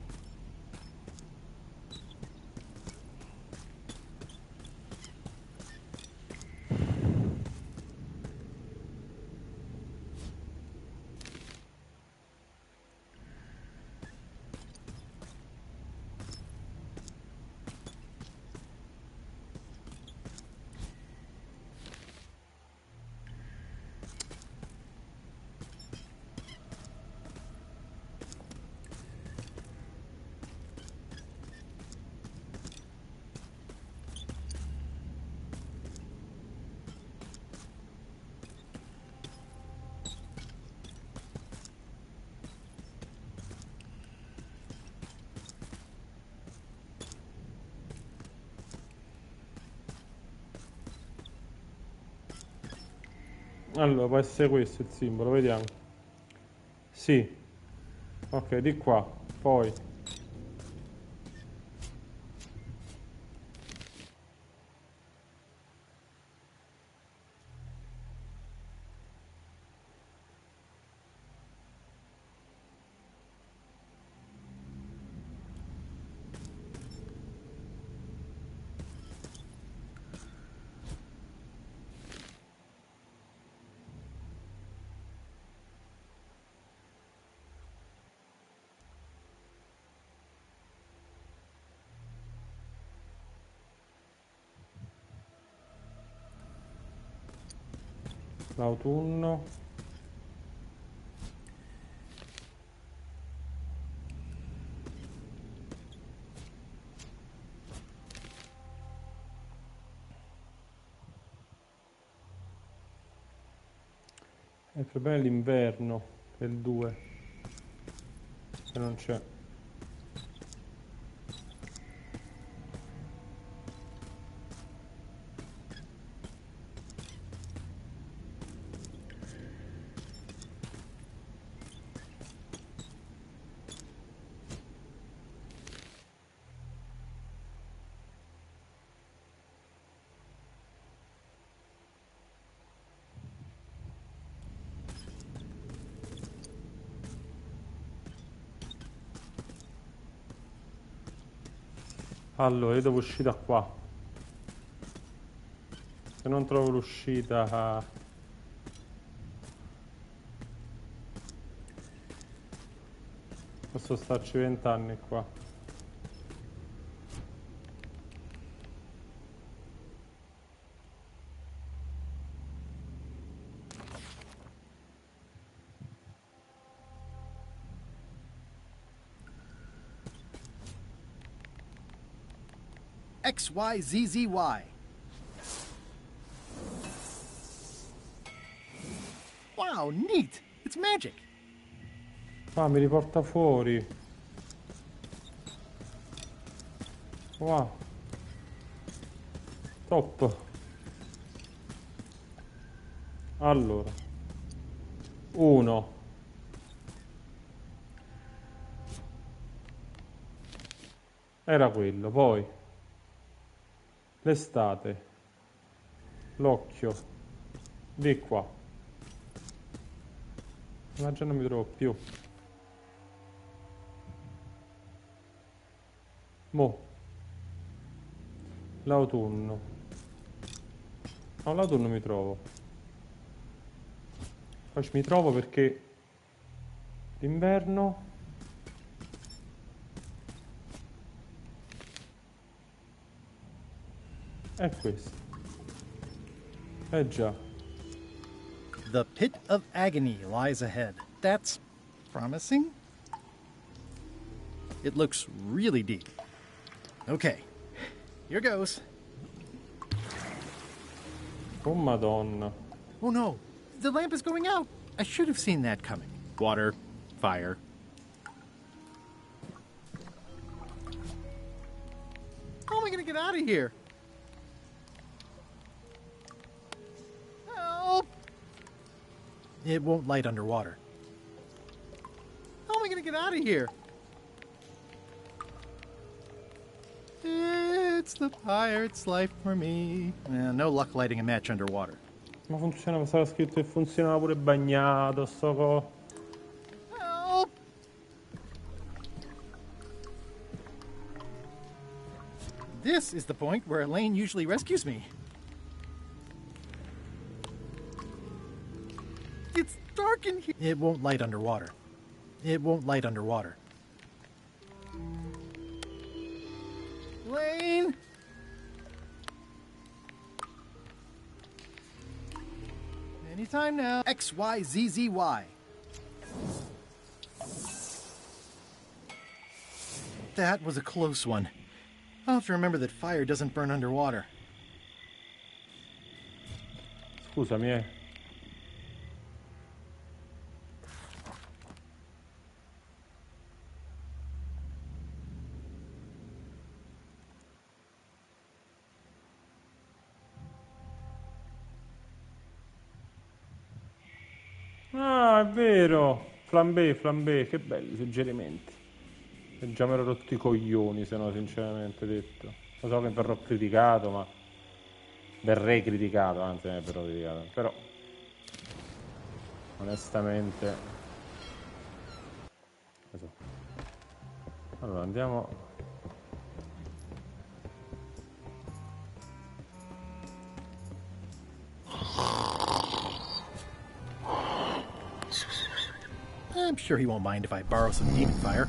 Allora, può essere questo il simbolo, vediamo. Sì. Ok, di qua. Poi. L'autunno. Il problema è l'inverno, è il 2. Che non c'è. Allora, io devo uscire da qua. Se non trovo l'uscita... Posso starci 20 anni qua. XYZZY. Wow, neat! It's magic! Ah, mi riporta fuori. Wow. Top. Allora. 1. Era quello, poi. L'estate. L'occhio. Di qua. Ma già non mi trovo più. Mo. L'autunno. No, l'autunno mi trovo. Poi mi trovo perché l'inverno è questo. Già. The pit of agony lies ahead. That's promising. It looks really deep. Okay, here goes. Oh, Madonna. Oh no, the lamp is going out. I should have seen that coming. Water, fire. How am I going to get out of here? Help! It won't light underwater. How am I going to get out of here? It's the pirate's life for me. No luck lighting a match underwater. Ma funziona, stava scritto che funzionava pure bagnato, sto co... Help! This is the point where Elaine usually rescues me. It's dark in here. It won't light underwater. It won't light underwater. Elaine! Anytime now. XYZZY. That was a close one. I'll have to remember that fire doesn't burn underwater. Scusami, Ah, è vero. Flambé, che belli suggerimenti. E già mi ero rotto i coglioni, se no, sinceramente detto. Lo so che verrò criticato, ma... verrei criticato, anzi, non è verrò criticato. Però... onestamente... Cosa? Allora, andiamo... I'm sure he won't mind if I borrow some demon fire.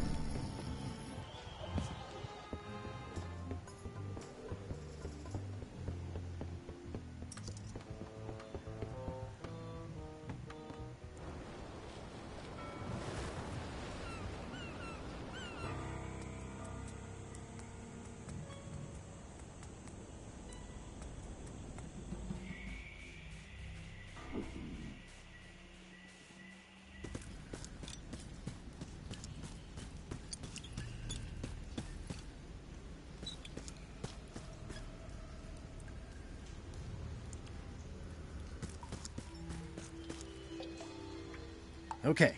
Okay,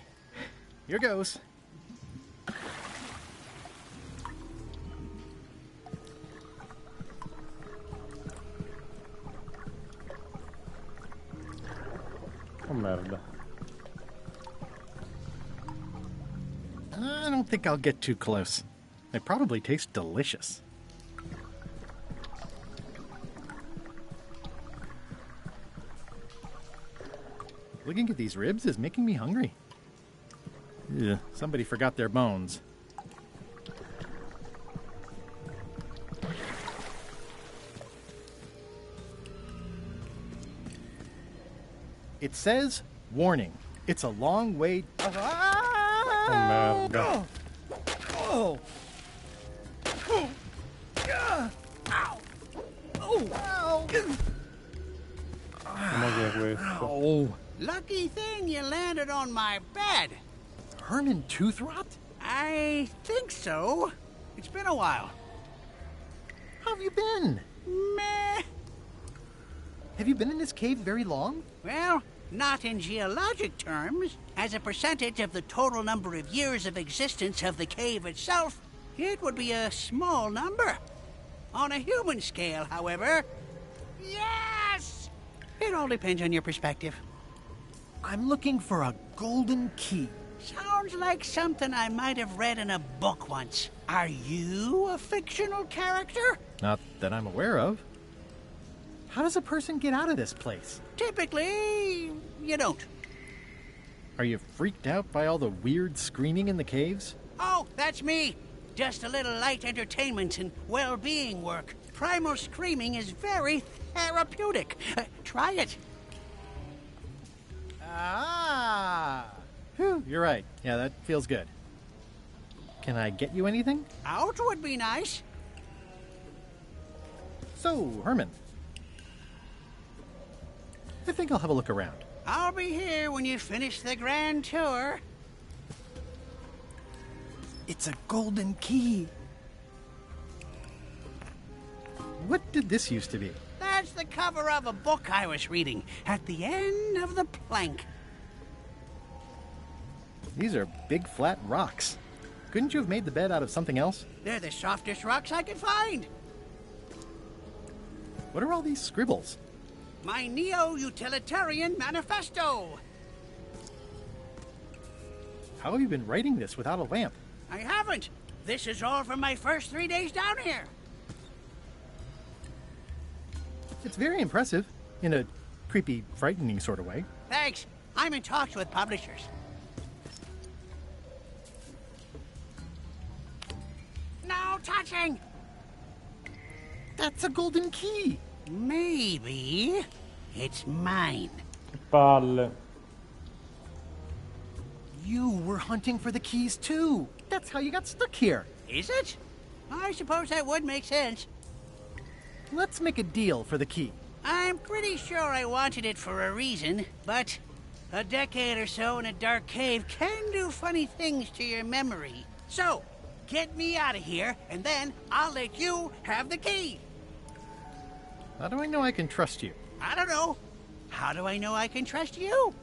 here goes. Oh merda. I don't think I'll get too close. They probably taste delicious. Looking at these ribs is making me hungry. Ugh, somebody forgot their bones. It says, warning, it's a long way... Oh merda. Oh! Ma che è questo? Oh! Lucky thing you landed on my bed. Herman tooth rot? I think so. It's been a while. How have you been? Meh. Have you been in this cave very long? Well, not in geologic terms. As a percentage of the total number of years of existence of the cave itself, it would be a small number. On a human scale, however, yes! It all depends on your perspective. I'm looking for a golden key. Sounds like something I might have read in a book once. Are you a fictional character? Not that I'm aware of. How does a person get out of this place? Typically, you don't. Are you freaked out by all the weird screaming in the caves? Oh, that's me. Just a little light entertainment and well-being work. Primal screaming is very therapeutic. Try it. Ah! Whew, you're right. Yeah, that feels good. Can I get you anything? Out would be nice. So, Herman. I think I'll have a look around. I'll be here when you finish the grand tour. It's a golden key. What did this used to be? That's the cover of a book I was reading at the end of the plank. These are big flat rocks. Couldn't you have made the bed out of something else? They're the softest rocks I could find. What are all these scribbles? My neo-utilitarian manifesto. How have you been writing this without a lamp? I haven't. This is all from my first 3 days down here. It's very impressive, in a creepy, frightening sort of way. Thanks. I'm in talks with publishers. No touching! That's a golden key! Maybe it's mine. Palle. You were hunting for the keys too. That's how you got stuck here. Is it? I suppose that would make sense. Let's make a deal for the key. I'm pretty sure I wanted it for a reason, but a decade or so in a dark cave can do funny things to your memory. So, get me out of here, and then I'll let you have the key. How do I know I can trust you? I don't know. How do I know I can trust you?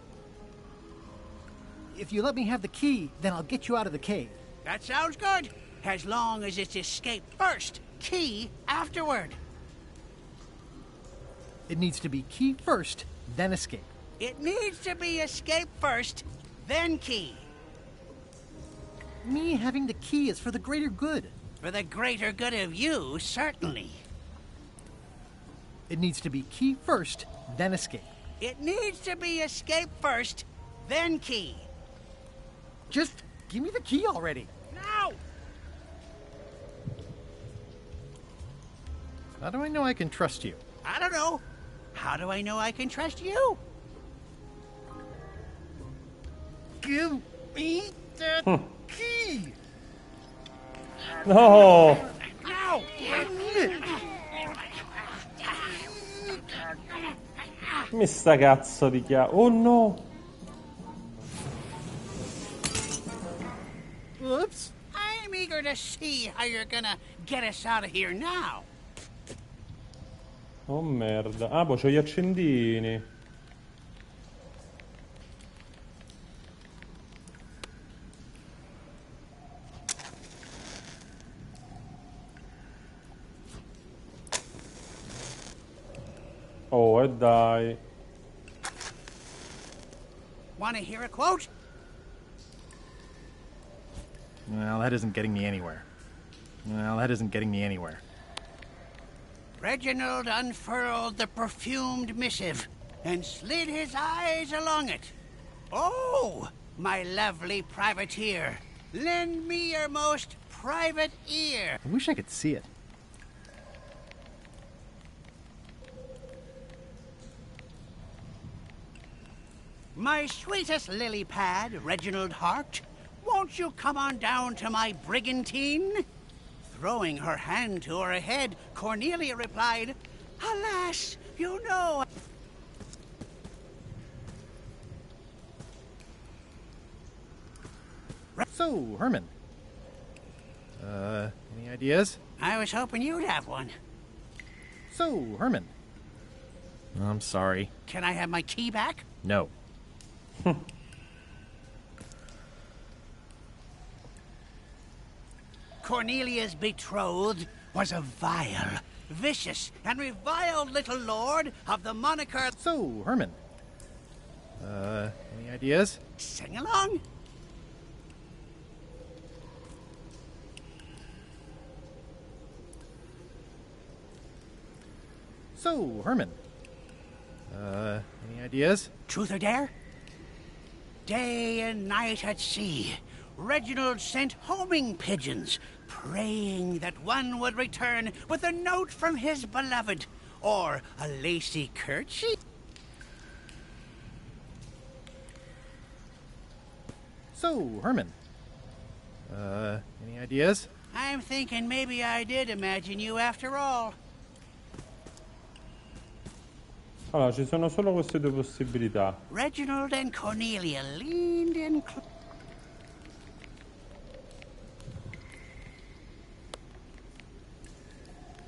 If you let me have the key, then I'll get you out of the cave. That sounds good. As long as it's escape first, key afterward. It needs to be key first, then escape. It needs to be escape first, then key. Me having the key is for the greater good. For the greater good of you, certainly. It needs to be key first, then escape. It needs to be escape first, then key. Just give me the key already. Now! How do I know I can trust you? I don't know. How do I know I can trust you? Give me that key! No! No! Mi sta cazzo di chiave. Oh no! Oops. I'm eager to see how you're gonna get us out of here now. Oh merda. Ah, poi c'ho gli accendini. Oh, e dai. Wanna hear a quote? Well, that isn't getting me anywhere. Reginald unfurled the perfumed missive and slid his eyes along it. Oh, my lovely privateer, lend me your most private ear. I wish I could see it. My sweetest lily pad, Reginald Hart, won't you come on down to my brigantine? Throwing her hand to her head, Cornelia replied, Alas, you know... So, Herman. Any ideas? I was hoping you'd have one. So, Herman. I'm sorry. Can I have my key back? No. Cornelia's betrothed was a vile, vicious, and reviled little lord of the moniker... So, Herman. Any ideas? Sing along. So, Herman. Any ideas? Truth or dare? Day and night at sea, Reginald sent homing pigeons, praying that one would return with a note from his beloved, or a lacy kerchief. So, Herman. Any ideas? I'm thinking maybe I did imagine you after all. Allora, ci sono solo queste due possibilità. Reginald and Cornelia leaned in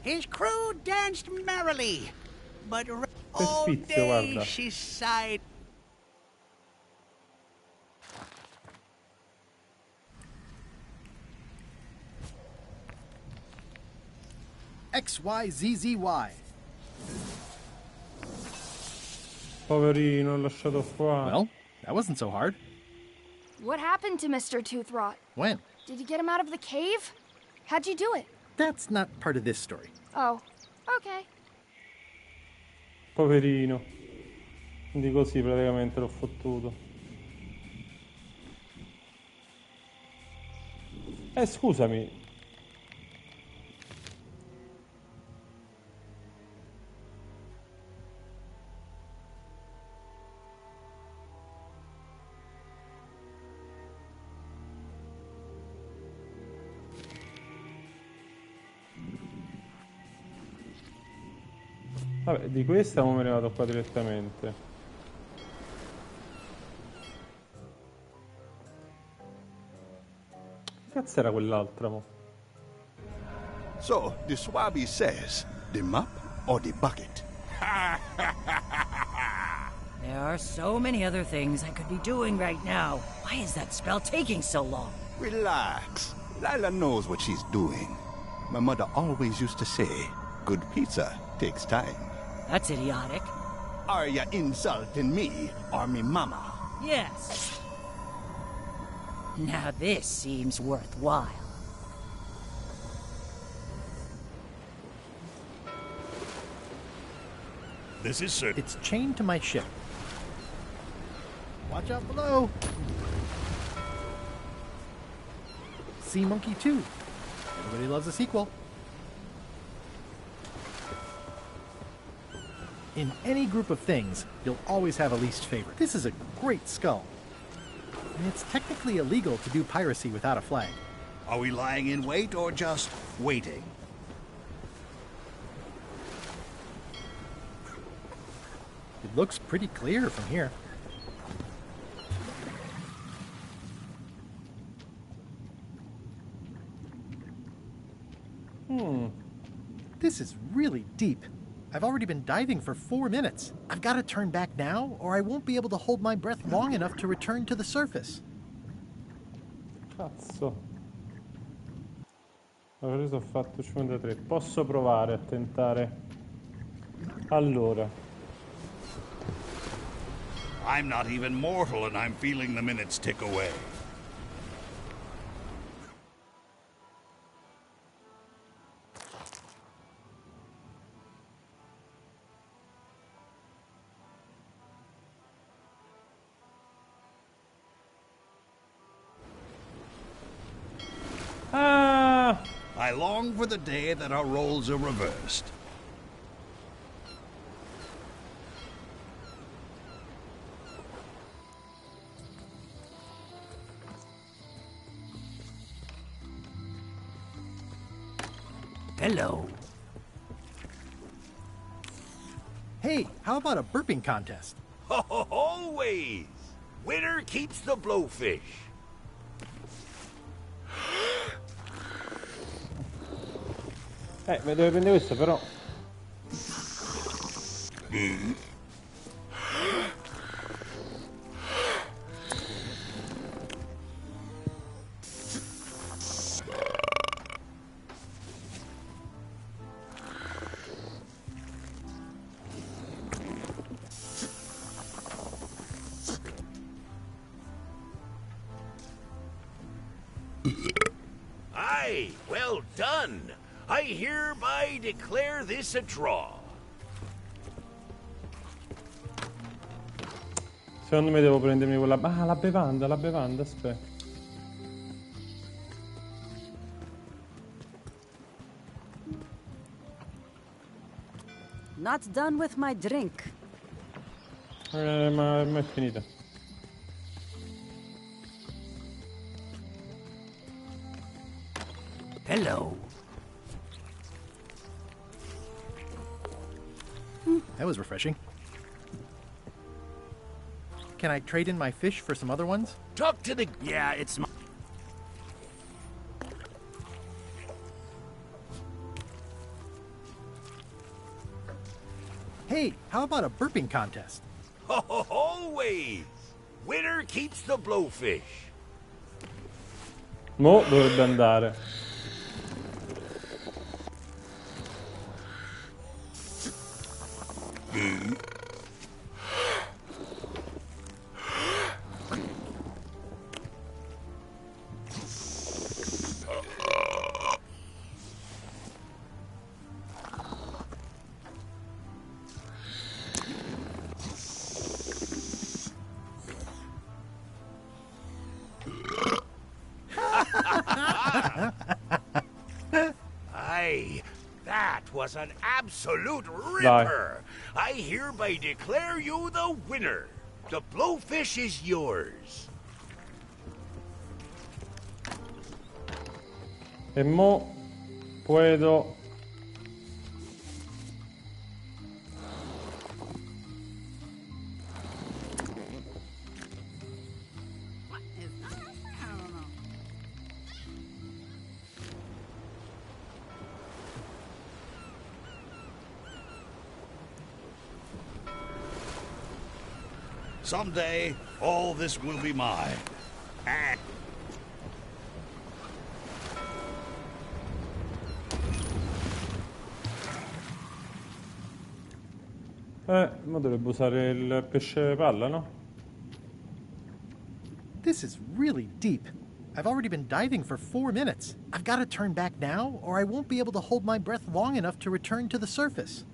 His crew danced merrily, but all day guarda. she sighed. XYZZY. Poverino, l'ho lasciato qua. Well, that wasn't so hard. What happened to Mr. Toothrot? When? Did you get him out of the cave? How'd you do it? That's not part of this story. Oh, okay. Poverino. Quindi così praticamente l'ho fottuto. Scusami. Vabbè, di questa me ne vado qua direttamente. Che cazzo era quell'altra, mo? So, the Swabby says, the mop or the bucket? There are so many other things I could be doing right now. Why is that spell taking so long? Relax. Lila knows what she's doing. My mother always used to say, good pizza takes time. That's idiotic. Are you insulting me or me mama? Yes. Now this seems worthwhile. This is certain. It's chained to my ship. Watch out below. Sea Monkey 2. Everybody loves a sequel. In any group of things, you'll always have a least favorite. This is a great skull. And it's technically illegal to do piracy without a flag. Are we lying in wait or just waiting? It looks pretty clear from here. This is really deep. I've already been diving for 4 minutes. I've got to turn back now, or I won't be able to hold my breath long enough to return to the surface. Cazzo. Adesso ho fatto 53. Posso provare a tentare. Allora. I'm not even mortal and I'm feeling the minutes tick away. I long for the day that our roles are reversed. Hello. Hey, how about a burping contest? Always! Winner keeps the blowfish. Mi deve prendere questo però. Aye, well done. I hereby declare this a draw. Secondo me devo prendermi quella. Ah, la bevanda, aspetta. Not done with my drink. Ma è finita. Hello. That was refreshing. Can I trade in my fish for some other ones? Talk to the... Yeah, it's my... Hey, how about a burping contest? Always! Winner keeps the blowfish. Mo dovrebbe andare. Aye, that was an absolute ripper. I hereby declare you the winner. The blowfish is yours. E mo puedo... Someday, all this will be mine. And ma dovrebbe usare il pesce palla, no? This is really deep. I've already been diving for 4 minutes. I've got to turn back now, or I won't be able to hold my breath long enough to return to the surface.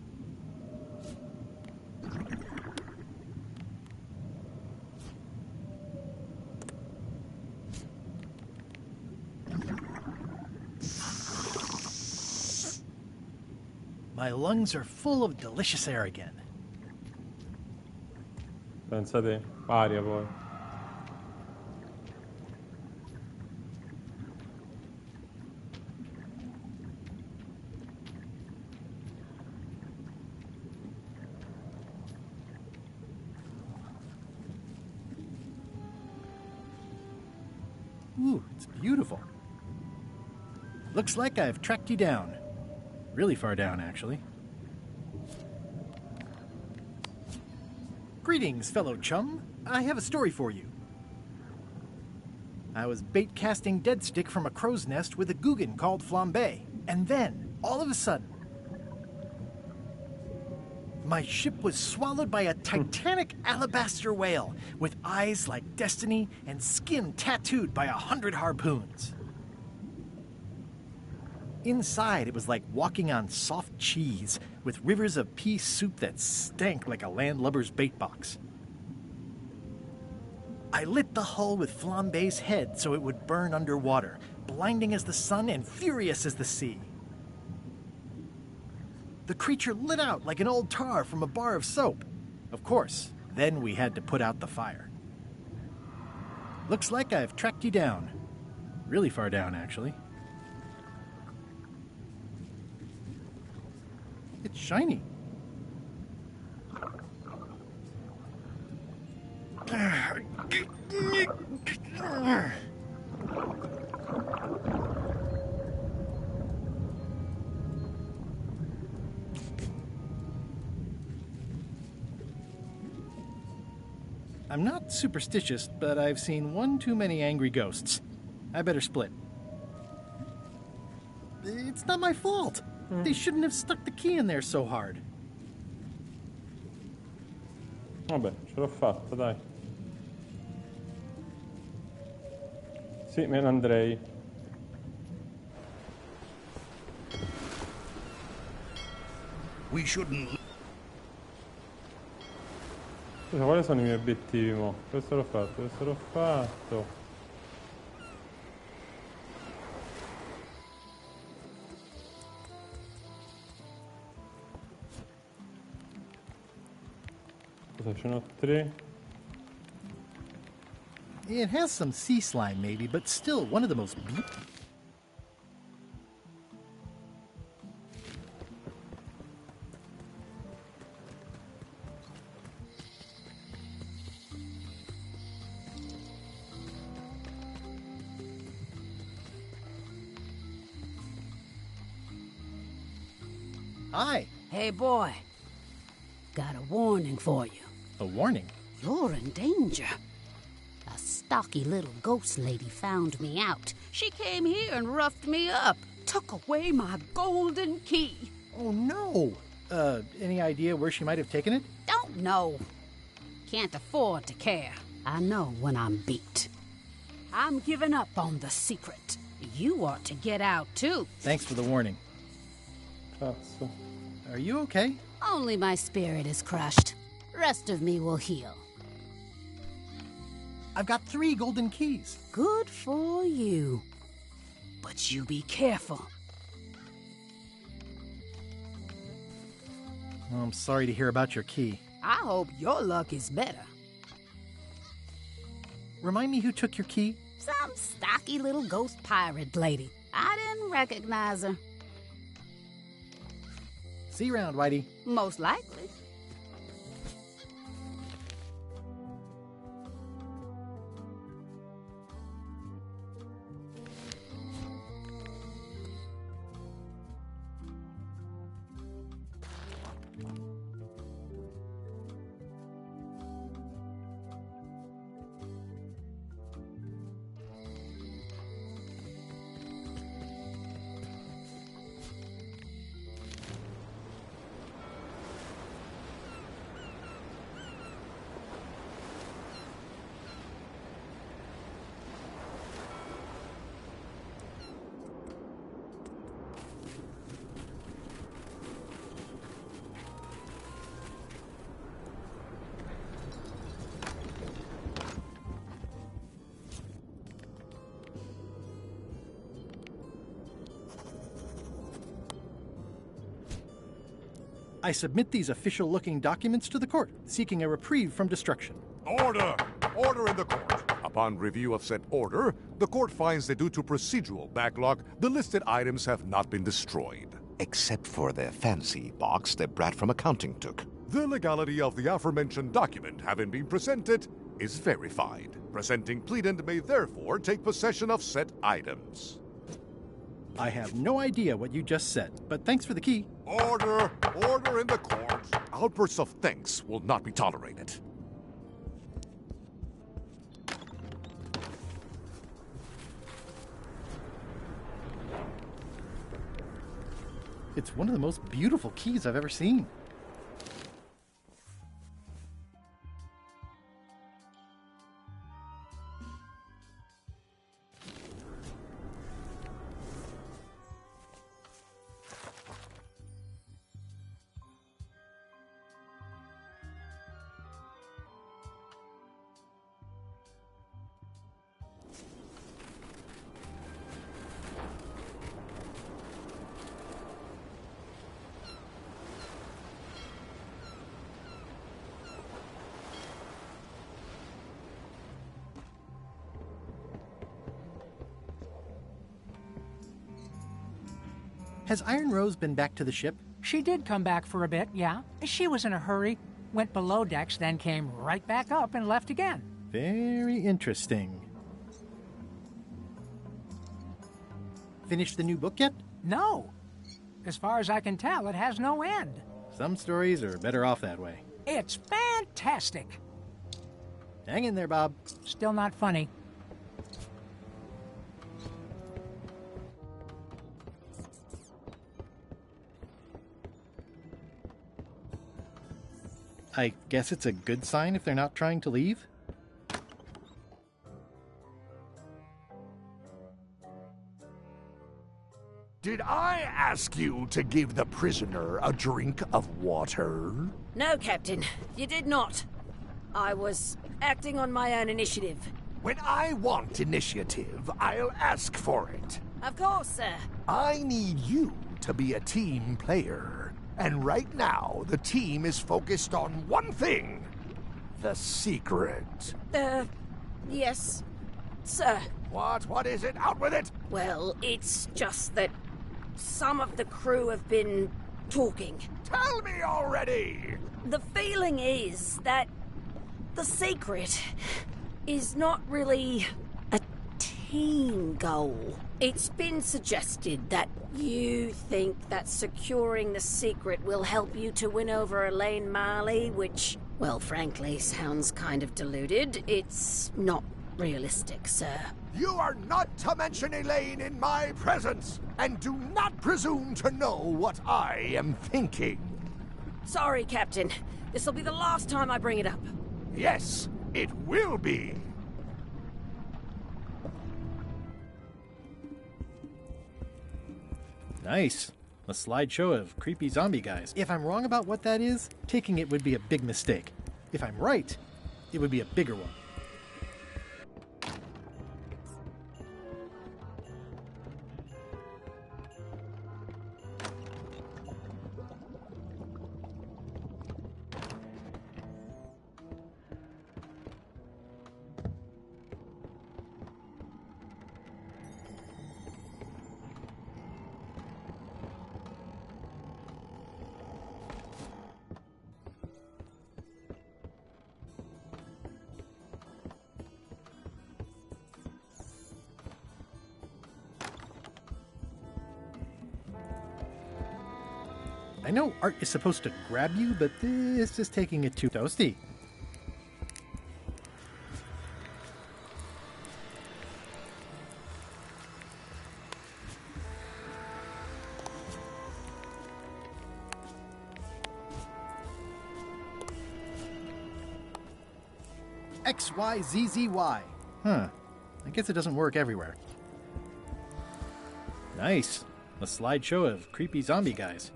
My lungs are full of delicious air again. Pensate, aria poi. Ooh, it's beautiful. Looks like I've tracked you down. Really far down, actually. Greetings, fellow chum. I have a story for you. I was bait casting dead stick from a crow's nest with a Guggen called Flambe, and then, all of a sudden, my ship was swallowed by a titanic alabaster whale with eyes like destiny and skin tattooed by 100 harpoons. Inside, it was like walking on soft cheese with rivers of pea soup that stank like a landlubber's bait box. I lit the hull with Flambe's head so it would burn underwater, blinding as the sun and furious as the sea. The creature lit out like an old tar from a bar of soap. Of course, then we had to put out the fire. Looks like I've tracked you down. Really far down, actually. It's shiny. I'm not superstitious, but I've seen one too many angry ghosts. I better split. It's not my fault. They shouldn't have stuck the key in there so hard. Vabbè, ce l'ho fatta, dai. Sì, me ne andrei. we shouldn't. Scusa, quali sono i miei obiettivi mo? Questo l'ho fatto, questo l'ho fatto. Ce n'ho 3. It has some sea slime maybe, but still one of the most Hi. Hey, boy. Got a warning for you. A warning? You're in danger. A stocky little ghost lady found me out. She came here and roughed me up. Took away my golden key. Oh, no. Any idea where she might have taken it? Don't know. Can't afford to care. I know when I'm beat. I'm giving up on the secret. You ought to get out, too. Thanks for the warning. Cazzo. Are you okay? Only my spirit is crushed. Rest of me will heal. I've got 3 golden keys. Good for you. But you be careful. Oh, I'm sorry to hear about your key. I hope your luck is better. Remind me who took your key? Some stocky little ghost pirate lady. I didn't recognize her. See you around, Whitey. Most likely. I submit these official-looking documents to the court, seeking a reprieve from destruction. Order! Order in the court. Upon review of said order, the court finds that due to procedural backlog, the listed items have not been destroyed. Except for the fancy box that Brat from accounting took. The legality of the aforementioned document having been presented is verified. Presenting pleadant may therefore take possession of said items. I have no idea what you just said, but thanks for the key. Order! Order in the court! Outbursts of thanks will not be tolerated. It's one of the most beautiful keys I've ever seen. Has Iron Rose been back to the ship? She did come back for a bit, yeah. She was in a hurry, went below decks, then came right back up and left again. Very interesting. Finished the new book yet? No. As far as I can tell, it has no end. Some stories are better off that way. It's fantastic. Hang in there, Bob. Still not funny. I guess it's a good sign if they're not trying to leave? Did I ask you to give the prisoner a drink of water? No, Captain, you did not. I was acting on my own initiative. When I want initiative, I'll ask for it. Of course, sir. I need you to be a team player. And right now, the team is focused on one thing. The secret. Yes, sir. What is it? Out with it! Well, it's just that some of the crew have been talking. Tell me already! The feeling is that the secret is not really a team goal. It's been suggested that you think that securing the secret will help you to win over Elaine Marley, which, well, frankly, sounds kind of deluded. It's not realistic, sir. You are not to mention Elaine in my presence, and do not presume to know what I am thinking. Sorry, Captain. This'll be the last time I bring it up. Yes, it will be. Nice. A slideshow of creepy zombie guys. If I'm wrong about what that is, taking it would be a big mistake. If I'm right, it would be a bigger one. I know art is supposed to grab you, but this is taking it too toasty. XYZZY. Huh. I guess it doesn't work everywhere. Nice. A slideshow of creepy zombie guys.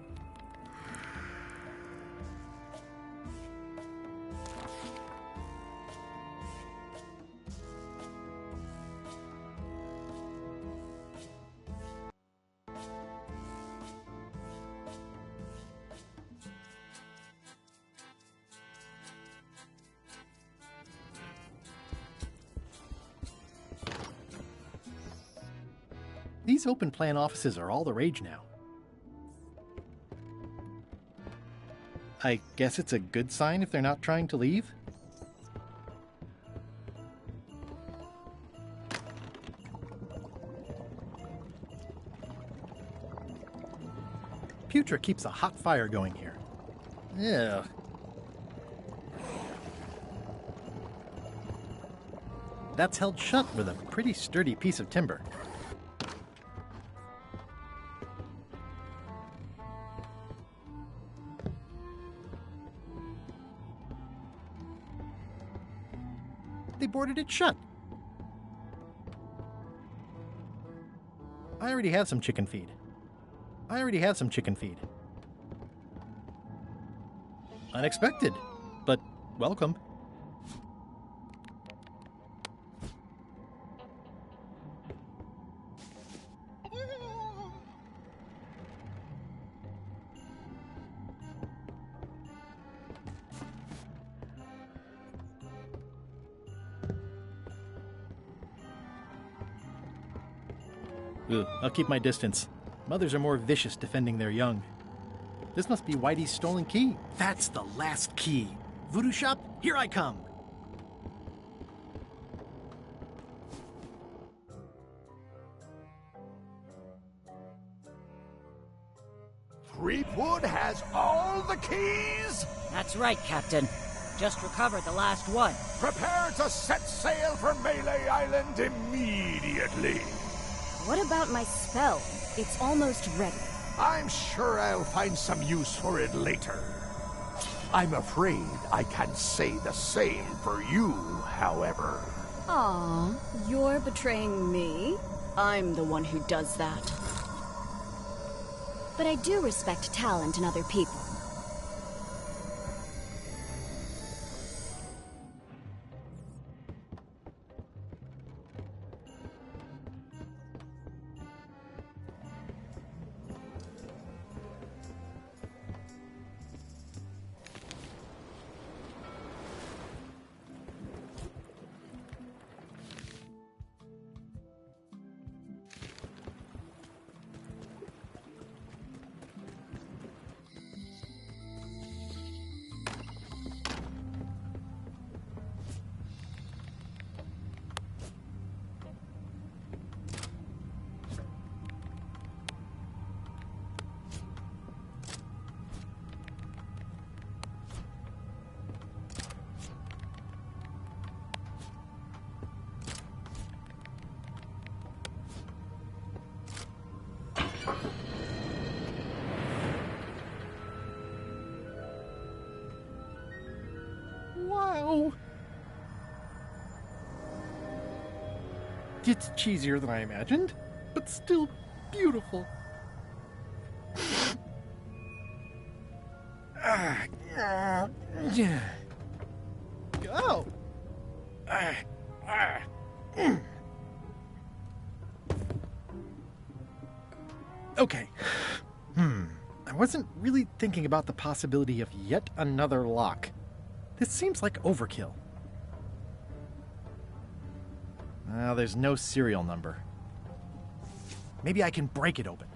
These open plan offices are all the rage now. I guess it's a good sign if they're not trying to leave? Putra keeps a hot fire going here. Ugh. That's held shut with a pretty sturdy piece of timber. They boarded it shut. I already have some chicken feed. Unexpected, but welcome. Ugh, I'll keep my distance. Mothers are more vicious defending their young. This must be Whitey's stolen key. That's the last key. Voodoo shop, here I come. Threepwood has all the keys? That's right, Captain. Just recovered the last one. Prepare to set sail for Melee Island immediately. What about my spell? It's almost ready. I'm sure I'll find some use for it later. I'm afraid I can't say the same for you, however. Aw, you're betraying me? I'm the one who does that. But I do respect talent in other people. Wow. It's cheesier than I imagined, but still beautiful. Go! Okay. I wasn't really thinking about the possibility of yet another lock. This seems like overkill. Well, there's no serial number. Maybe I can break it open.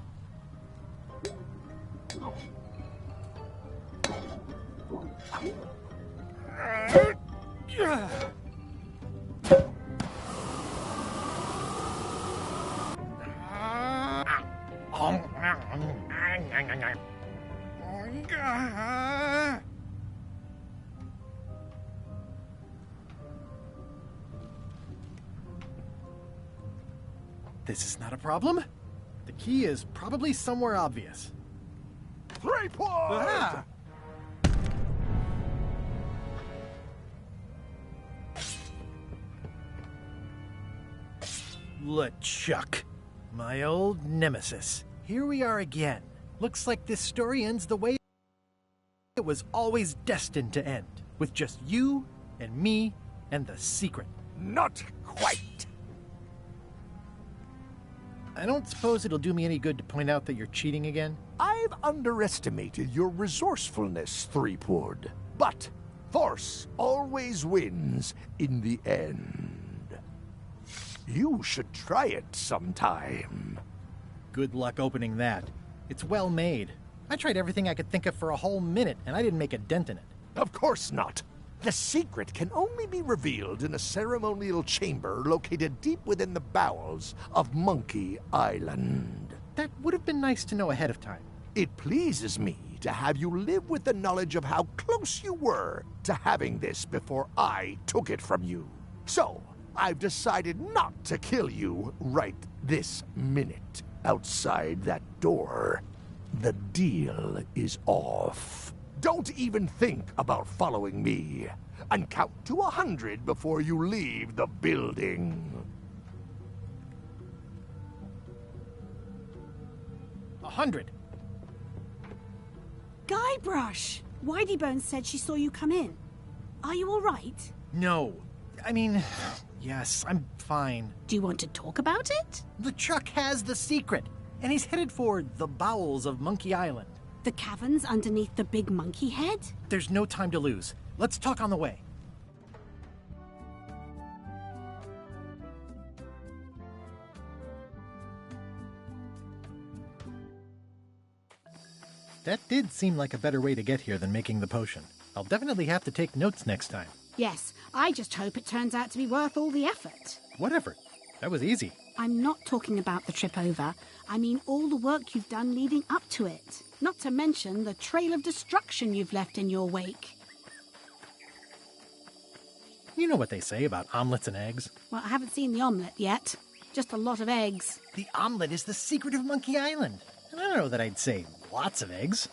This is not a problem. The key is probably somewhere obvious. 3 points! Ah! LeChuck, my old nemesis. Here we are again. Looks like this story ends the way it was always destined to end, with just you and me and the secret. Not quite. I don't suppose it'll do me any good to point out that you're cheating again? I've underestimated your resourcefulness, Threepwood. But force always wins in the end. You should try it sometime. Good luck opening that. It's well made. I tried everything I could think of for a whole minute, and I didn't make a dent in it. Of course not. The secret can only be revealed in a ceremonial chamber located deep within the bowels of Monkey Island. That would have been nice to know ahead of time. It pleases me to have you live with the knowledge of how close you were to having this before I took it from you. So, I've decided not to kill you right this minute. Outside that door, the deal is off. Don't even think about following me, and count to 100 before you leave the building. 100. Guybrush! Whiteybones said she saw you come in. Are you all right? No. I mean, yes, I'm fine. Do you want to talk about it? LeChuck has the secret, and he's headed for the bowels of Monkey Island. The caverns underneath the big monkey head? There's no time to lose. Let's talk on the way. That did seem like a better way to get here than making the potion. I'll definitely have to take notes next time. Yes, I just hope it turns out to be worth all the effort. What effort? That was easy. I'm not talking about the trip over. I mean all the work you've done leading up to it. Not to mention the trail of destruction you've left in your wake. You know what they say about omelets and eggs. Well, I haven't seen the omelette yet. Just a lot of eggs. The omelet is the secret of Monkey Island. And I don't know that I'd say lots of eggs.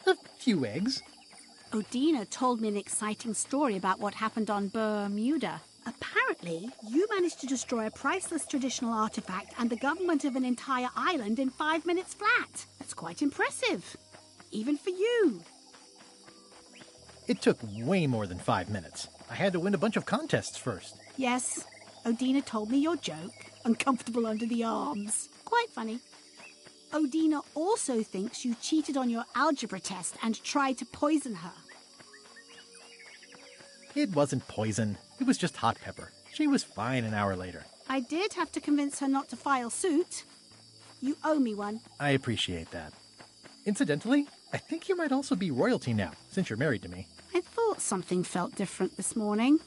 A few eggs. Odina told me an exciting story about what happened on Bermuda. Apparently, you managed to destroy a priceless traditional artifact and the government of an entire island in 5 minutes flat. That's quite impressive. Even for you. It took way more than 5 minutes. I had to win a bunch of contests first. Yes, Odina told me your joke. Uncomfortable under the arms. Quite funny. Odina also thinks you cheated on your algebra test and tried to poison her. It wasn't poison. It was just hot pepper. She was fine an hour later. I did have to convince her not to file suit. You owe me one. I appreciate that. Incidentally, I think you might also be royalty now, since you're married to me. I thought something felt different this morning.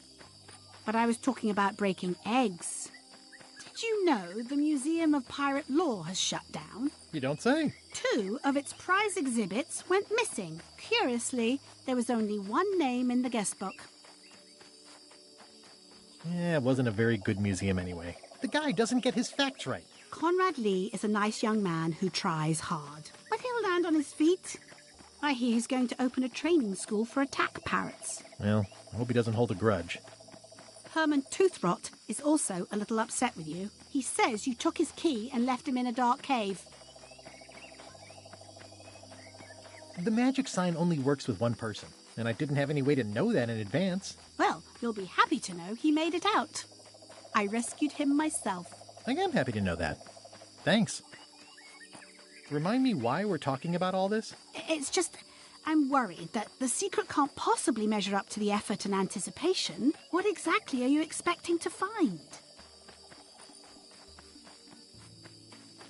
But I was talking about breaking eggs. Did you know the Museum of Pirate Lore has shut down? You don't say. 2 of its prize exhibits went missing. Curiously, there was only one name in the guest book. Yeah, it wasn't a very good museum anyway. The guy doesn't get his facts right. Conrad Lee is a nice young man who tries hard. But he'll land on his feet. I hear he's going to open a training school for attack parrots. Well, I hope he doesn't hold a grudge. Herman Toothrot is also a little upset with you. He says you took his key and left him in a dark cave. The magic sign only works with one person, and I didn't have any way to know that in advance. Well, you'll be happy to know he made it out. I rescued him myself. I am happy to know that. Thanks. Remind me why we're talking about all this? It's just, I'm worried that the secret can't possibly measure up to the effort and anticipation. What exactly are you expecting to find?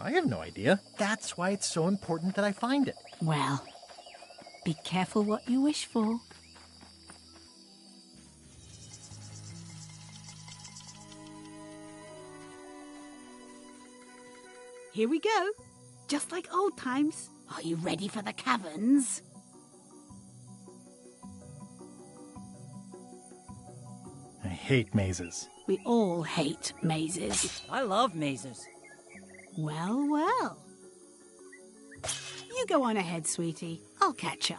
I have no idea. That's why it's so important that I find it. Well, be careful what you wish for. Here we go. Just like old times. Are you ready for the caverns? I hate mazes. We all hate mazes. I love mazes. Well, well. You go on ahead, sweetie. I'll catch up.